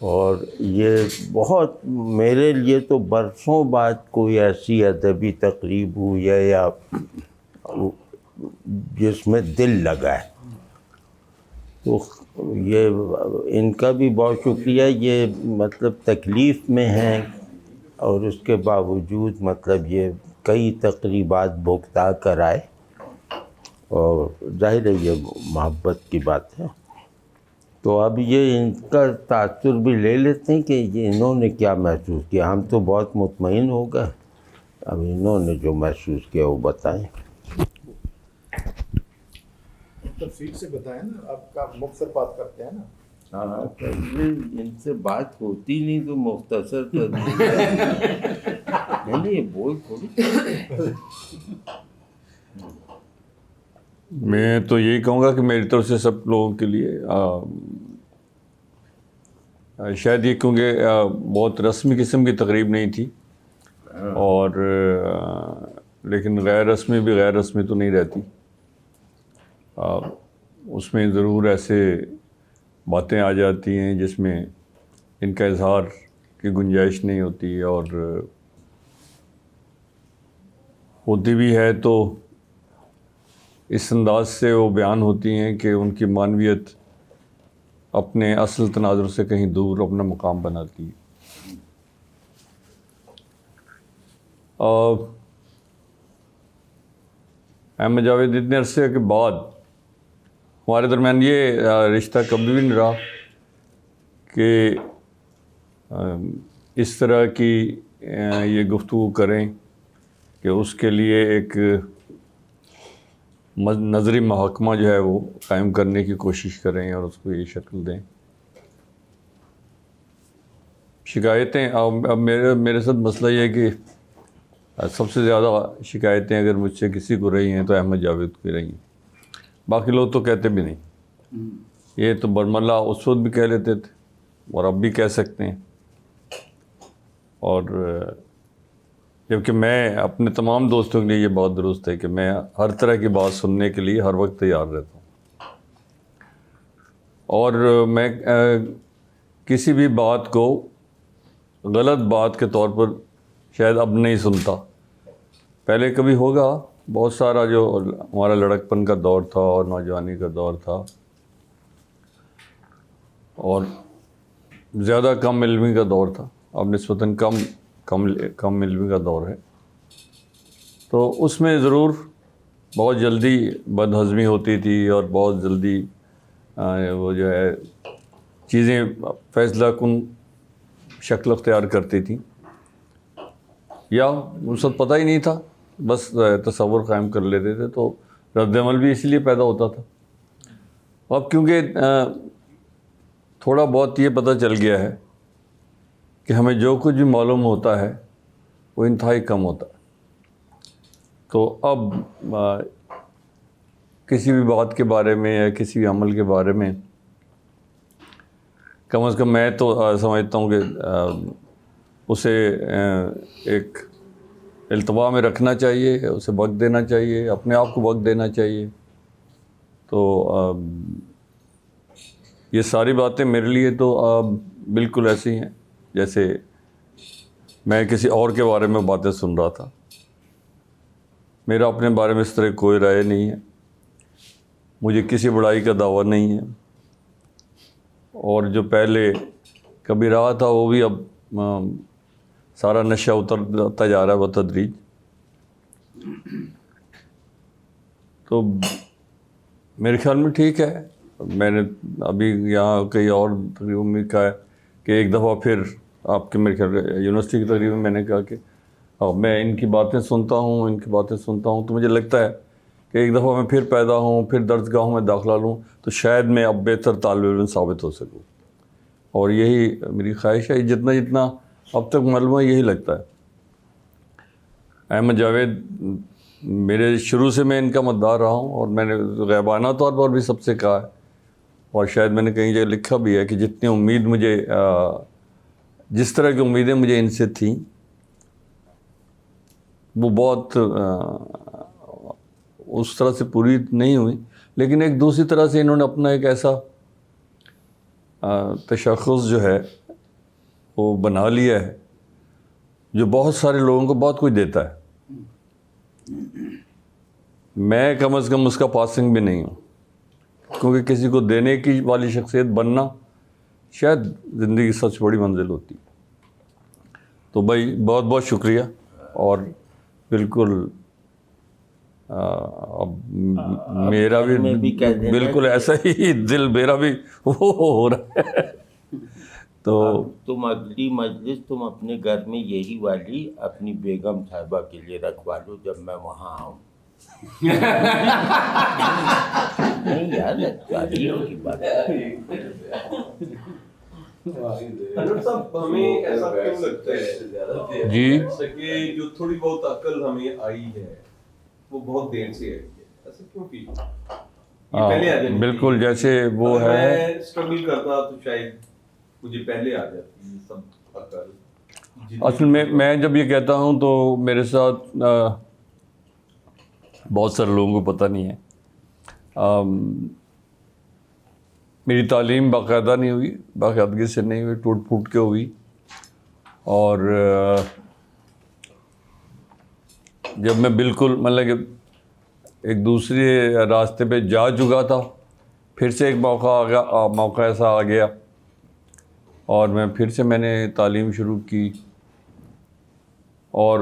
اور یہ بہت میرے لیے تو برسوں بعد کوئی ایسی ادبی تقریب ہوئی ہے یا جس میں دل لگا ہے. تو یہ ان کا بھی بہت شکریہ. یہ مطلب تکلیف میں ہیں، اور اس کے باوجود مطلب یہ کئی تقریبات بھگتا کر آئے، اور ظاہر ہے یہ محبت کی بات ہے. تو اب یہ ان کا تاثر بھی لے لیتے ہیں کہ یہ انہوں نے کیا محسوس کیا. ہم تو بہت مطمئن ہو گئے اب انہوں نے جو محسوس کیا وہ بتائیں. تفصیل سے بتائیں نا, آپ کا مختصر بات کرتے ہیں نا. ہاں ان سے بات ہوتی نہیں تو مختصر نہیں یہ بول تھوڑی. میں تو یہی کہوں گا کہ میری طرف سے سب لوگوں کے لیے شاید یہ کیونکہ بہت رسمی قسم کی تقریب نہیں تھی, اور لیکن غیر رسمی بھی غیر رسمی تو نہیں رہتی. اس میں ضرور ایسے باتیں آ جاتی ہیں جس میں ان کا اظہار کی گنجائش نہیں ہوتی, اور ہوتی بھی ہے تو اس انداز سے وہ بیان ہوتی ہیں کہ ان کی معنویت اپنے اصل تناظر سے کہیں دور اپنا مقام بناتی ہے. احمد جاوید اتنے عرصے کے بعد ہمارے درمیان یہ رشتہ کبھی بھی نہیں رہا کہ اس طرح کی یہ گفتگو کریں کہ اس کے لیے ایک نظری محکمہ جو ہے وہ قائم کرنے کی کوشش کریں اور اس کو یہ شکل دیں. شکایتیں اب میرے ساتھ مسئلہ یہ ہے کہ سب سے زیادہ شکایتیں اگر مجھ سے کسی کو رہی ہیں تو احمد جاوید کو رہی ہیں. باقی لوگ تو کہتے بھی نہیں. یہ تو برملا اس وقت بھی کہہ لیتے تھے اور اب بھی کہہ سکتے ہیں, اور جبکہ میں اپنے تمام دوستوں کے لیے یہ بات درست ہے کہ میں ہر طرح کی بات سننے کے لیے ہر وقت تیار رہتا ہوں, اور میں کسی بھی بات کو غلط بات کے طور پر شاید اب نہیں سنتا. پہلے کبھی ہوگا, بہت سارا جو ہمارا لڑکپن کا دور تھا اور نوجوانی کا دور تھا اور زیادہ کم علمی کا دور تھا, اب نسبتاً کم علمی کا دور ہے, تو اس میں ضرور بہت جلدی بد ہضمی ہوتی تھی اور بہت جلدی وہ جو ہے چیزیں فیصلہ کن شکل اختیار کرتی تھیں, یا اس وقت پتہ ہی نہیں تھا, بس تصور قائم کر لیتے تھے, تو رد عمل بھی اسی لیے پیدا ہوتا تھا. اب کیونکہ تھوڑا بہت یہ پتہ چل گیا ہے کہ ہمیں جو کچھ بھی معلوم ہوتا ہے وہ انتہائی کم ہوتا ہے, تو اب کسی بھی بات کے بارے میں یا کسی بھی عمل کے بارے میں کم از کم میں تو سمجھتا ہوں کہ اسے ایک التوا میں رکھنا چاہیے, اسے وقت دینا چاہیے, اپنے آپ کو وقت دینا چاہیے. تو یہ ساری باتیں میرے لیے تو بالکل ایسی ہیں جیسے میں کسی اور کے بارے میں باتیں سن رہا تھا. میرا اپنے بارے میں اس طرح کوئی رائے نہیں ہے, مجھے کسی بڑائی کا دعویٰ نہیں ہے, اور جو پہلے کبھی رہا تھا وہ بھی اب سارا نشہ اترتا جا رہا ہے بتدریج. تو میرے خیال میں ٹھیک ہے. میں نے ابھی یہاں کئی اور تقریبوں میں کہا ہے کہ ایک دفعہ پھر آپ کے میرے خیال یونیورسٹی کی تقریب میں نے کہا کہ میں ان کی باتیں سنتا ہوں تو مجھے لگتا ہے کہ ایک دفعہ میں پھر پیدا ہوں, پھر درسگاہوں میں داخلہ لوں تو شاید میں اب بہتر طالب علم ثابت ہو سکوں, اور یہی میری خواہش ہے. جتنا اب تک معلوم ہے یہی لگتا ہے. احمد جاوید میرے شروع سے میں ان کا مددار رہا ہوں, اور میں نے غیبانہ طور پر بھی سب سے کہا ہے, اور شاید میں نے کہیں جگہ لکھا بھی ہے کہ جتنی امید مجھے جس طرح کی امیدیں مجھے ان سے تھیں وہ بہت اس طرح سے پوری نہیں ہوئی, لیکن ایک دوسری طرح سے انہوں نے اپنا ایک ایسا تشخص جو ہے وہ بنا لیا ہے جو بہت سارے لوگوں کو بہت کچھ دیتا ہے. میں کم از کم اس کا پاسنگ بھی نہیں ہوں, کیونکہ کسی کو دینے کی والی شخصیت بننا شاید زندگی کی سب سے بڑی منزل ہوتی. تو بھائی بہت بہت شکریہ, اور بالکل اب میرا بھی بالکل ایسا ہی دل میرا بھی وہ ہو رہا ہے تو تم اگلی مجلس تم اپنے گھر میں یہی والی اپنی بیگم صاحبہ کے لیے رکھوا لو جب میں وہاں آؤں. نہیں یار تعلیم کی بات انور صاحب ہمیں ایسا کیوں لگتا ہے جی کہ جو تھوڑی بہت عقل ہمیں آئی ہے وہ بہت دیر سے آئی ہے, ایسا کیوں فیل ہوتا ہے؟ یہ پہلے آ جانی چاہیے. بالکل جیسے وہ ہے میں اسٹرگل کرتا تو شاید مجھے پہلے آ جاتی یہ سب عقل. اصل میں جب یہ کہتا ہوں تو میرے ساتھ بہت سارے لوگوں کو پتہ نہیں ہے. میری تعلیم باقاعدہ نہیں ہوئی, باقاعدگی سے نہیں ہوئی, ٹوٹ پھوٹ کے ہوئی. اور جب میں بالکل مطلب کہ ایک دوسرے راستے پہ جا چکا تھا, پھر سے ایک موقع ایسا آ گیا اور میں پھر سے میں نے تعلیم شروع کی. اور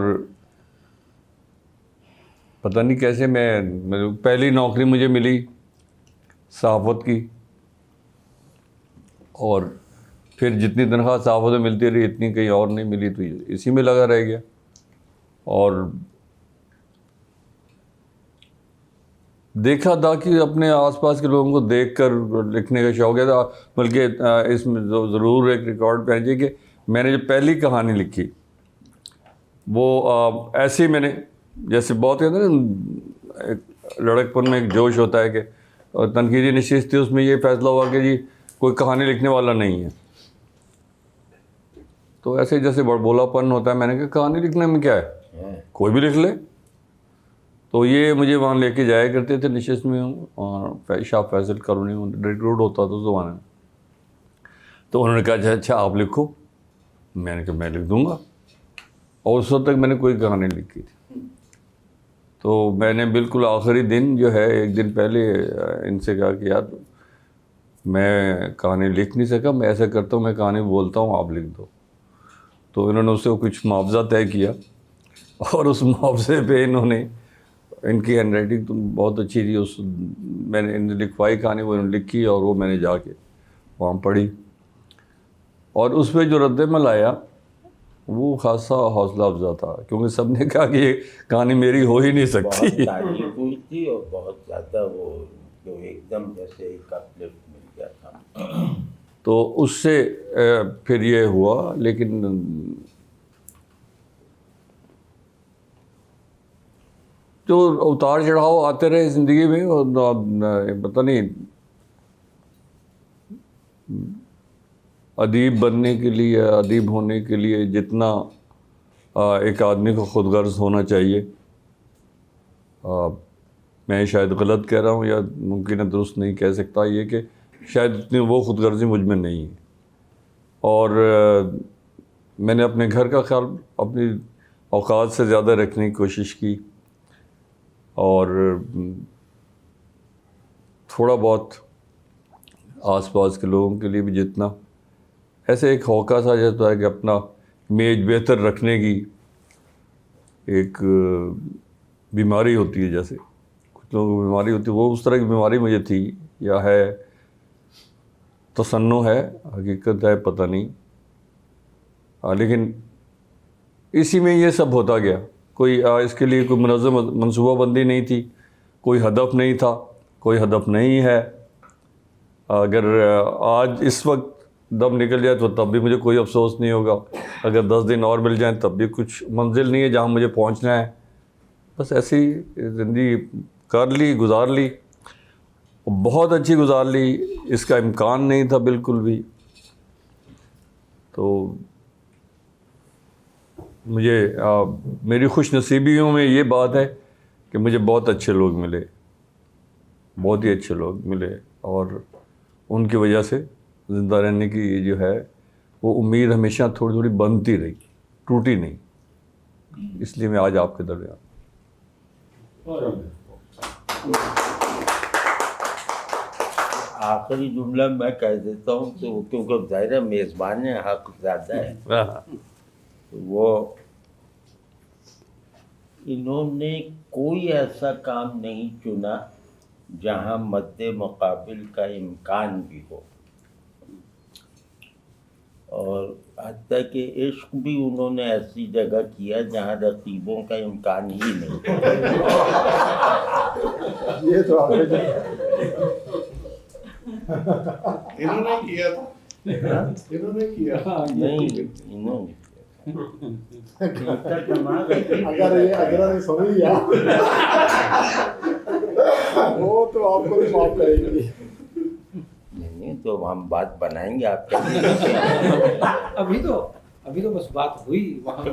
پتہ نہیں کیسے میں پہلی نوکری مجھے ملی صحافت کی, اور پھر جتنی تنخواہ صحافت میں ملتی رہی اتنی کہیں اور نہیں ملی, تو اسی میں لگا رہ گیا. اور دیکھا تھا کہ اپنے آس پاس کے لوگوں کو دیکھ کر لکھنے کا شوق ہے تھا. بلکہ اس میں ضرور ایک ریکارڈ پہ ہے کہ میں نے جو پہلی کہانی لکھی وہ ایسے ہی میں نے, جیسے بہت کہتے ہیں نا ایک لڑک پن میں ایک جوش ہوتا ہے کہ تنقیدی نشست تھی, اس میں یہ فیصلہ ہوا کہ جی کوئی کہانی لکھنے والا نہیں ہے. تو ایسے جیسے بولا پن ہوتا ہے, میں نے کہا کہانی لکھنے میں کیا ہے, کوئی بھی لکھ لے. تو یہ مجھے وہاں لے کے جایا کرتے تھے نشست میں, اور شاہ فیصل کالونی ریکروٹ ہوتا تھا اس زمانے میں. تو انہوں نے کہا اچھا آپ لکھو. میں نے کہا میں لکھ دوں گا. اور اس وقت تک میں نے کوئی کہانی نہیں لکھی تھی. تو میں نے بالکل آخری دن جو ہے ایک دن پہلے ان سے کہا کہ یار میں کہانی لکھ نہیں سکا, میں ایسا کرتا ہوں میں کہانی بولتا ہوں آپ لکھ دو. تو انہوں نے اس سے کچھ معاوضہ طے کیا, اور اس معاوضے پہ انہوں نے, ان کی ہینڈ رائٹنگ تو بہت اچھی تھی, اس میں نے ان لکھوائی کہانی وہ انہوں نے لکھی, اور وہ میں نے جا کے وہاں پڑھی. اور اس پہ جو رد عمل آیا وہ خاصا حوصلہ افزا تھا, کیونکہ سب نے کہا کہ یہ کہانی میری ہو ہی نہیں سکتی. بہت تعریف ہوئی تھی اور بہت زیادہ وہ جو ایک دم جیسے ایک اپلفٹ مل گیا تھا. تو اس سے پھر یہ ہوا. لیکن جو اتار چڑھاؤ آتے رہے زندگی میں, پتہ نہیں ادیب بننے کے لیے, ادیب ہونے کے لیے جتنا ایک آدمی کو خود غرض ہونا چاہیے, میں شاید غلط کہہ رہا ہوں یا ممکن ہے درست نہیں کہہ سکتا, یہ کہ شاید اتنی وہ خود غرضی مجھ میں نہیں ہے. اور میں نے اپنے گھر کا خیال اپنی اوقات سے زیادہ رکھنے کی کوشش کی, اور تھوڑا بہت آس پاس کے لوگوں کے لیے بھی جتنا, ایسے ایک ہوکا سا جاتا ہے کہ اپنا امیج بہتر رکھنے کی ایک بیماری ہوتی ہے, جیسے کچھ لوگوں کو بیماری ہوتی ہے, وہ اس طرح کی بیماری مجھے تھی, یا ہے تصنع ہے, حقیقت ہے پتہ نہیں. لیکن اسی میں یہ سب ہوتا گیا. کوئی اس کے لیے کوئی منظم منصوبہ بندی نہیں تھی, کوئی ہدف نہیں تھا, کوئی ہدف نہیں ہے. اگر آج اس وقت دم نکل جائے تو تب بھی مجھے کوئی افسوس نہیں ہوگا, اگر 10 دن اور مل جائیں تب بھی کچھ منزل نہیں ہے جہاں مجھے پہنچنا ہے. بس ایسی زندگی کر لی, گزار لی, بہت اچھی گزار لی, اس کا امکان نہیں تھا بالکل بھی. تو مجھے میری خوش نصیبیوں میں یہ بات ہے کہ مجھے بہت اچھے لوگ ملے, بہت ہی اچھے لوگ ملے, اور ان کی وجہ سے زندہ رہنے کی جو ہے وہ امید ہمیشہ تھوڑی تھوڑی بنتی رہی, ٹوٹی نہیں. اس لیے میں آج آپ کے درمیان. آخری جملہ میں کہہ دیتا ہوں تو کیونکہ ظاہر میزبان حق زیادہ ہے, وہ انہوں نے کوئی ایسا کام نہیں چنا جہاں مد مقابل کا امکان بھی ہو. اور حتیٰ کہ عشق بھی انہوں نے ایسی جگہ کیا جہاں رقیبوں کا امکان ہی نہیں. یہ تو آپ نے انہوں نے کیا تھا، انہوں نے کیا. نہیں انہوں نے اگر یہ سمجھ گیا وہ تو آپ کو بھی معاف کرے گی. نہیں تو ہم بات بنائیں گے آپ کا. ابھی تو بس بات ہوئی وہاں.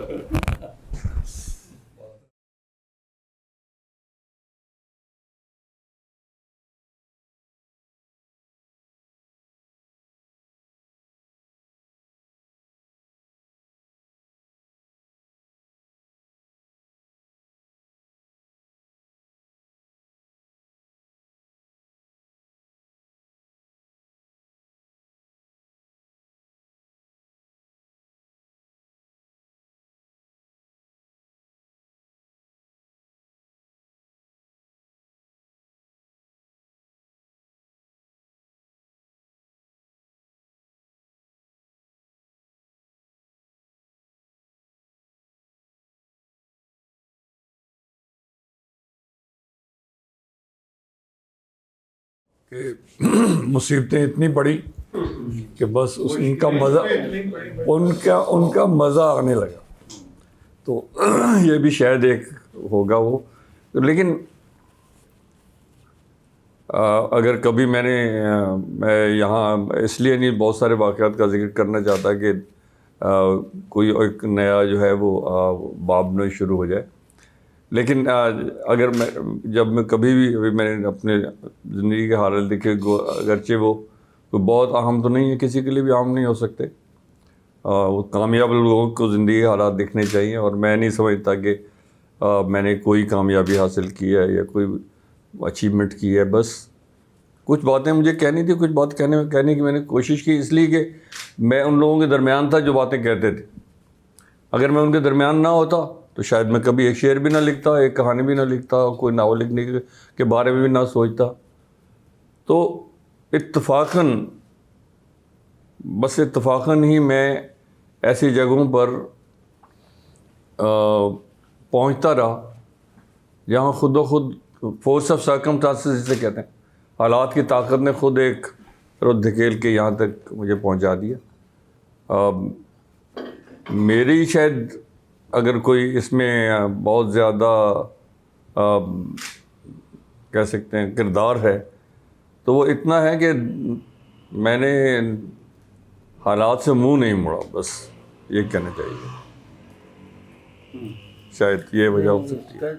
کہ مصیبتیں اتنی بڑی کہ بس ان کا مزہ آنے لگا. تو یہ بھی شاید ایک ہوگا وہ. لیکن اگر کبھی میں یہاں اس لیے نہیں بہت سارے واقعات کا ذکر کرنا چاہتا کہ کوئی ایک نیا جو ہے وہ باب میں شروع ہو جائے. لیکن اگر جب میں کبھی بھی ابھی میں نے اپنے زندگی کے حالات دیکھے، اگرچہ وہ بہت اہم تو نہیں ہے، کسی کے لیے بھی عام نہیں ہو سکتے. وہ کامیاب لوگوں کو زندگی کے حالات دیکھنے چاہیے. اور میں نہیں سمجھتا کہ میں نے کوئی کامیابی حاصل کی ہے یا کوئی اچیومنٹ کی ہے. بس کچھ باتیں مجھے کہنی تھی، کچھ بات کہنے کی میں نے کوشش کی، اس لیے کہ میں ان لوگوں کے درمیان تھا جو باتیں کہتے تھے. اگر میں ان کے درمیان نہ ہوتا تو شاید میں کبھی ایک شعر بھی نہ لکھتا، ایک کہانی بھی نہ لکھتا، کوئی ناول لکھنے کے بارے میں بھی نہ سوچتا. تو اتفاقاً ہی میں ایسی جگہوں پر پہنچتا رہا جہاں خود و خود فورس آف سرکمسٹانسز جسے کہتے ہیں، حالات کی طاقت نے خود ایک رد دھکیل کے یہاں تک مجھے پہنچا دیا. میری شاید اگر کوئی اس میں بہت زیادہ کہہ سکتے ہیں کردار ہے تو وہ اتنا ہے کہ میں نے حالات سے منہ نہیں موڑا. بس یہ کہنا چاہیے، شاید یہ وجہ ہو سکتی ہے.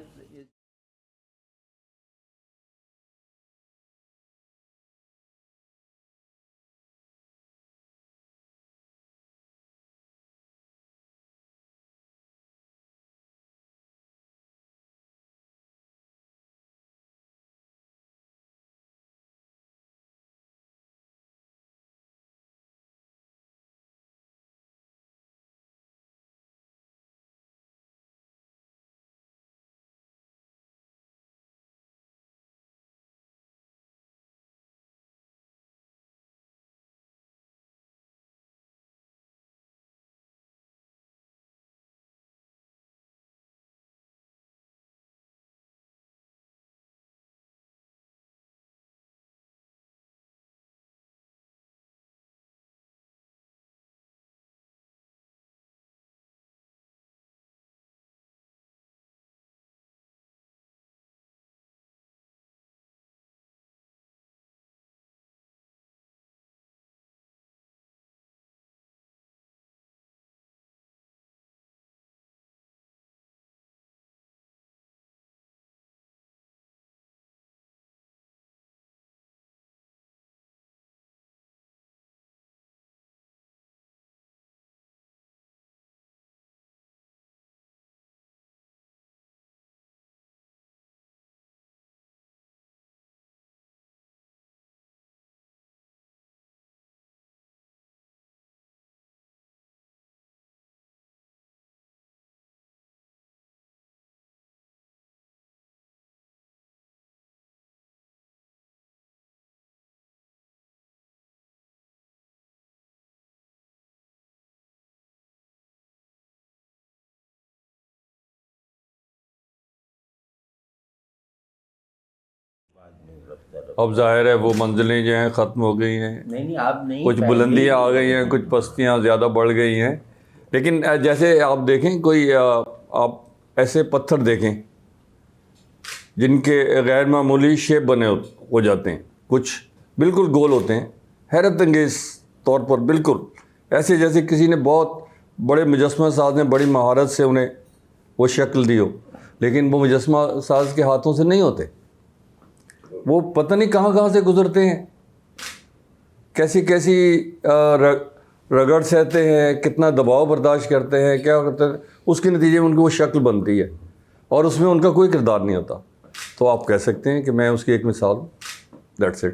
اب ظاہر ہے وہ منزلیں جو ہیں ختم ہو گئی ہیں، نہیں آپ نہیں، کچھ بلندیاں آ گئی ہیں، کچھ پستیاں زیادہ بڑھ گئی ہیں. لیکن جیسے آپ دیکھیں کوئی آپ ایسے پتھر دیکھیں جن کے غیر معمولی شیپ بنے ہو جاتے ہیں، کچھ بالکل گول ہوتے ہیں، حیرت انگیز طور پر بالکل ایسے جیسے کسی نے بہت بڑے مجسمہ ساز نے بڑی مہارت سے انہیں وہ شکل دی ہو، لیکن وہ مجسمہ ساز کے ہاتھوں سے نہیں ہوتے. وہ پتہ نہیں کہاں سے گزرتے ہیں، کیسی رگڑ سہتے ہیں، کتنا دباؤ برداشت کرتے ہیں، کیا کرتے ہیں، اس کے نتیجے میں ان کی وہ شکل بنتی ہے اور اس میں ان کا کوئی کردار نہیں ہوتا. تو آپ کہہ سکتے ہیں کہ میں اس کی ایک مثال ہوں. That's it.